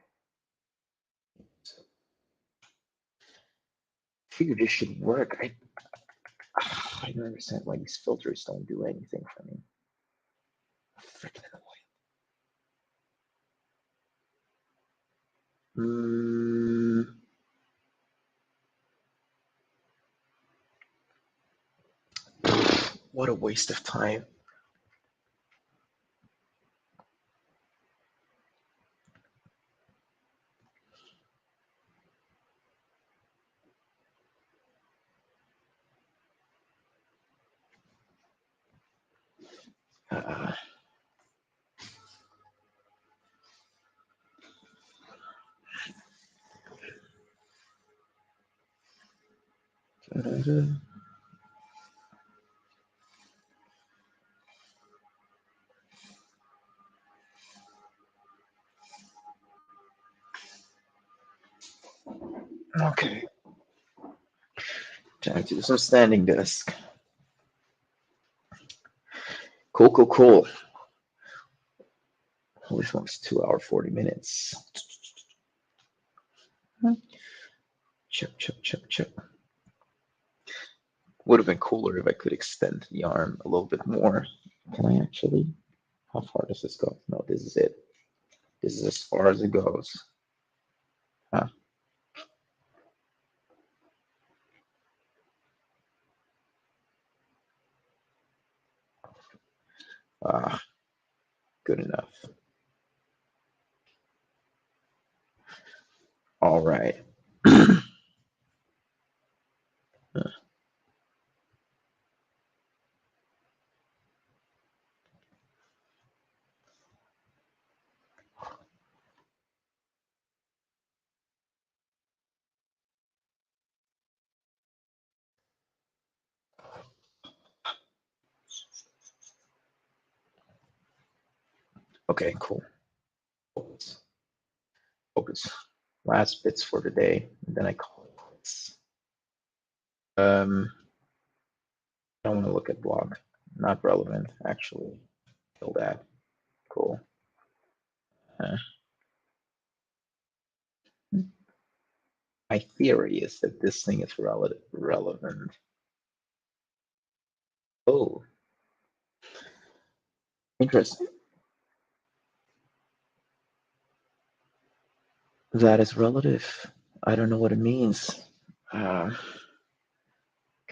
Figured this should work. I don't understand why these filters don't do anything for me. Freaking annoying. What a waste of time. Okay. Time to do some standing desk. Cool. Holy smokes, 2 hour 40 minutes. Chip. Would have been cooler if I could extend the arm a little bit more. Can I actually? How far does this go? No, this is it. This is as far as it goes. Huh. Good enough. All right. Okay, cool. Focus. Last bits for the day, and then I call it quits. I don't want to look at blog. Not relevant, actually. Kill that. Cool. My theory is that this thing is relevant. Oh, interesting. That is relative. I don't know what it means. Can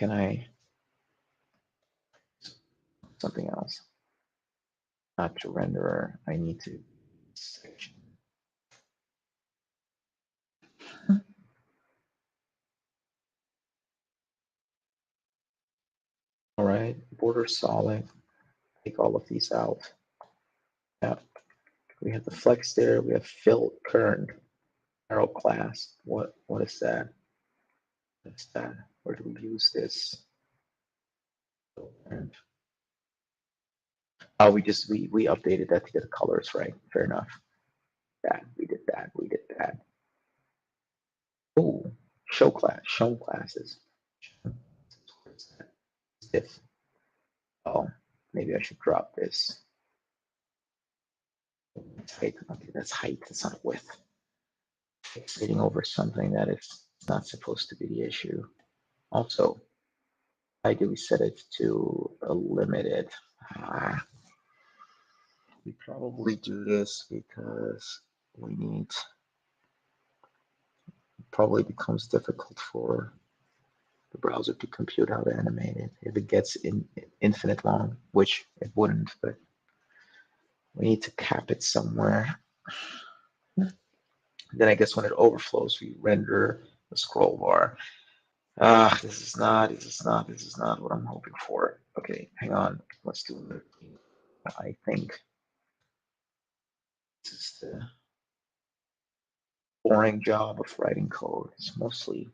I? Something else. Not to renderer. I need to section. All right, border solid. Take all of these out. Yeah, we have the flex there. We have fill current arrow class. What is that? What's that? Where do we use this? Oh, we updated that to get the colors right. Fair enough. We did that. Oh, show classes. If oh, Maybe I should drop this. Height. Okay, that's height. That's not width. Fixating over something that is not supposed to be the issue. Also, why do we set it to a limited? We probably do this because we need. It probably becomes difficult for the browser to compute how to animate it if it gets infinite long, which it wouldn't, but we need to cap it somewhere. Then I guess when it overflows, we render the scroll bar. This is not what I'm hoping for. Okay, hang on. Let's do it. I think this is the boring job of writing code. It's mostly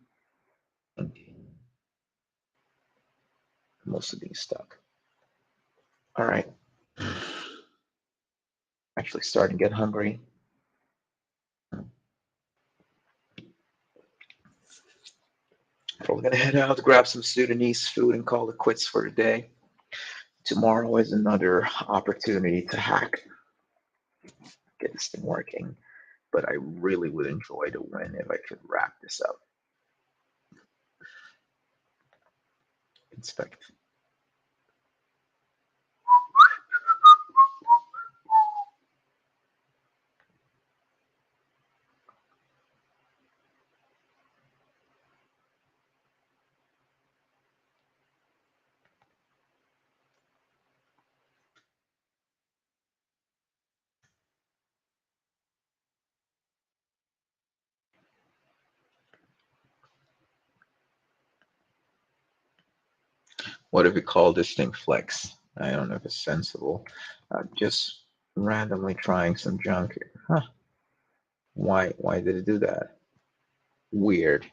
being stuck. All right. Actually starting to get hungry. Probably gonna head out to grab some Sudanese food and call it quits for today. Tomorrow is another opportunity to hack, get this thing working. But I really would enjoy the win if I could wrap this up. Inspect. What if we call this thing flex? I don't know if it's sensible. Just randomly trying some junk. Huh. Why did it do that? Weird.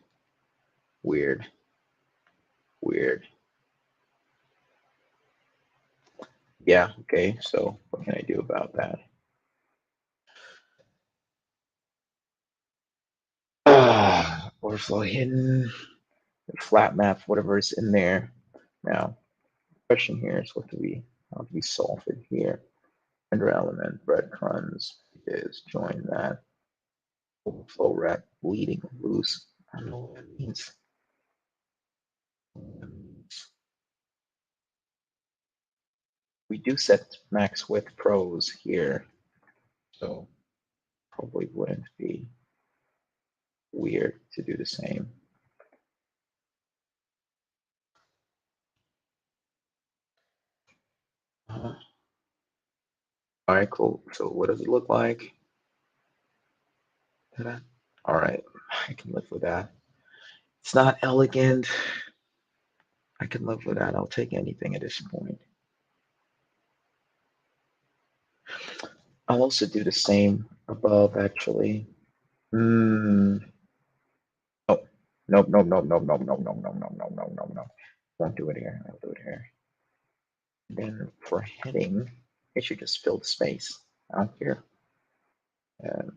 Weird. Weird. Yeah, okay, so what can I do about that? Overflow hidden, flat map, whatever is in there. Now, question here is how do we solve it here? Render element, breadcrumbs is join that. Overflow red, bleeding, loose. I don't know what that means. We do set max width pros here, so probably wouldn't be weird to do the same. All right, cool. So what does it look like? All right, I can live with that. It's not elegant. I can live with that. I'll take anything at this point. I'll also do the same above, actually. Oh, nope, nope, nope, nope, nope, nope, nope, nope, nope, nope, nope, nope, nope, nope. Won't do it here. I'll do it here. Then for heading, it should just fill the space out here. And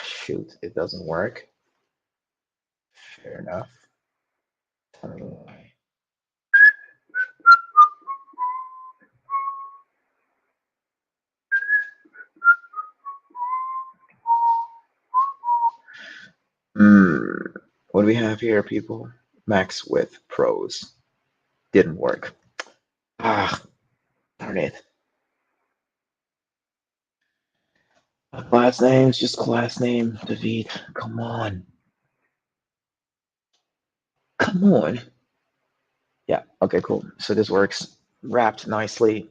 shoot, it doesn't work. Fair enough. Tell me why. What do we have here, people? Max width pros. Didn't work. Darn it. Class names, just class name. David. Come on. Come on. Yeah, okay, cool. So this works. Wrapped nicely.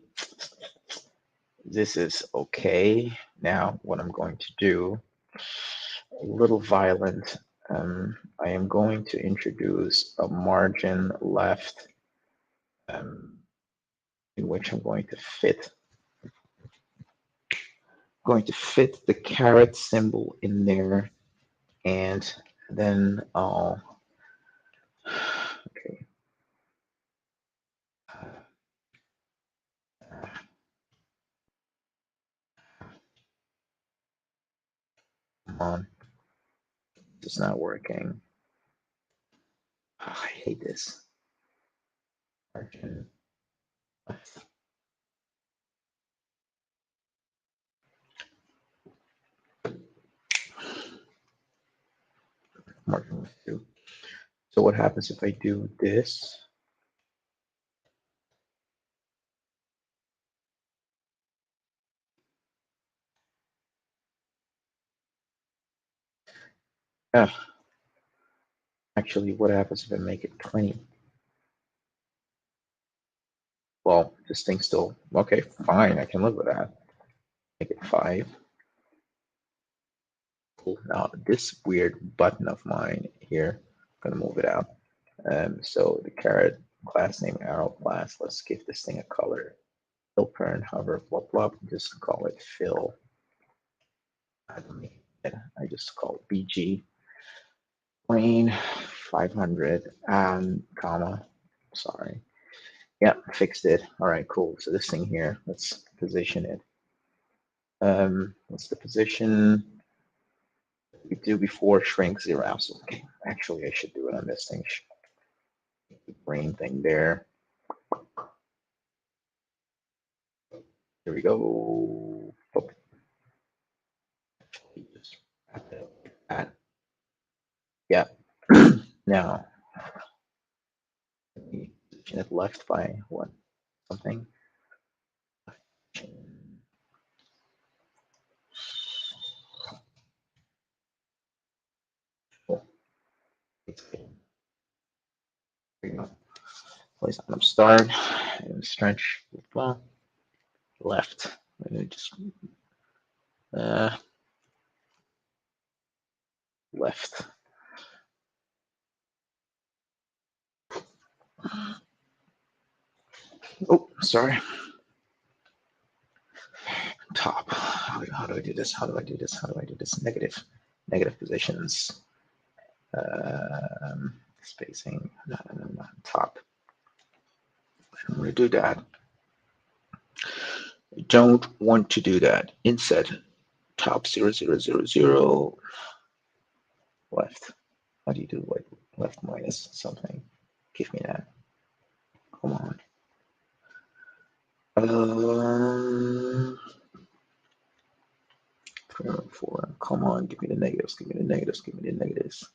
This is okay. Now, what I'm going to do, a little violent. I am going to introduce a margin left in which I'm going to fit the caret symbol in there, and then I'll okay. Come on, it's not working. I hate this. Margin left. So what happens if I do this? Ah, actually, what happens if I make it 20? Well, this thing's still, okay, fine, I can live with that. Make it 5. Cool. Now, this weird button of mine here, I'm gonna move it out. So the caret class name arrow class, let's give this thing a color. Fill parent hover flop flop, just call it fill. I just call it BG. Plain 500 comma, sorry. Yeah, fixed it. All right, cool. So this thing here, let's position it. What's the position we do before shrink 0? So, okay, actually, I should do it on this thing. The brain thing there. Here we go. Oh. Just wrap it up like that. Yeah. Now, position it left by what? Something. Cool. There you go. Place on start and stretch. Well, left. Just left. Oh, sorry. Top. How do I do this? How do I do this? How do I do this? Negative positions. Spacing. No, top. I'm going to do that. I don't want to do that. Inset top 0, 0, 0, 0. Left. How do you do like left minus something? Give me that. Come on. Four. Come on, give me the negatives, give me the negatives, give me the negatives.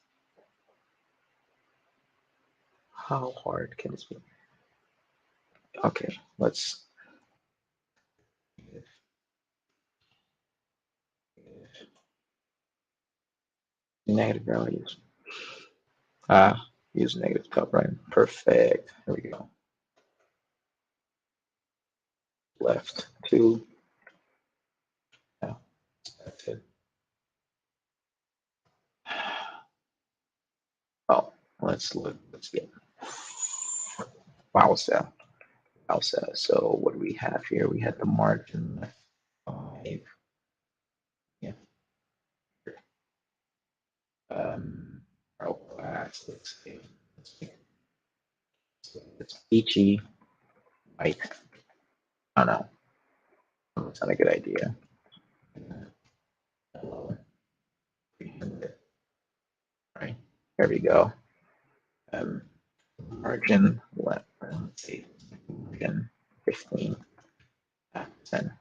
How hard can this be? Okay, let's negative values. Use negative top right. Perfect. There we go. Left 2. Yeah, that's it. Oh, let's look. Let's get Wowza. Wowza. So what do we have here? We had the margin left 5. Yeah. Our class. Let's see. It's peachy white. I don't know. It's not a good idea. Right. There we go. Margin left. Let's see. Margin 15. 10.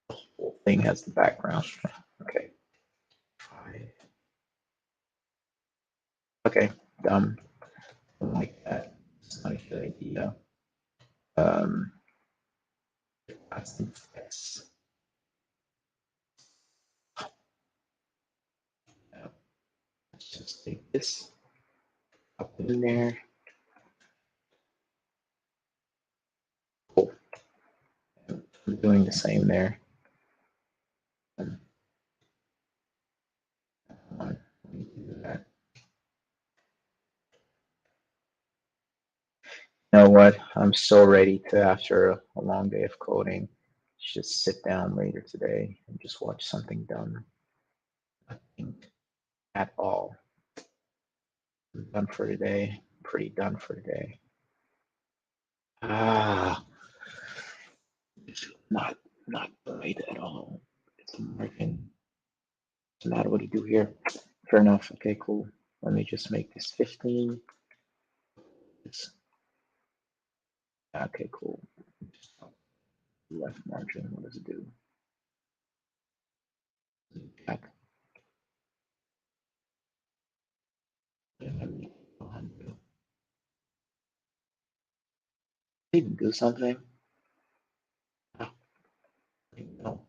The whole thing has the background. Okay. 5. Okay. Dumb. Don't like that. It's not a good idea. That's the fix. Let's just take this up in there. Cool. I'm doing the same there. Let me do that. You know what? I'm so ready to, after a long day of coding, just sit down later today and just watch something dumb. Nothing at all. I'm done for today. Pretty done for today. It's not right at all. It's margin. Doesn't matter what you do here. Fair enough. Okay, cool. Let me just make this 15. Okay, cool. Left margin. What does it do? Back. even do something? No.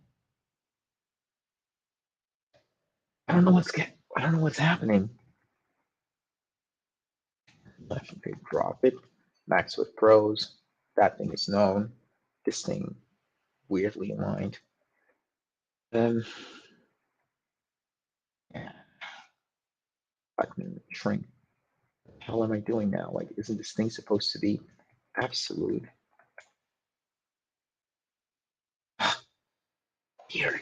I don't know what's happening. Left and drop it. Max with pros. That thing is known. This thing weirdly aligned. Yeah. Button shrink. What the hell am I doing now? Like, isn't this thing supposed to be absolute? Weird.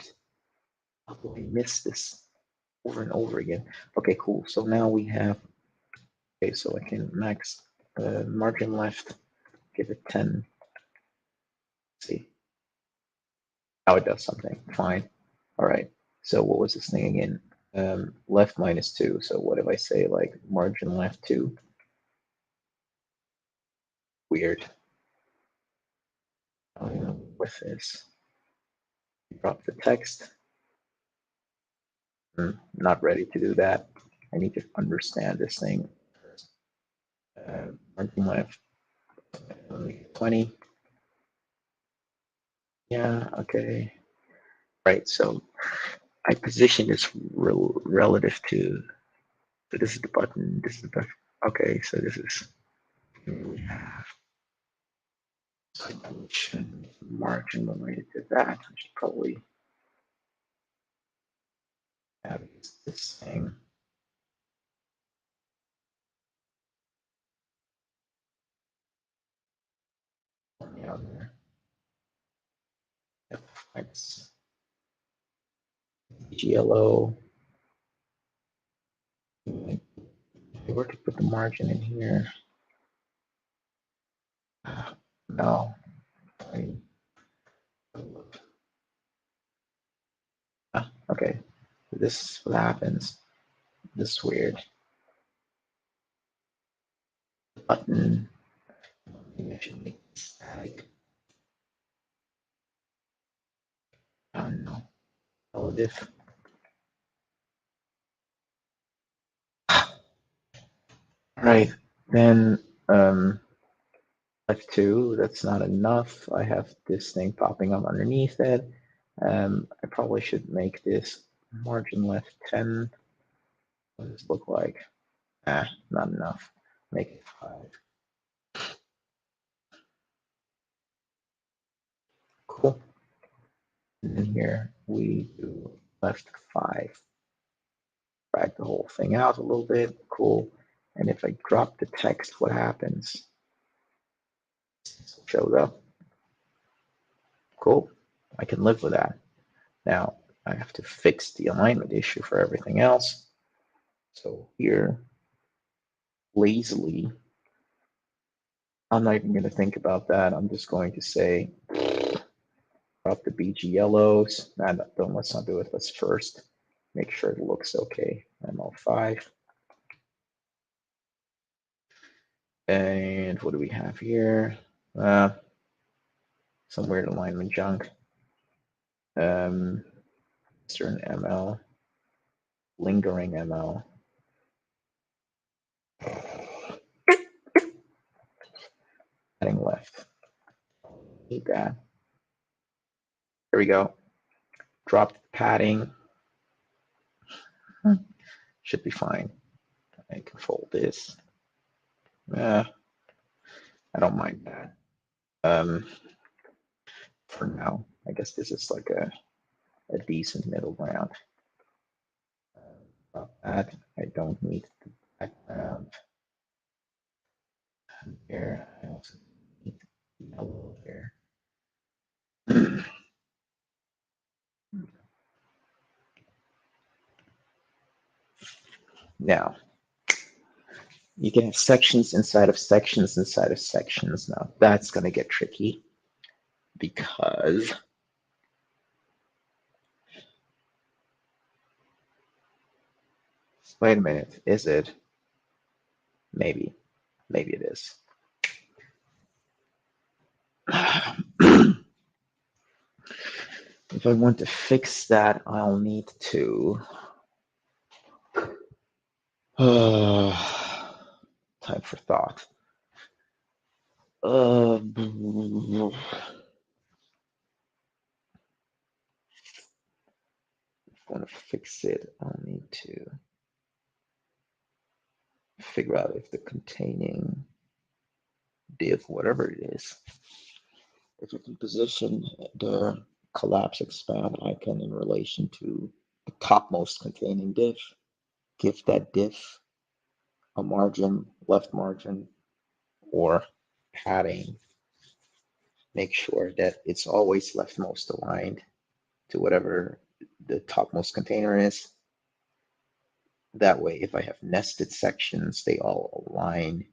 How do I miss this over and over again? Okay, cool. So now we have. Okay, so I can max margin left. Give it 10. Let's see. Now it does something. Fine. All right. So what was this thing again? Left -2. So what if I say like margin left 2? Weird. With this, drop the text. Not ready to do that. I need to understand this thing. Margin left 20. Yeah. Okay. Right. So I position this relative to. So this is the button. This is the button. Okay. So this is. We have. So I should margin related to that. I should probably have this thing. On the other. That's GLO. If I were to put the margin in here. No. Okay. This is what happens. This is weird. Button. Maybe I should make this static. I don't know. Relative. All right. Then F2, that's not enough. I have this thing popping up underneath it. I probably should make this margin left 10. What does this look like? Not enough. Make it 5. Cool. And then here we do left 5. Drag the whole thing out a little bit. Cool. And if I drop the text, what happens? Shows up. Cool. I can live with that. Now I have to fix the alignment issue for everything else. So here, lazily, I'm not even going to think about that. I'm just going to say, drop the BG yellows. Nah, don't, let's not do it. Let's first make sure it looks okay. ML5. And what do we have here? Some weird alignment junk. Certain ML. Lingering ML. Heading left. Need that. There we go. Drop the padding. Should be fine. I can fold this. I don't mind that. For now, I guess this is like a decent middle ground. That I don't need the background here. I also need the yellow here. Now, you can have sections inside of sections inside of sections. Now, that's going to get tricky because wait a minute, is it? Maybe. Maybe it is. If I want to fix that, I'll need to time for thought. If I want to fix it, I'll need to figure out if the containing div, whatever it is, if you can position the collapse expand icon in relation to the topmost containing div, give that div a margin, left margin, or padding. Make sure that it's always leftmost aligned to whatever the topmost container is. That way, if I have nested sections, they all align.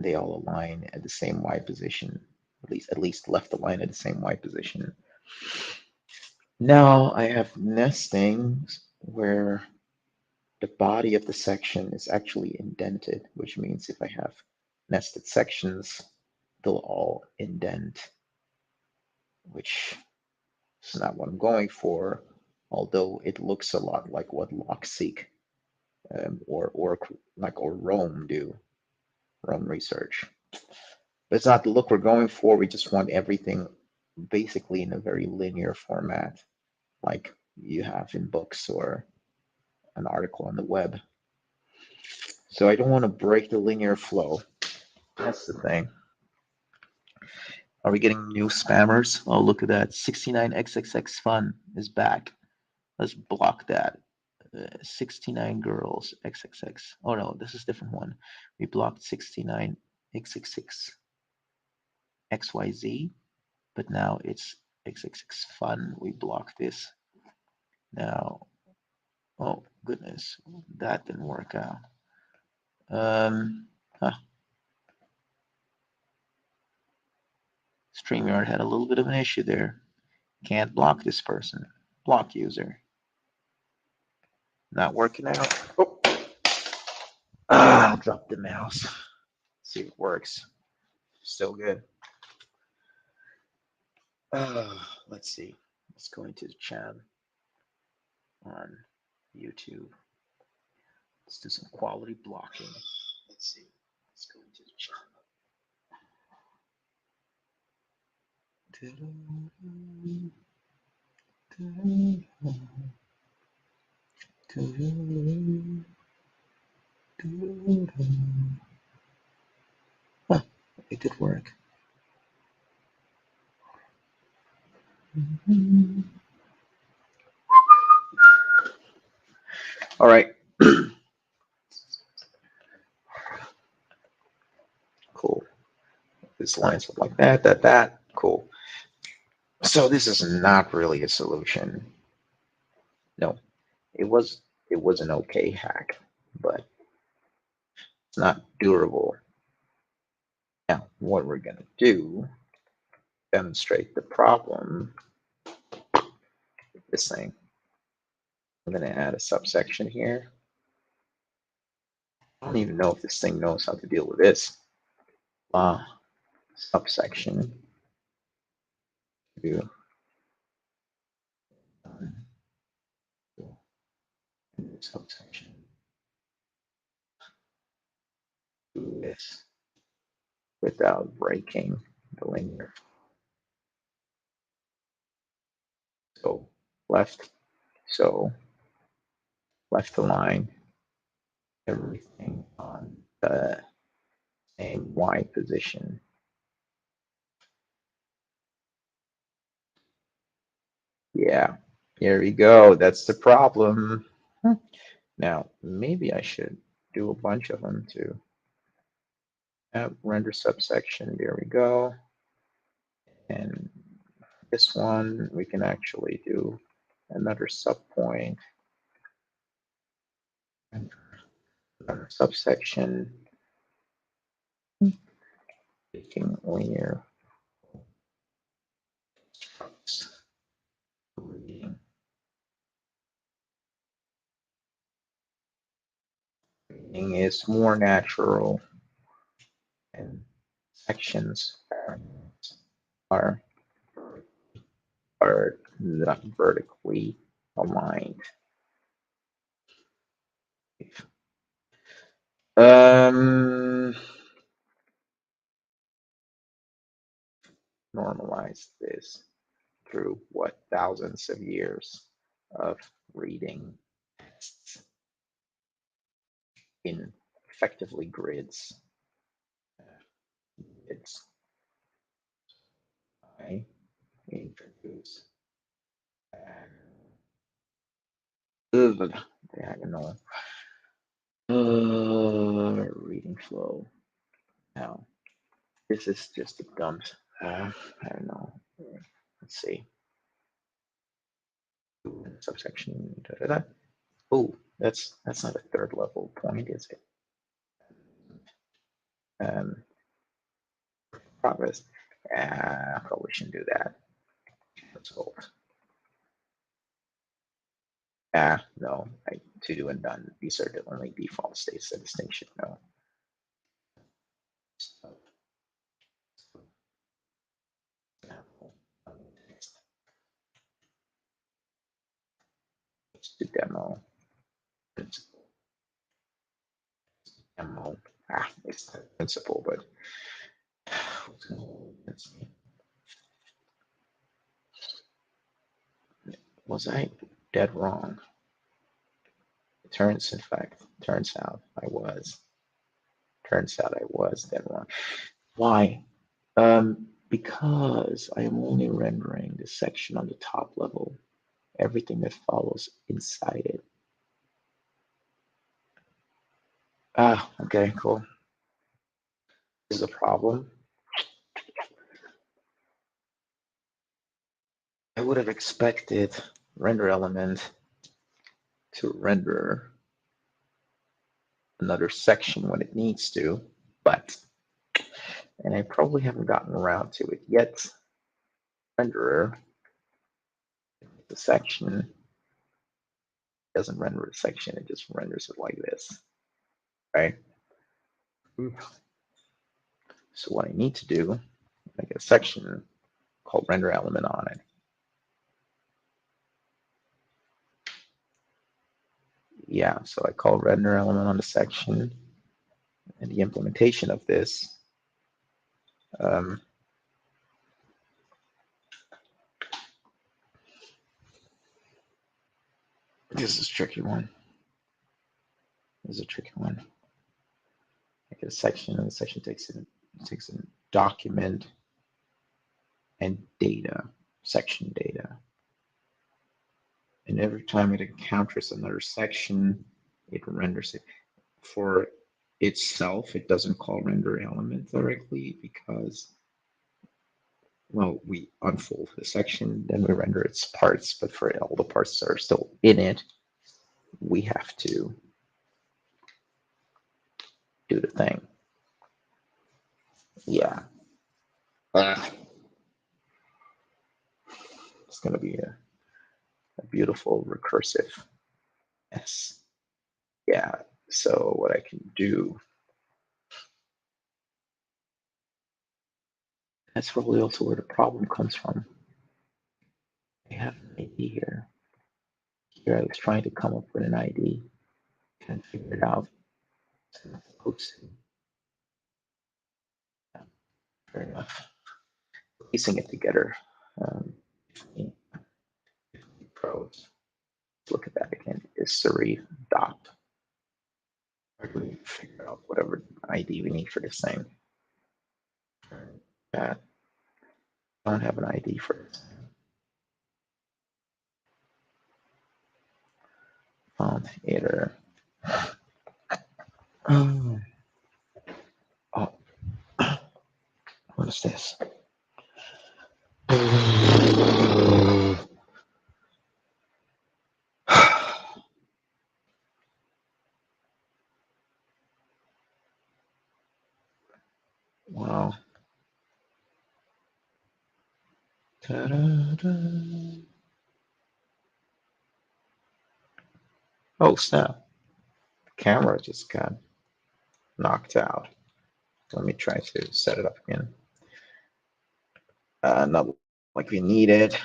They all align at the same Y position, at least left align at the same Y position. Now I have nesting where the body of the section is actually indented, which means if I have nested sections, they'll all indent, which is not what I'm going for, although it looks a lot like what LockSeek or Roam do, Roam Research. But it's not the look we're going for. We just want everything basically in a very linear format, like you have in books or an article on the web. So I don't want to break the linear flow. That's the thing. Are we getting new spammers? Oh, look at that. 69XXX fun is back. Let's block that. 69 girls XXX. Oh no, this is a different one. We blocked 69XXX XYZ, but now it's XXX fun. We block this. Now, oh goodness, that didn't work out. Huh. StreamYard had a little bit of an issue there. Can't block this person. Block user. Not working out. Oh. I'll drop the mouse. See if it works. Still good. Let's see. Let's go into the chat on YouTube. Let's do some quality blocking. Let's see. Let's go into the chat. Huh, it did work. All right. Cool. This lines up like that. Cool. So this is not really a solution. No, it was an okay hack, but it's not durable. Now, what we're gonna do, demonstrate the problem. This thing. I'm gonna add a subsection here. I don't even know if this thing knows how to deal with this. Subsection. Subsection. Do this without breaking the linear. So left. So left align everything on the same Y position. Yeah, here we go. That's the problem. Now, maybe I should do a bunch of them too. Render subsection, there we go. And this one, we can actually do another subpoint. Another subsection. Taking linear. Reading is more natural, and sections are not vertically aligned. Normalize this through what thousands of years of reading texts in effectively grids. It's I introduce diagonal reading flow. Now, this is just a dump. I don't know. Let's see. Subsection. Da, da, da. Oh, that's not a third level point, is it? Progress. Probably shouldn't do that. Let's hold. No, to do and done. These are the only default states of distinction. No. Let's do demo. Demo. It's the principle, but let's see. Was I dead wrong? It turns out I was. Turns out I was dead wrong. Why? Because I am only rendering the section on the top level. Everything that follows inside it. Okay, cool. This is a problem. I would have expected render element to render another section when it needs to, and I probably haven't gotten around to it yet. Renderer, the section doesn't render a section, it just renders it like this, right? So what I need to do, make a section called render element on it. Yeah, so I call render element on the section, and the implementation of this this is a tricky one. This is a tricky one. I get a section, and the section takes a document and data, section data. And every time it encounters another section, it renders it. For itself, it doesn't call render element directly because, well, we unfold the section, then we render its parts, but for all the parts that are still in it, we have to do the thing. Yeah. It's going to be a beautiful recursive mess. Yeah, so what I can do, that's probably also where the problem comes from. I have an ID here. Here I was trying to come up with an ID and figure it out. Oops. Yeah, fair enough. Piecing it together. Pros. Look at that again. Is Siri dot. We figure out whatever ID we need for this thing. I don't have an ID for this. Font editor. Oh, what is this? Wow. Ta-da-da. Oh, snap. The camera just got knocked out. Let me try to set it up again. Not like we need it.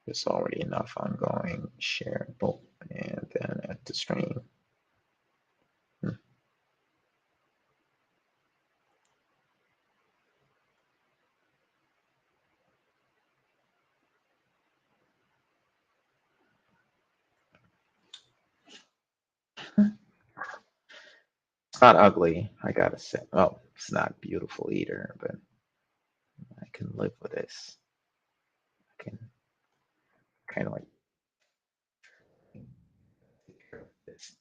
There's already enough ongoing shareable, and then at the stream. not ugly, I gotta say. Oh, it's not beautiful either, but I can live with this. I can kind of like take care of this.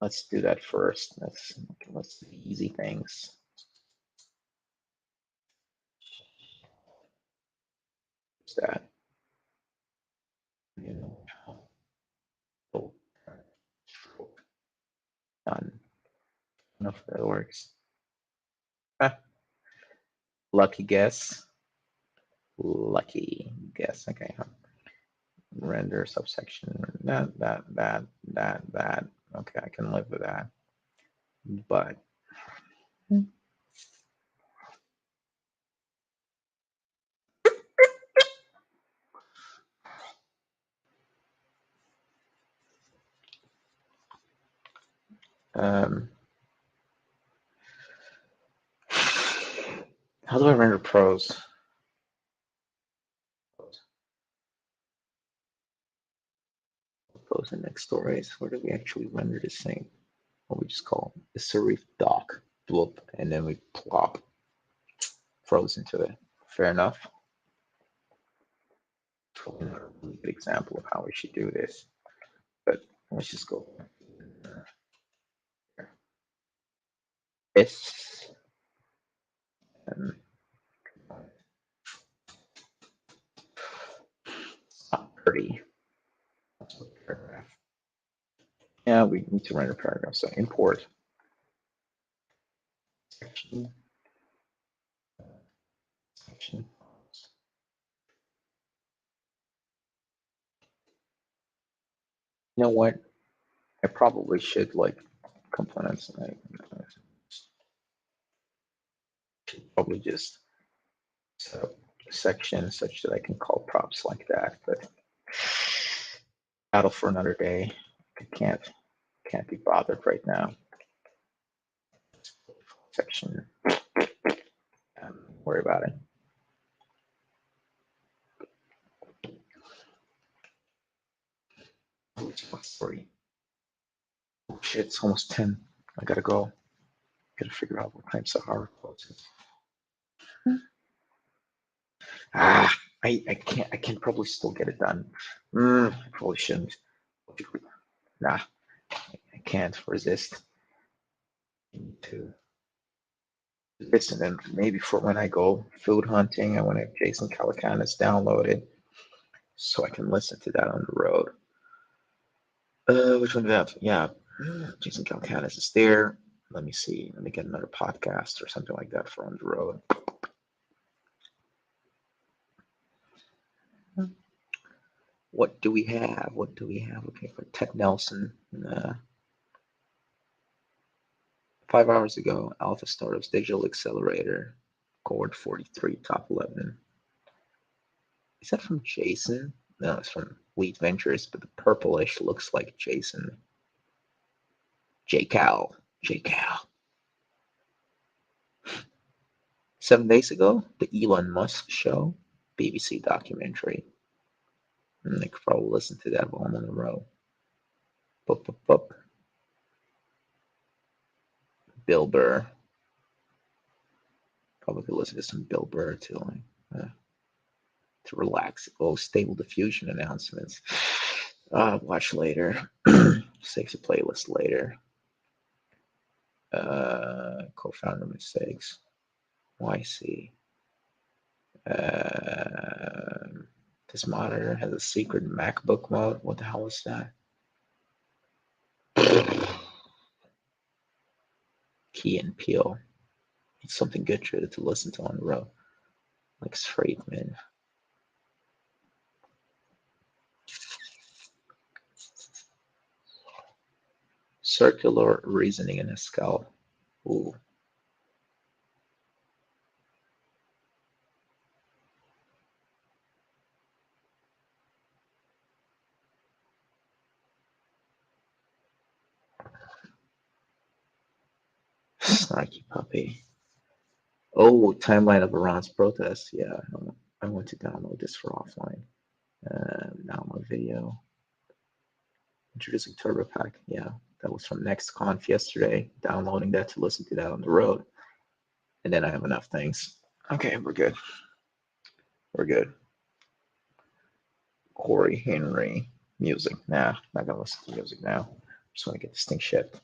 Let's do that first. Let's do the easy things. What's that? You know, oh, done. Enough that works. Ah, lucky guess. Lucky guess. Okay. Render subsection. That. Okay, I can live with that. But um, how do I render prose? Prose index stories. Where do we actually render this thing? What we just call a serif doc, bloop, and then we plop prose into it. Fair enough. Probably not a really good example of how we should do this, but let's just go. This and not pretty. Paragraph. Yeah, we need to render paragraph. So import section. Section. You know what? I probably should like components. I should probably just set up a section such that I can call props like that. But battle for another day. I can't be bothered right now. Section. Worry about it. Sorry. Oh shit, it's almost 10. I gotta go. Gotta figure out what time Sahara closes. Ah, I can't. I can probably still get it done. I probably shouldn't. Nah, I can't resist. I need to this, and then maybe for when I go food hunting, I want to have Jason Calacanis downloaded so I can listen to that on the road. Which one do I have? Yeah, Jason Calacanis is there. Let me see. Let me get another podcast or something like that for on the road. What do we have? What do we have? Okay, for Ted Nelson. 5 hours ago, Alpha Startups Digital Accelerator, Cohort 43, top 11. Is that from Jason? No, it's from Lead Ventures, but the purplish looks like Jason. J-Cal. 7 days ago, the Elon Musk show, BBC documentary. I could probably listen to that while I'm on the road. Boop. Bill Burr. Probably could listen to some Bill Burr too, to relax. Oh, Stable Diffusion announcements. Watch later. Save the playlist later. Co-founder mistakes. YC. This monitor has a secret MacBook mode. What the hell is that? Key and Peele. It's something good to listen to on the road. Like Friedman. Circular reasoning in a skull. Ooh. Snarky puppy. Oh, timeline of Iran's protests. Yeah, I want to download this for offline. Download video. Introducing TurboPack. Yeah, That was from NextConf yesterday. Downloading that to listen to that on the road. And then I have enough things. Okay, we're good. We're good. Corey Henry music. Nah, not gonna listen to music now. Just want to get this thing shipped.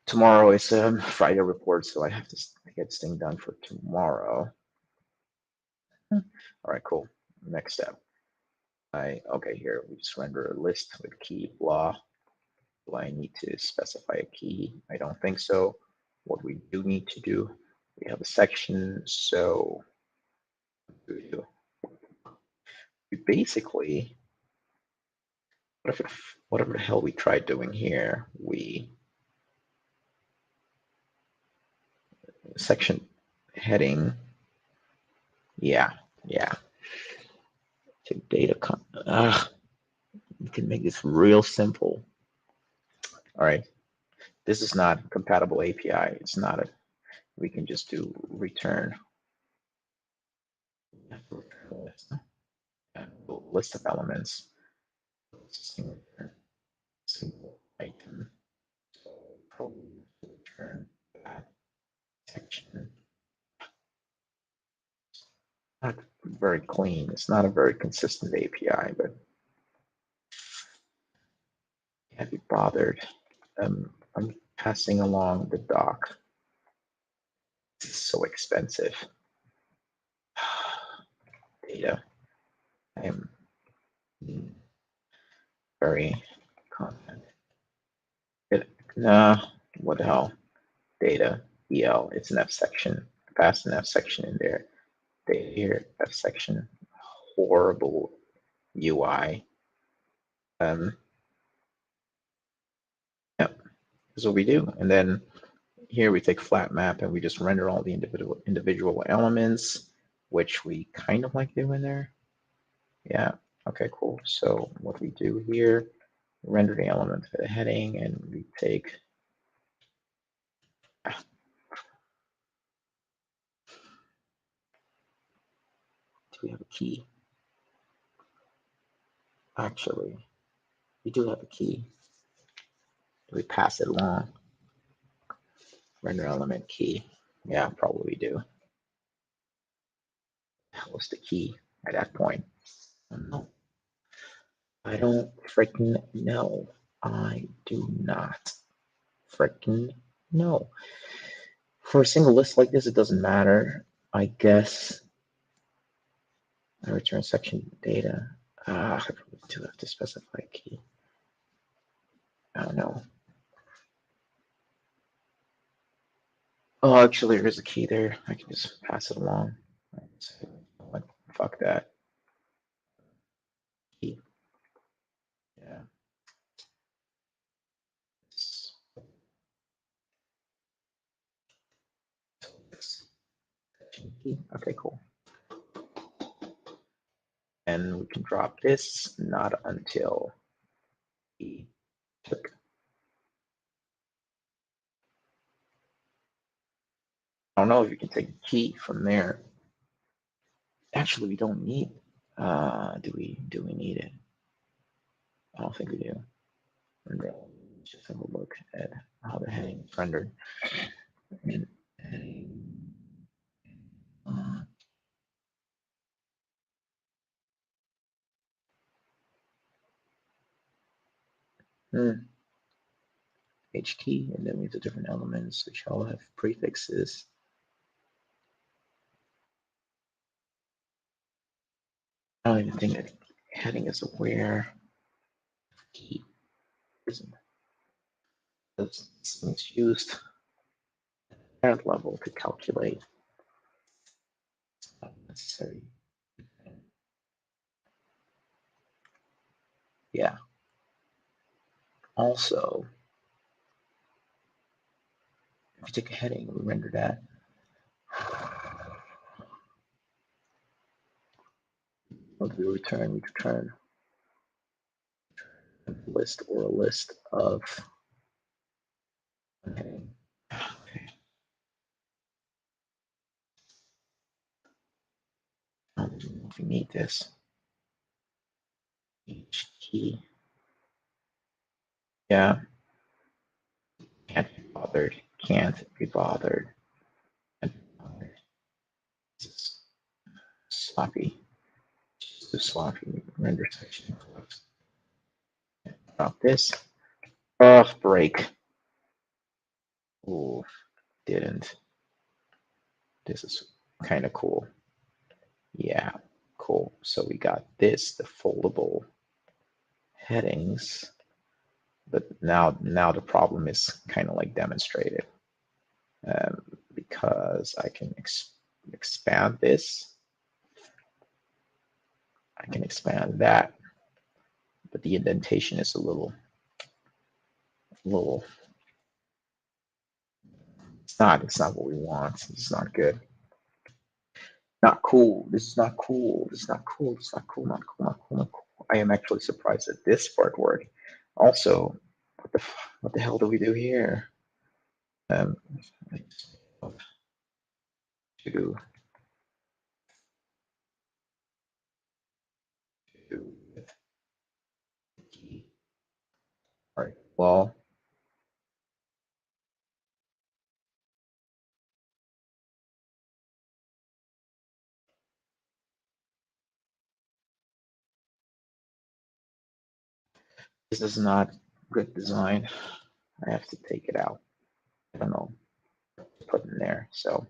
Tomorrow is Friday report, so I have to get this thing done for tomorrow. All right, cool. Next step. Okay, here we just render a list with key blah. Do I need to specify a key? I don't think so. What we do need to do, we have a section, so we basically, whatever the hell we tried doing here, we section heading, yeah. To data, you can make this real simple. All right, this is not compatible API. It's not a, we can just do return list of elements, single item, probably return that section. Not very clean. It's not a very consistent API, but can't be bothered. I'm passing along the doc. This is so expensive. Data. I am very confident. Nah, what the hell? Data, EL, it's an F section. I passed an F section in there. Data here, F section. Horrible UI. Yep, this is what we do. And then here we take flat map and we just render all the individual elements, which we kind of like doing there. Yeah, okay, cool. So what we do here, render the element for the heading, and we take do we have a key? Actually, we do have a key. Do we pass it along? Render element key. Yeah, probably do. What's the key at that point? I don't know. I don't freaking know. I do not freaking know. For a single list like this, it doesn't matter. I guess I return section data. I probably do have to specify a key. I don't know. Oh, actually, there's a key there. I can just pass it along. Like, fuck that. Key. Yeah. Okay, cool. And we can drop this not until we took. I don't know if you can take a key from there. Actually, we don't need. Do we need it? I don't think we do. Just have a look at how the heading is rendered. H key, and then we have the different elements which all have prefixes. I don't even think that heading is aware. Key isn't. It's used at parent level to calculate. It's not necessary. Yeah. Also, if you take a heading, we render that. What do we return? We return a list or a list of heading. Okay. I don't know if we need this. H key. Yeah. Can't be bothered. Can't be bothered. Can't be bothered. This is sloppy. Just too sloppy. Render section. Drop this. Oh, break. Ooh, didn't. This is kind of cool. Yeah, cool. So we got this, the foldable headings, but now the problem is kind of like demonstrated, because I can expand this. I can expand that, but the indentation is a little. It's not what we want. It's not good. Not cool. This is not cool. This is not cool. It's not cool. Not cool. Not cool. Not cool. I am actually surprised that this part worked. Also, what the hell do we do here? To all right. Well, this is not good design. I have to take it out. I don't know. Put in there. So,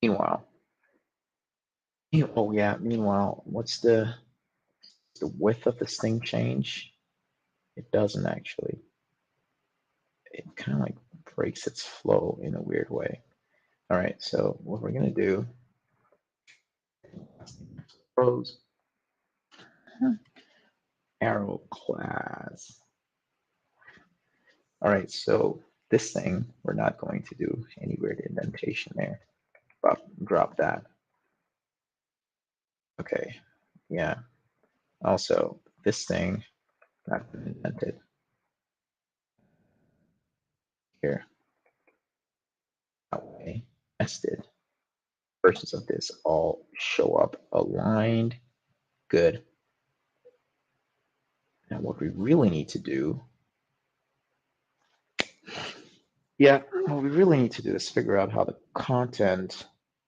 meanwhile, oh yeah. Meanwhile, what's the width of this thing change? It doesn't actually. It kind of like breaks its flow in a weird way. All right. So what we're gonna do. Pros. Arrow class. All right. So this thing, we're not going to do any weird indentation there. Drop that. Okay. Yeah. Also, this thing not been indented here. That way, nested versions of this all show up aligned. Good. Now, what we really need to do, what we really need to do is figure out how the content,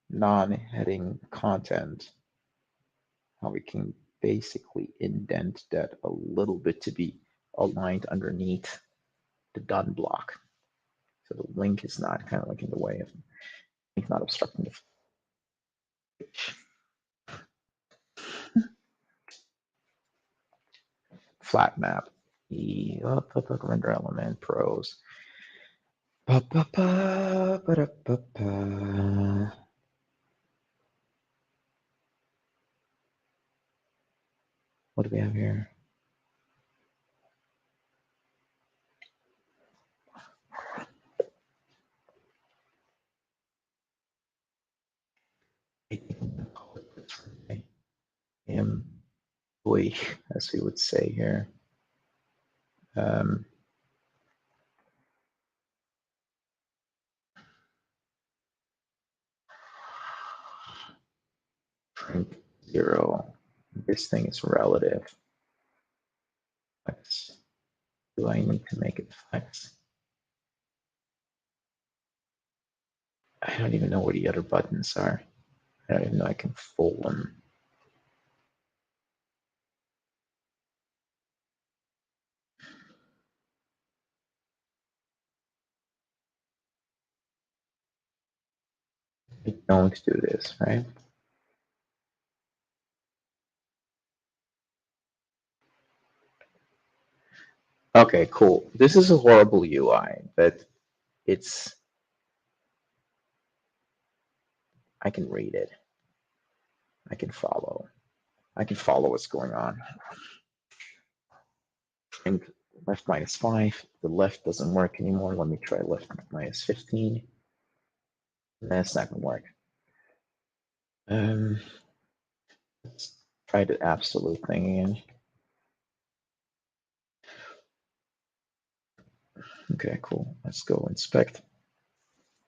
non-heading content, how we can basically indent that a little bit to be aligned underneath the done block. So the link is not kind of like in the way of, it's not obstructing the flat map. Render element pros. What do we have here? Employee, as we would say here. Print 0. This thing is relative. Flex. Do I need to make it flex? I don't even know where the other buttons are. I don't even know I can fold them. I don't do this, right? Okay, cool. This is a horrible UI, but it's, I can read it. I can follow. I can follow what's going on. And left -5. The left doesn't work anymore. Let me try left -15. That's not gonna work. Let's try the absolute thing again. Okay, cool. Let's go inspect.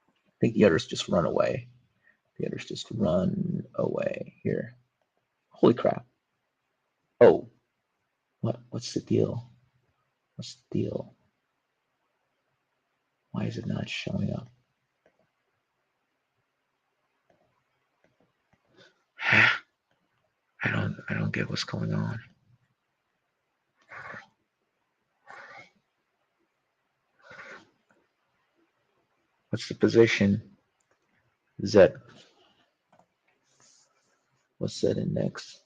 I think the others just run away. The others just run away here. Holy crap. Oh, what's the deal? What's the deal? Why is it not showing up? I don't get what's going on. What's the position? Z. What's that index?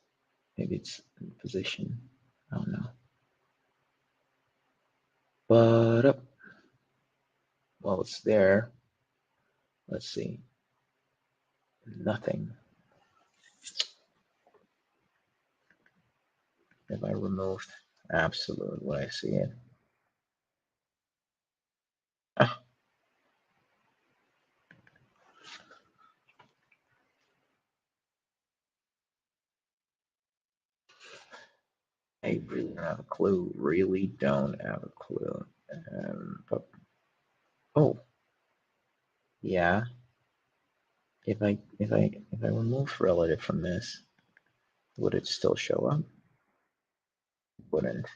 Maybe it's in position. I don't know. But well, it's there. Let's see. Nothing. If I removed absolute, would I see it? Ah, I really don't have a clue. Really don't have a clue. But, oh, yeah. If I remove relative from this, would it still show up? Wouldn't.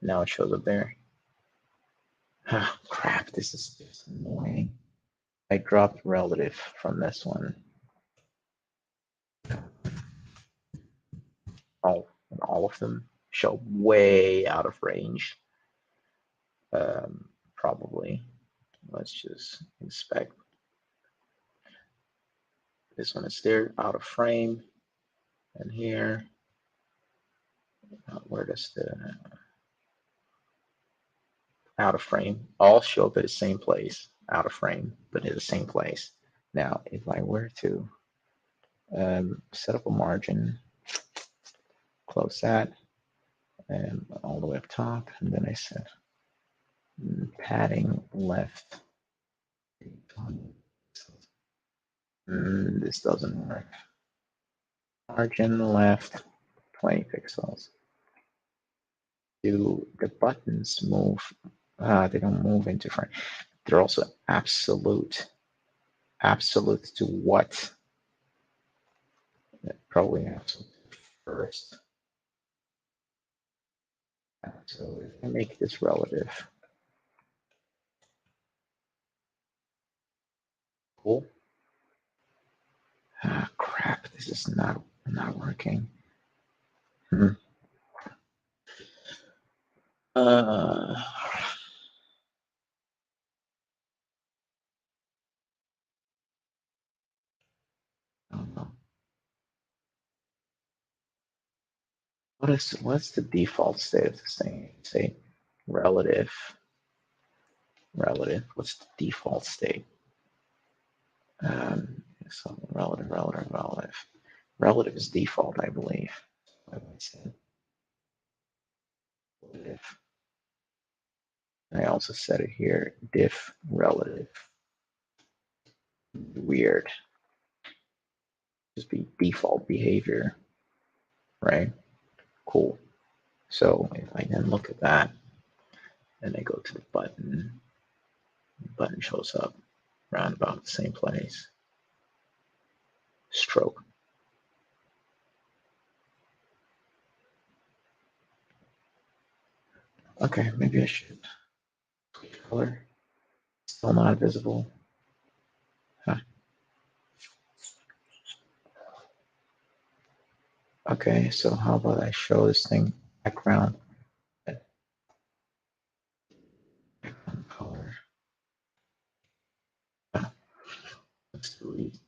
Now it shows up there. Ah, crap, this is just annoying. I dropped relative from this one. All of them show way out of range. Probably. Let's just inspect. This one is there, out of frame. And here, where does the out of frame all show up at the same place? Out of frame, but in the same place. Now, if I were to set up a margin, close that, and all the way up top, and then I set padding left. This doesn't work. Margin left, 20 pixels. Do the buttons move? They don't move into frame. They're also absolute. Absolute to what? Probably absolute first. So if I make this relative, cool. Ah, crap! This is not working. I don't know. What's the default state of this thing? Say relative. What's the default state? So relative. Relative is default, I believe. I also set it here, diff relative. Weird. Just be default behavior, right? Cool. So if I then look at that, and I go to the button shows up around about the same place. Stroke. Okay, maybe I should switch color. Still not visible. Huh. Okay, so how about I show this thing background color. Let's delete.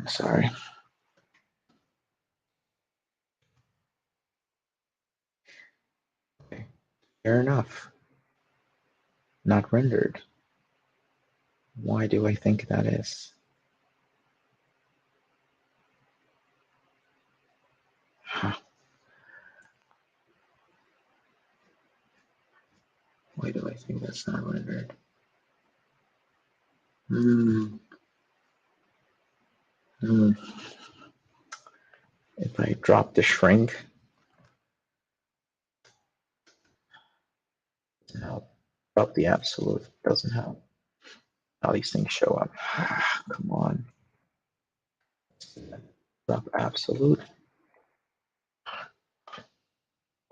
Sorry. Okay, fair enough. Not rendered. Why do I think that is? Huh. Why do I think that's not rendered? If I drop the shrink, doesn't help. Drop the absolute, doesn't help. How these things show up. Come on. Drop absolute.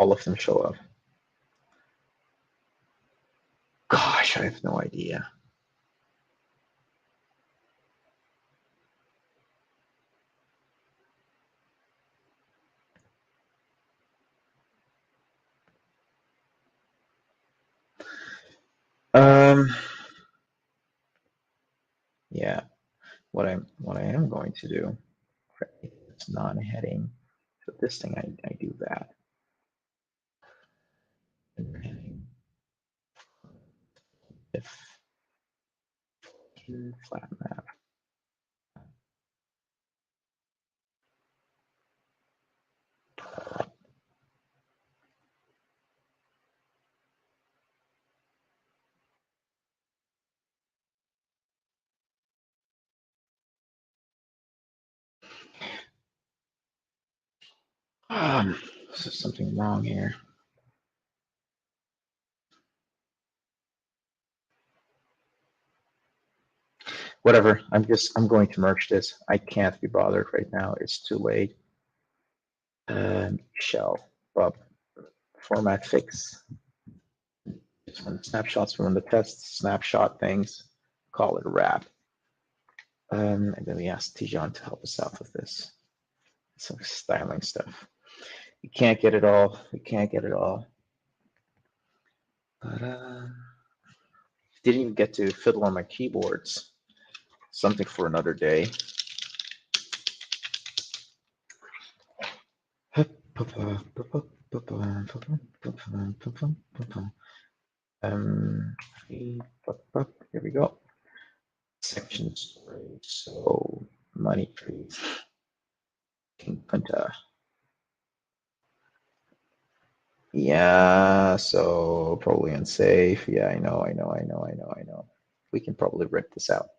All of them show up. Gosh, I have no idea. Yeah, what I am going to do, it's non-heading. So this thing, I do that. And heading, if flat map. There's something wrong here. Whatever. I'm going to merge this. I can't be bothered right now. It's too late. Shell Bob format fix. Some snapshots from the test snapshot things. Call it wrap. And then we asked Tijan to help us out with this. Some styling stuff. You can't get it all. We can't get it all. But didn't even get to fiddle on my keyboards. Something for another day. Here we go. Section storage. So money trees. King Punta. Yeah, so probably unsafe. Yeah, I know. We can probably rip this out.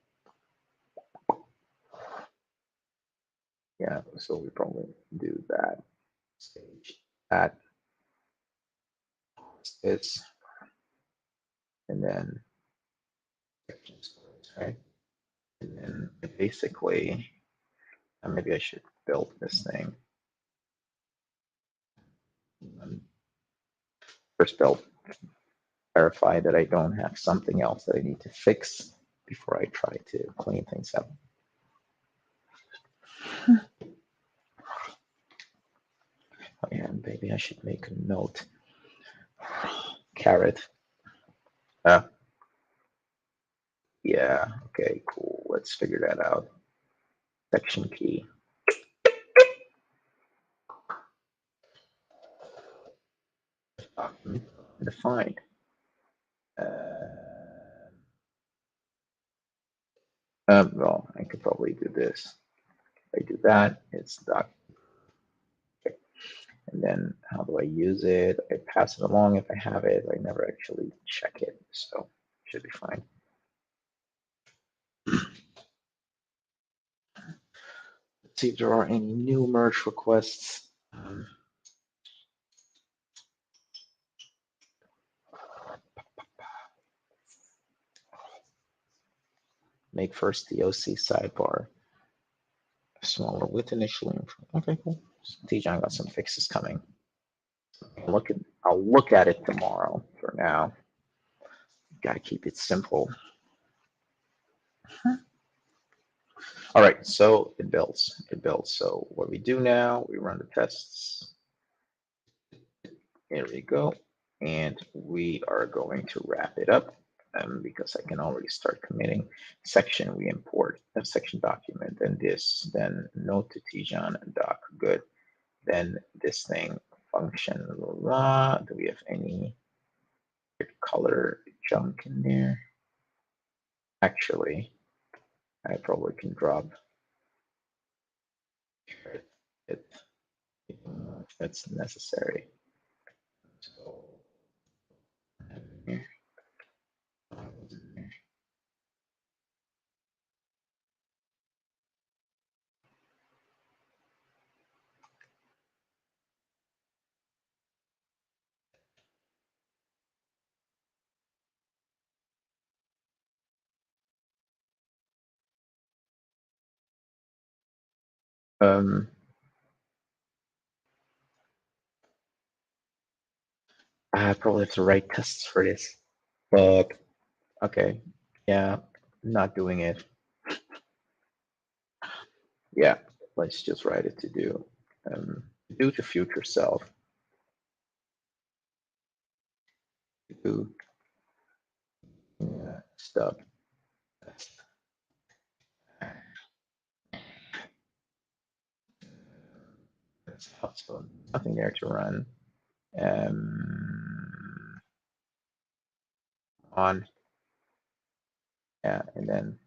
Yeah, so we probably do that. Stage that. This. And then section storage, right? And then basically, maybe I should build this thing. First build, verify that I don't have something else that I need to fix before I try to clean things up. Oh yeah, and maybe I should make a note. Carrot. Yeah, okay, cool. Let's figure that out. Section key. Defined. Well, I could probably do this. If I do that, it's doc. Okay. And then how do I use it? I pass it along if I have it. I never actually check it, so it should be fine. Let's see if there are any new merge requests. Make first the OC sidebar smaller with initially. Okay, cool. Tijan got some fixes coming. I'll look at it tomorrow. For now, got to keep it simple. All right, so it builds. So what we do now, we run the tests. Here we go, and we are going to wrap it up. Because I can already start committing. Section we import a section document, then this, then note to Tijan and doc. Good. Then this thing function. Blah, blah. Do we have any color junk in there? Actually, I probably can drop it if that's necessary. So here. I probably have to write tests for this. But okay, yeah, not doing it. Yeah, let's just write it to do. Do to future self. Do stuff. That's helpful. Nothing there to run. On. Yeah, and then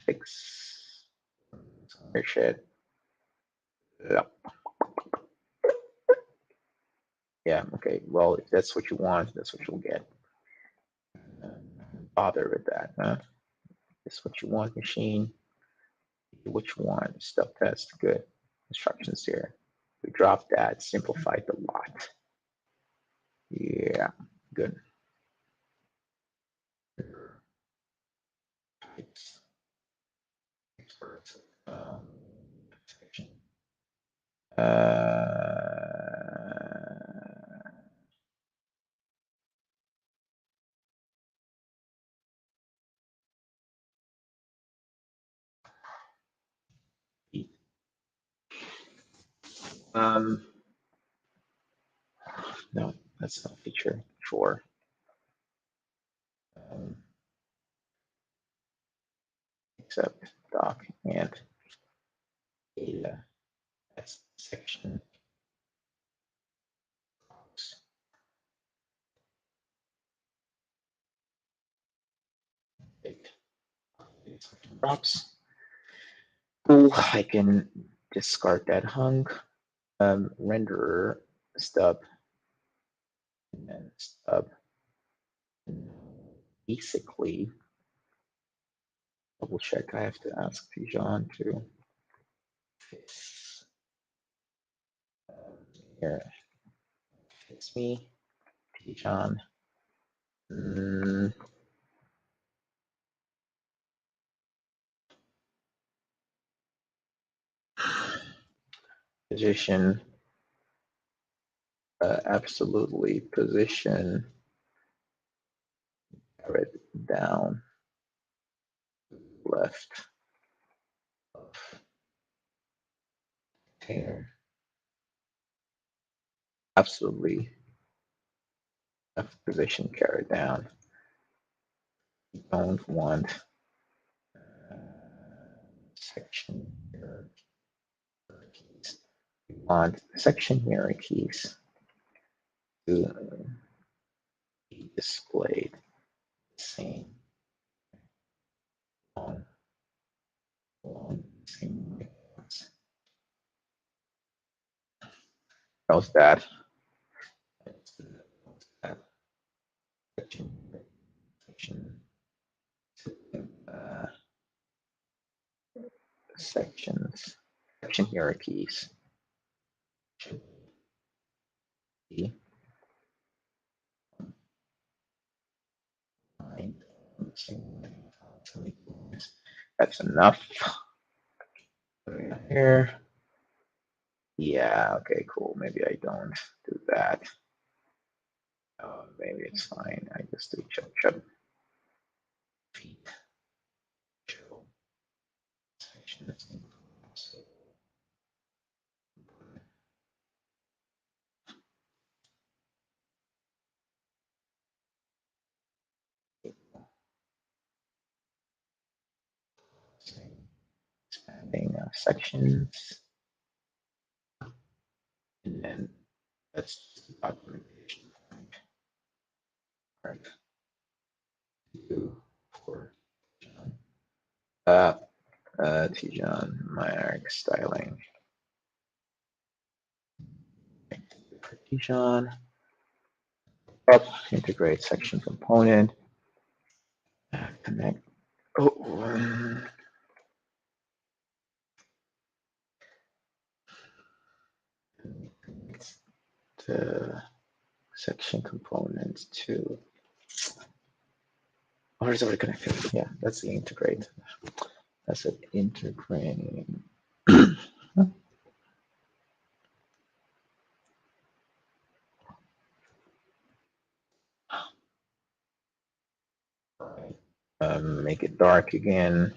fix your shit. Yep. Yeah, okay. Well, if that's what you want, that's what you'll get. Bother with that, huh? That's what you want, machine. What you want. Stuff test. Good. Instructions here. We dropped that, simplified a lot. Yeah, good. No, that's not a feature. Sure. Except doc and data. That's section. Props. Cool. I can discard that hunk. Renderer stub and then stub. Basically, double check. I have to ask Pigeon to fix here. Fix me, Pigeon. Position. Absolutely position. Right down. Left. Container. Absolutely left position carried down. You don't want section hierarchies. You want section hierarchies to be displayed the same on same. How's that? Section, sections, section hierarchies should be that's enough. Here. Yeah, okay, cool. Maybe I don't do that. Maybe it's fine. I just do chub chub. Feet. Expanding sections. And then that's just the documentation point. Right. Two, four, Tijan, Mark, styling. Tijan. Up, integrate section component. Connect. Oh, the section component to. Or is it connected? Yeah, that's the integrate. That's it, integrating. Make it dark again.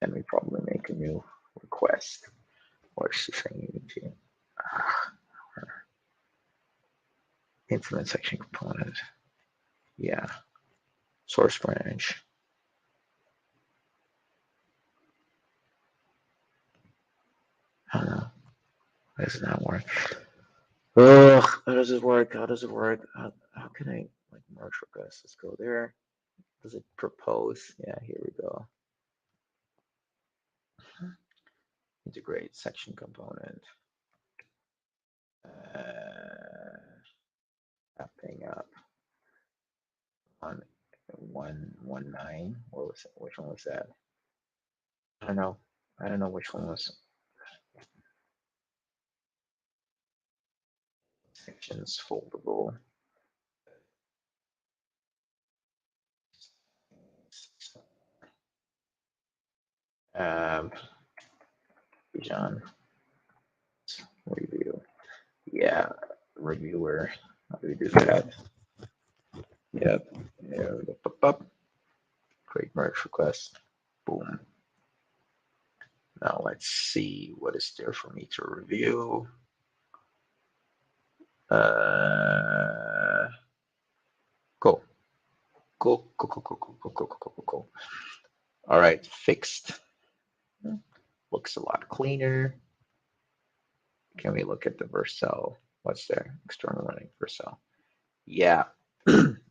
And we probably make a new request. What's the thing you need to? Implement section component. Yeah. Source branch. I don't know. Why does it not work? Ugh, how does it work? How does it work? How can I like merge requests? Let's go there. Does it propose? Yeah, here we go. Integrate section component. Wrapping up on 119. What was it? Which one was that? I don't know. I don't know which one was. Sections foldable. John review. Yeah, reviewer. How do we do that? Yep. Yeah. Create merge request. Boom. Now let's see what is there for me to review. Cool. Cool. All right, fixed. Looks a lot cleaner. Can we look at the Vercel? What's there? External running Vercel. Yeah.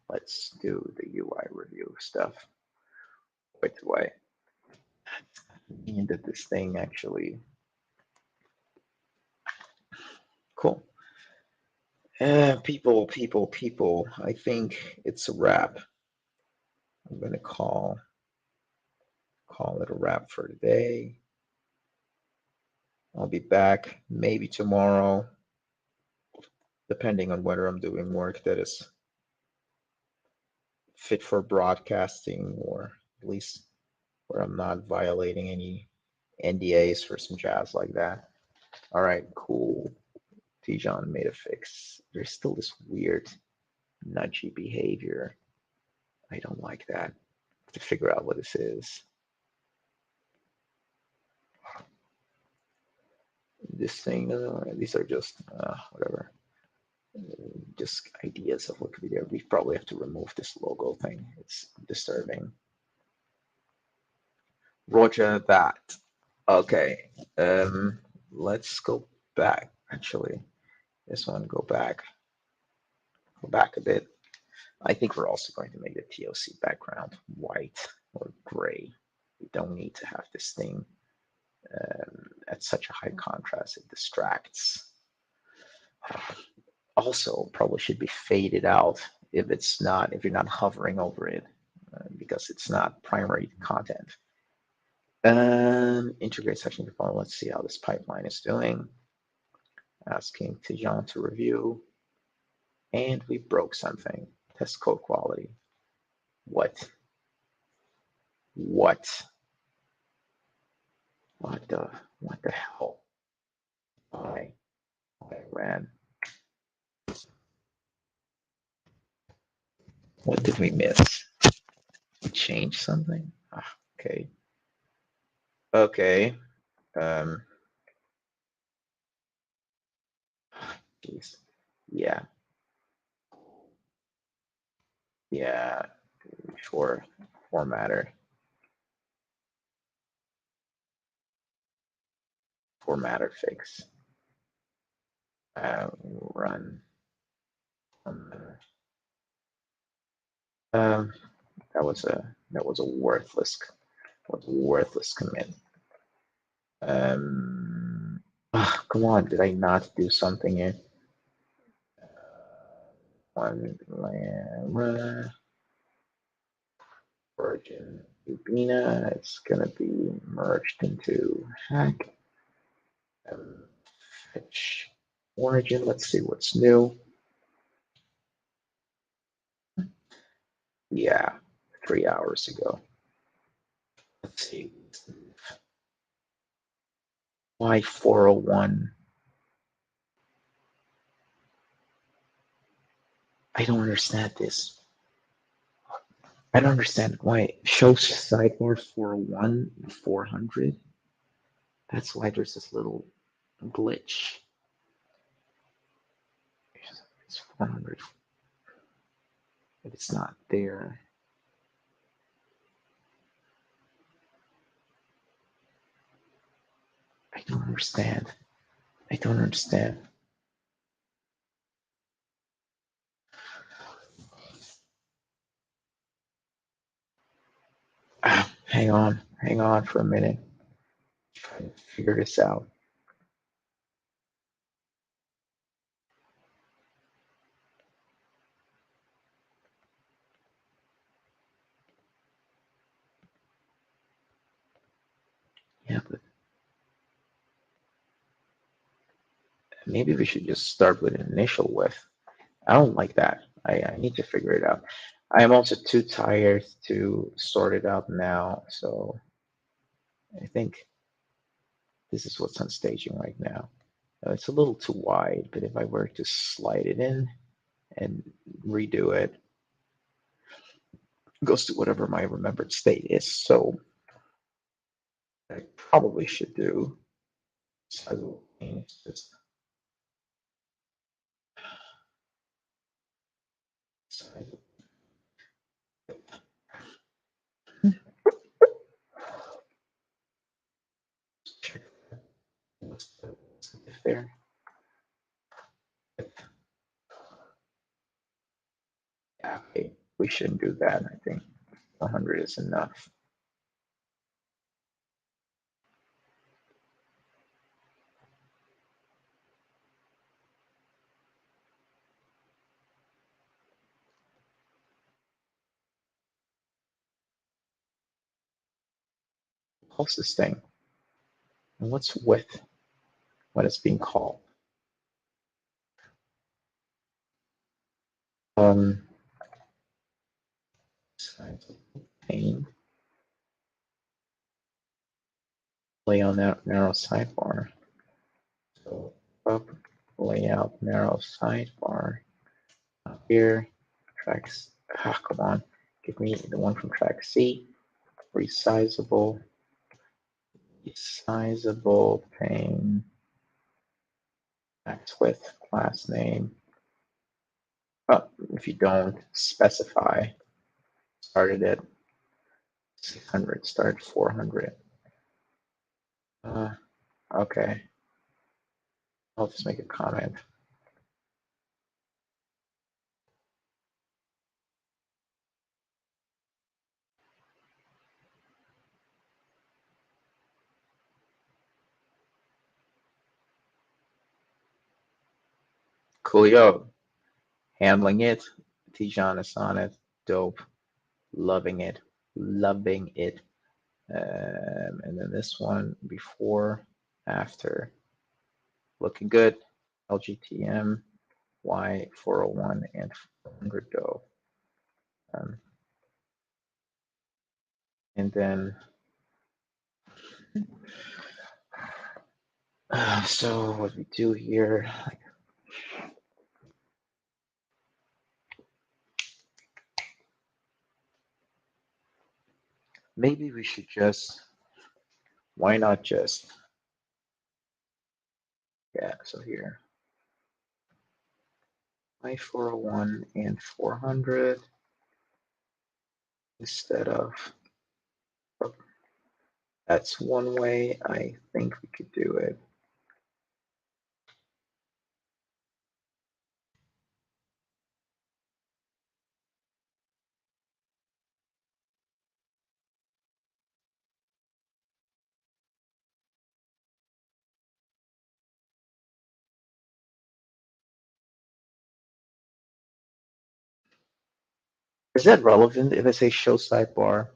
Let's do the UI review stuff. Wait. And did this thing actually? Cool. People. I think it's a wrap. I'm gonna call it a wrap for today. I'll be back maybe tomorrow, depending on whether I'm doing work that is fit for broadcasting or at least where I'm not violating any NDAs for some jazz like that. All right, cool. Tijan made a fix. There's still this weird nudgy behavior. I don't like that. I have to figure out what this is. This thing, these are just whatever. Just ideas of what could be there. We probably have to remove this logo thing. It's disturbing. Roger that. Okay. Let's go back. Actually, this one go back a bit. I think we're also going to make the TOC background white or gray. We don't need to have this thing at such a high contrast. It distracts. Also, probably should be faded out if you're not hovering over it, because it's not primary content. Integrate section component. Let's see how this pipeline is doing. Asking Tijan to review. And we broke something. Test code quality. What the hell? I ran. What did we miss? Change something? Okay. Okay. Geez. Yeah. Yeah. Sure. Formatter fix. Run. That was a worthless commit. Come on, did I not do something here? One origin Ubina. It's gonna be merged into hack. Fetch origin. Let's see what's new. Yeah, 3 hours ago. Let's see. Why 401? I don't understand this. I don't understand why show sidebar 401 400. That's why there's this little glitch. It's 400, but it's not there. I don't understand. I don't understand. Hang on for a minute. Try to figure this out. Yeah, but maybe we should just start with an initial width. I don't like that. I need to figure it out. I am also too tired to sort it out now, so I think this is what's on staging right now. It's a little too wide, but if I were to slide it in and redo it, it goes to whatever my remembered state is. So I probably should do sizable panes, just sizable. Check what's the diff there. Yeah, okay. We shouldn't do that. I think 100 is enough. Pulse this thing. And what's width when it's being called? Pane, lay on that narrow sidebar. So up, layout, narrow sidebar. Up here, tracks. Come on, give me the one from track C. Resizable, resizable pane. Max width, class name. Oh, if you don't specify, started at 600, start at 400. Okay, I'll just make a comment. Coolio, handling it. Tijan is on it. Dope. Loving it. Loving it. And then this one before, after. Looking good. LGTM, Y401 and 400 go. And then, so what we do here, maybe we should just, why not just, yeah, so here, Y401 and 400 instead of, that's one way I think we could do it. Is that relevant if I say show sidebar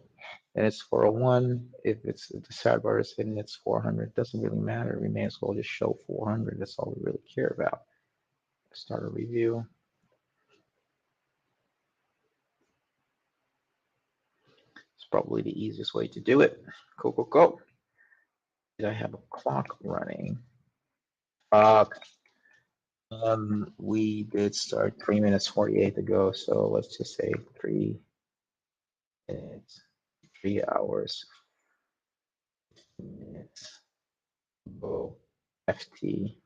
and it's 401? If it's if the sidebar is hidden, it's 400. It doesn't really matter. We may as well just show 400. That's all we really care about. Start a review. It's probably the easiest way to do it. Go, go, go. Did I have a clock running? We did start 3 minutes 48 ago, so let's just say 3 minutes, 3 hours, minutes, oh, FT,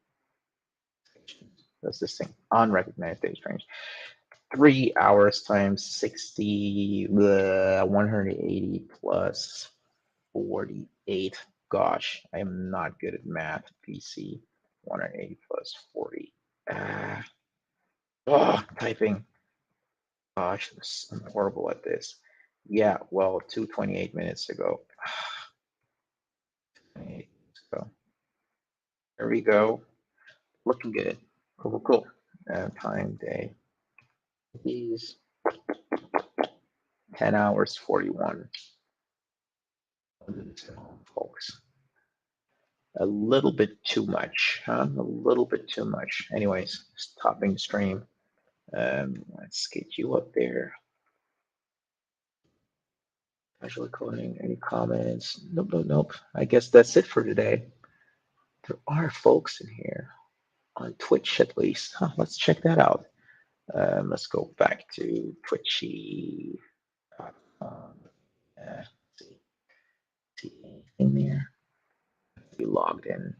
that's this thing, unrecognized date range. 3 hours times 60, 180 plus 48. Gosh, I am not good at math. PC, 180 plus 40. Typing. Gosh, I'm horrible at this. Yeah, well, 2:28 minutes ago. 28 minutes ago. There we go. Looking good. Cool, cool, cool. Time, day. These 10 hours, 41. Folks. A little bit too much, huh? A little bit too much. Anyways, stopping the stream. Let's get you up there. Casual coding. Any comments? Nope, nope, nope. I guess that's it for today. There are folks in here on Twitch at least. Huh, let's check that out. Let's go back to Twitchy. See anything there? We logged in.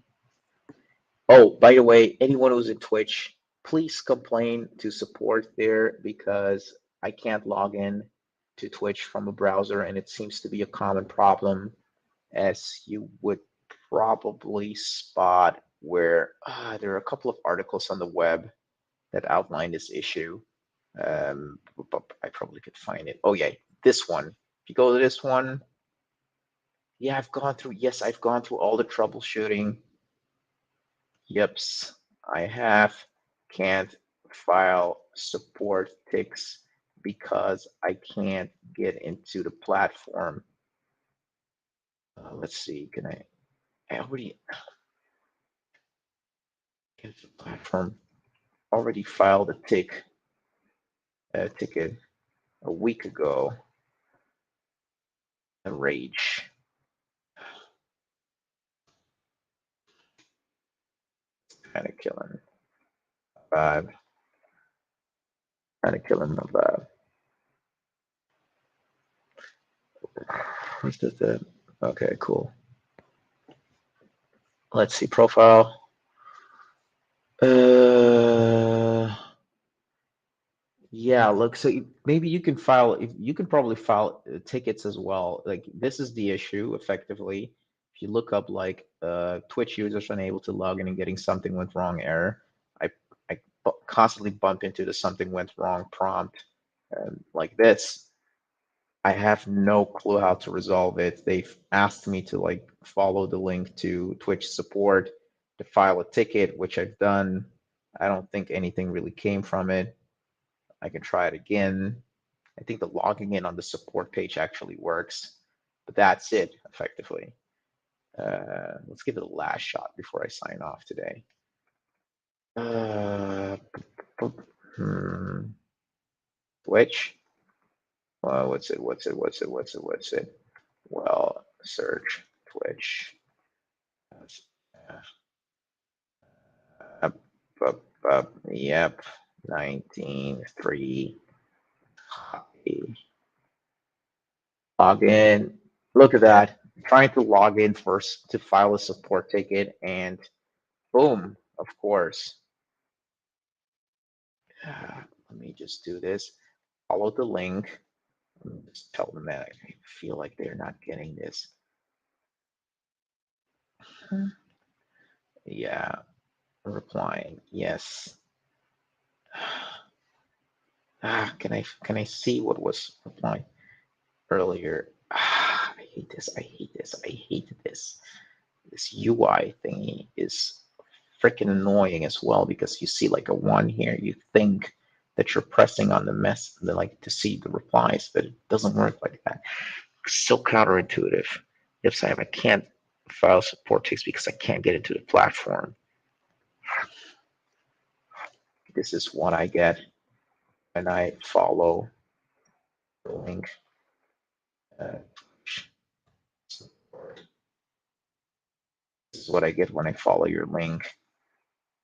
Oh, by the way, anyone who's in Twitch, please complain to support there because I can't log in to Twitch from a browser, and it seems to be a common problem, as you would probably spot where there are a couple of articles on the web that outline this issue. But I probably could find it. Oh yeah, this one. If you go to this one, yeah, I've gone through all the troubleshooting. Yeps, I have. Can't file support ticks because I can't get into the platform. Let's see, can I already get to the platform? Already filed a ticket a week ago. A rage. Kind of killing vibe. Kind of killing my vibe. What's this? Okay, cool. Let's see, profile. Yeah, look, so maybe you can file, if you can probably file tickets as well. Like this is the issue effectively. If you look up like Twitch users unable to log in and getting something went wrong error, I constantly bump into the something went wrong prompt like this. I have no clue how to resolve it. They've asked me to like follow the link to Twitch support to file a ticket, which I've done. I don't think anything really came from it. I can try it again. I think the logging in on the support page actually works, but that's it effectively. Let's give it a last shot before I sign off today. Twitch. What's it? Well, search Twitch. Yep, 19.3. Log in. Look at that. I'm trying to log in first to file a support ticket, and boom, of course. Let me just do this. Follow the link. Just tell them that I feel like they're not getting this. Yeah, replying yes. Can I see what was replying earlier? I hate this. I hate this. I hate this. This UI thingy is freaking annoying as well because you see like a 1 here. You think that you're pressing on the mess, like to see the replies, but it doesn't work like that. It's so counterintuitive. If I can't file support ticks because I can't get into the platform. This is what I get when I follow the link. This is what I get when I follow your link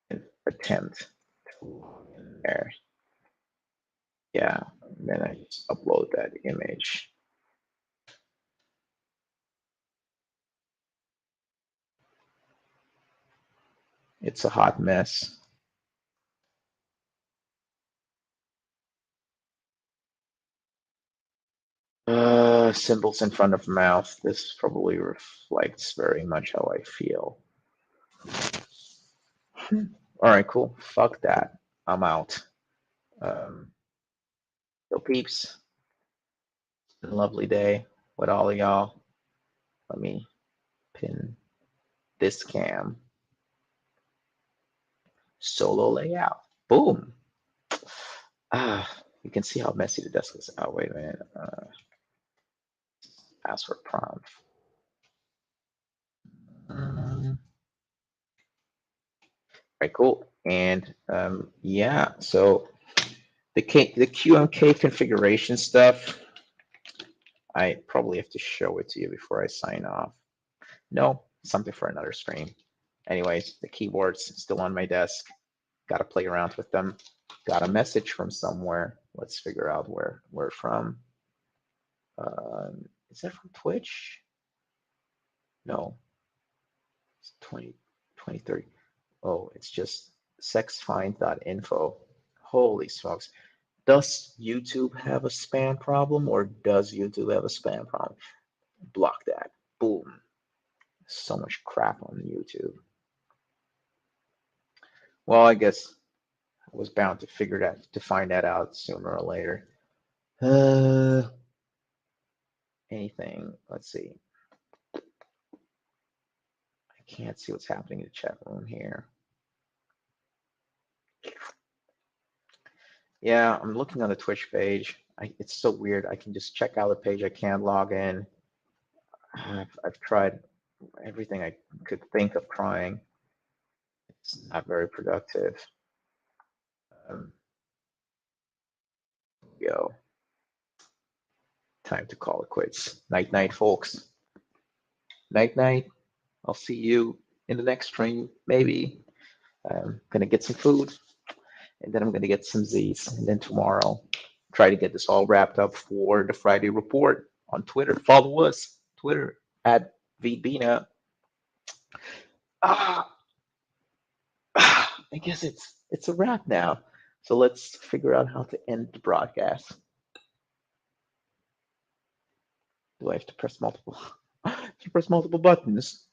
and attempt to log in there. Yeah, and then I just upload that image. It's a hot mess. Symbols in front of mouth. This probably reflects very much how I feel. All right, cool. Fuck that. I'm out. So peeps, it's been a lovely day with all of y'all. Let me pin this cam. Solo layout. Boom. You can see how messy the desk is. Oh, wait a minute. Password prompt. Right, cool. And yeah, so the QMK configuration stuff, I probably have to show it to you before I sign off. No, something for another stream. Anyways, the keyboards still on my desk. Got to play around with them. Got a message from somewhere. Let's figure out where from. Is that from Twitch? No, it's 2030. Oh, it's just sexfind.info. Holy smokes. Does YouTube have a spam problem, or does YouTube have a spam problem? Block that. Boom. So much crap on YouTube. Well, I guess I was bound to find that out sooner or later. Anything. Let's see. I can't see what's happening in the chat room here. Yeah, I'm looking on the Twitch page. It's so weird. I can just check out the page. I can't log in. I've tried everything I could think of trying. It's not very productive. Yo, time to call it quits. Night, night, folks. Night, night. I'll see you in the next stream, maybe. I'm gonna get some food, and then I'm gonna get some Z's, and then tomorrow, try to get this all wrapped up for the Friday report on Twitter. Follow us, Twitter at VBina. I guess it's a wrap now. So let's figure out how to end the broadcast. Do I have to press multiple? Press multiple buttons.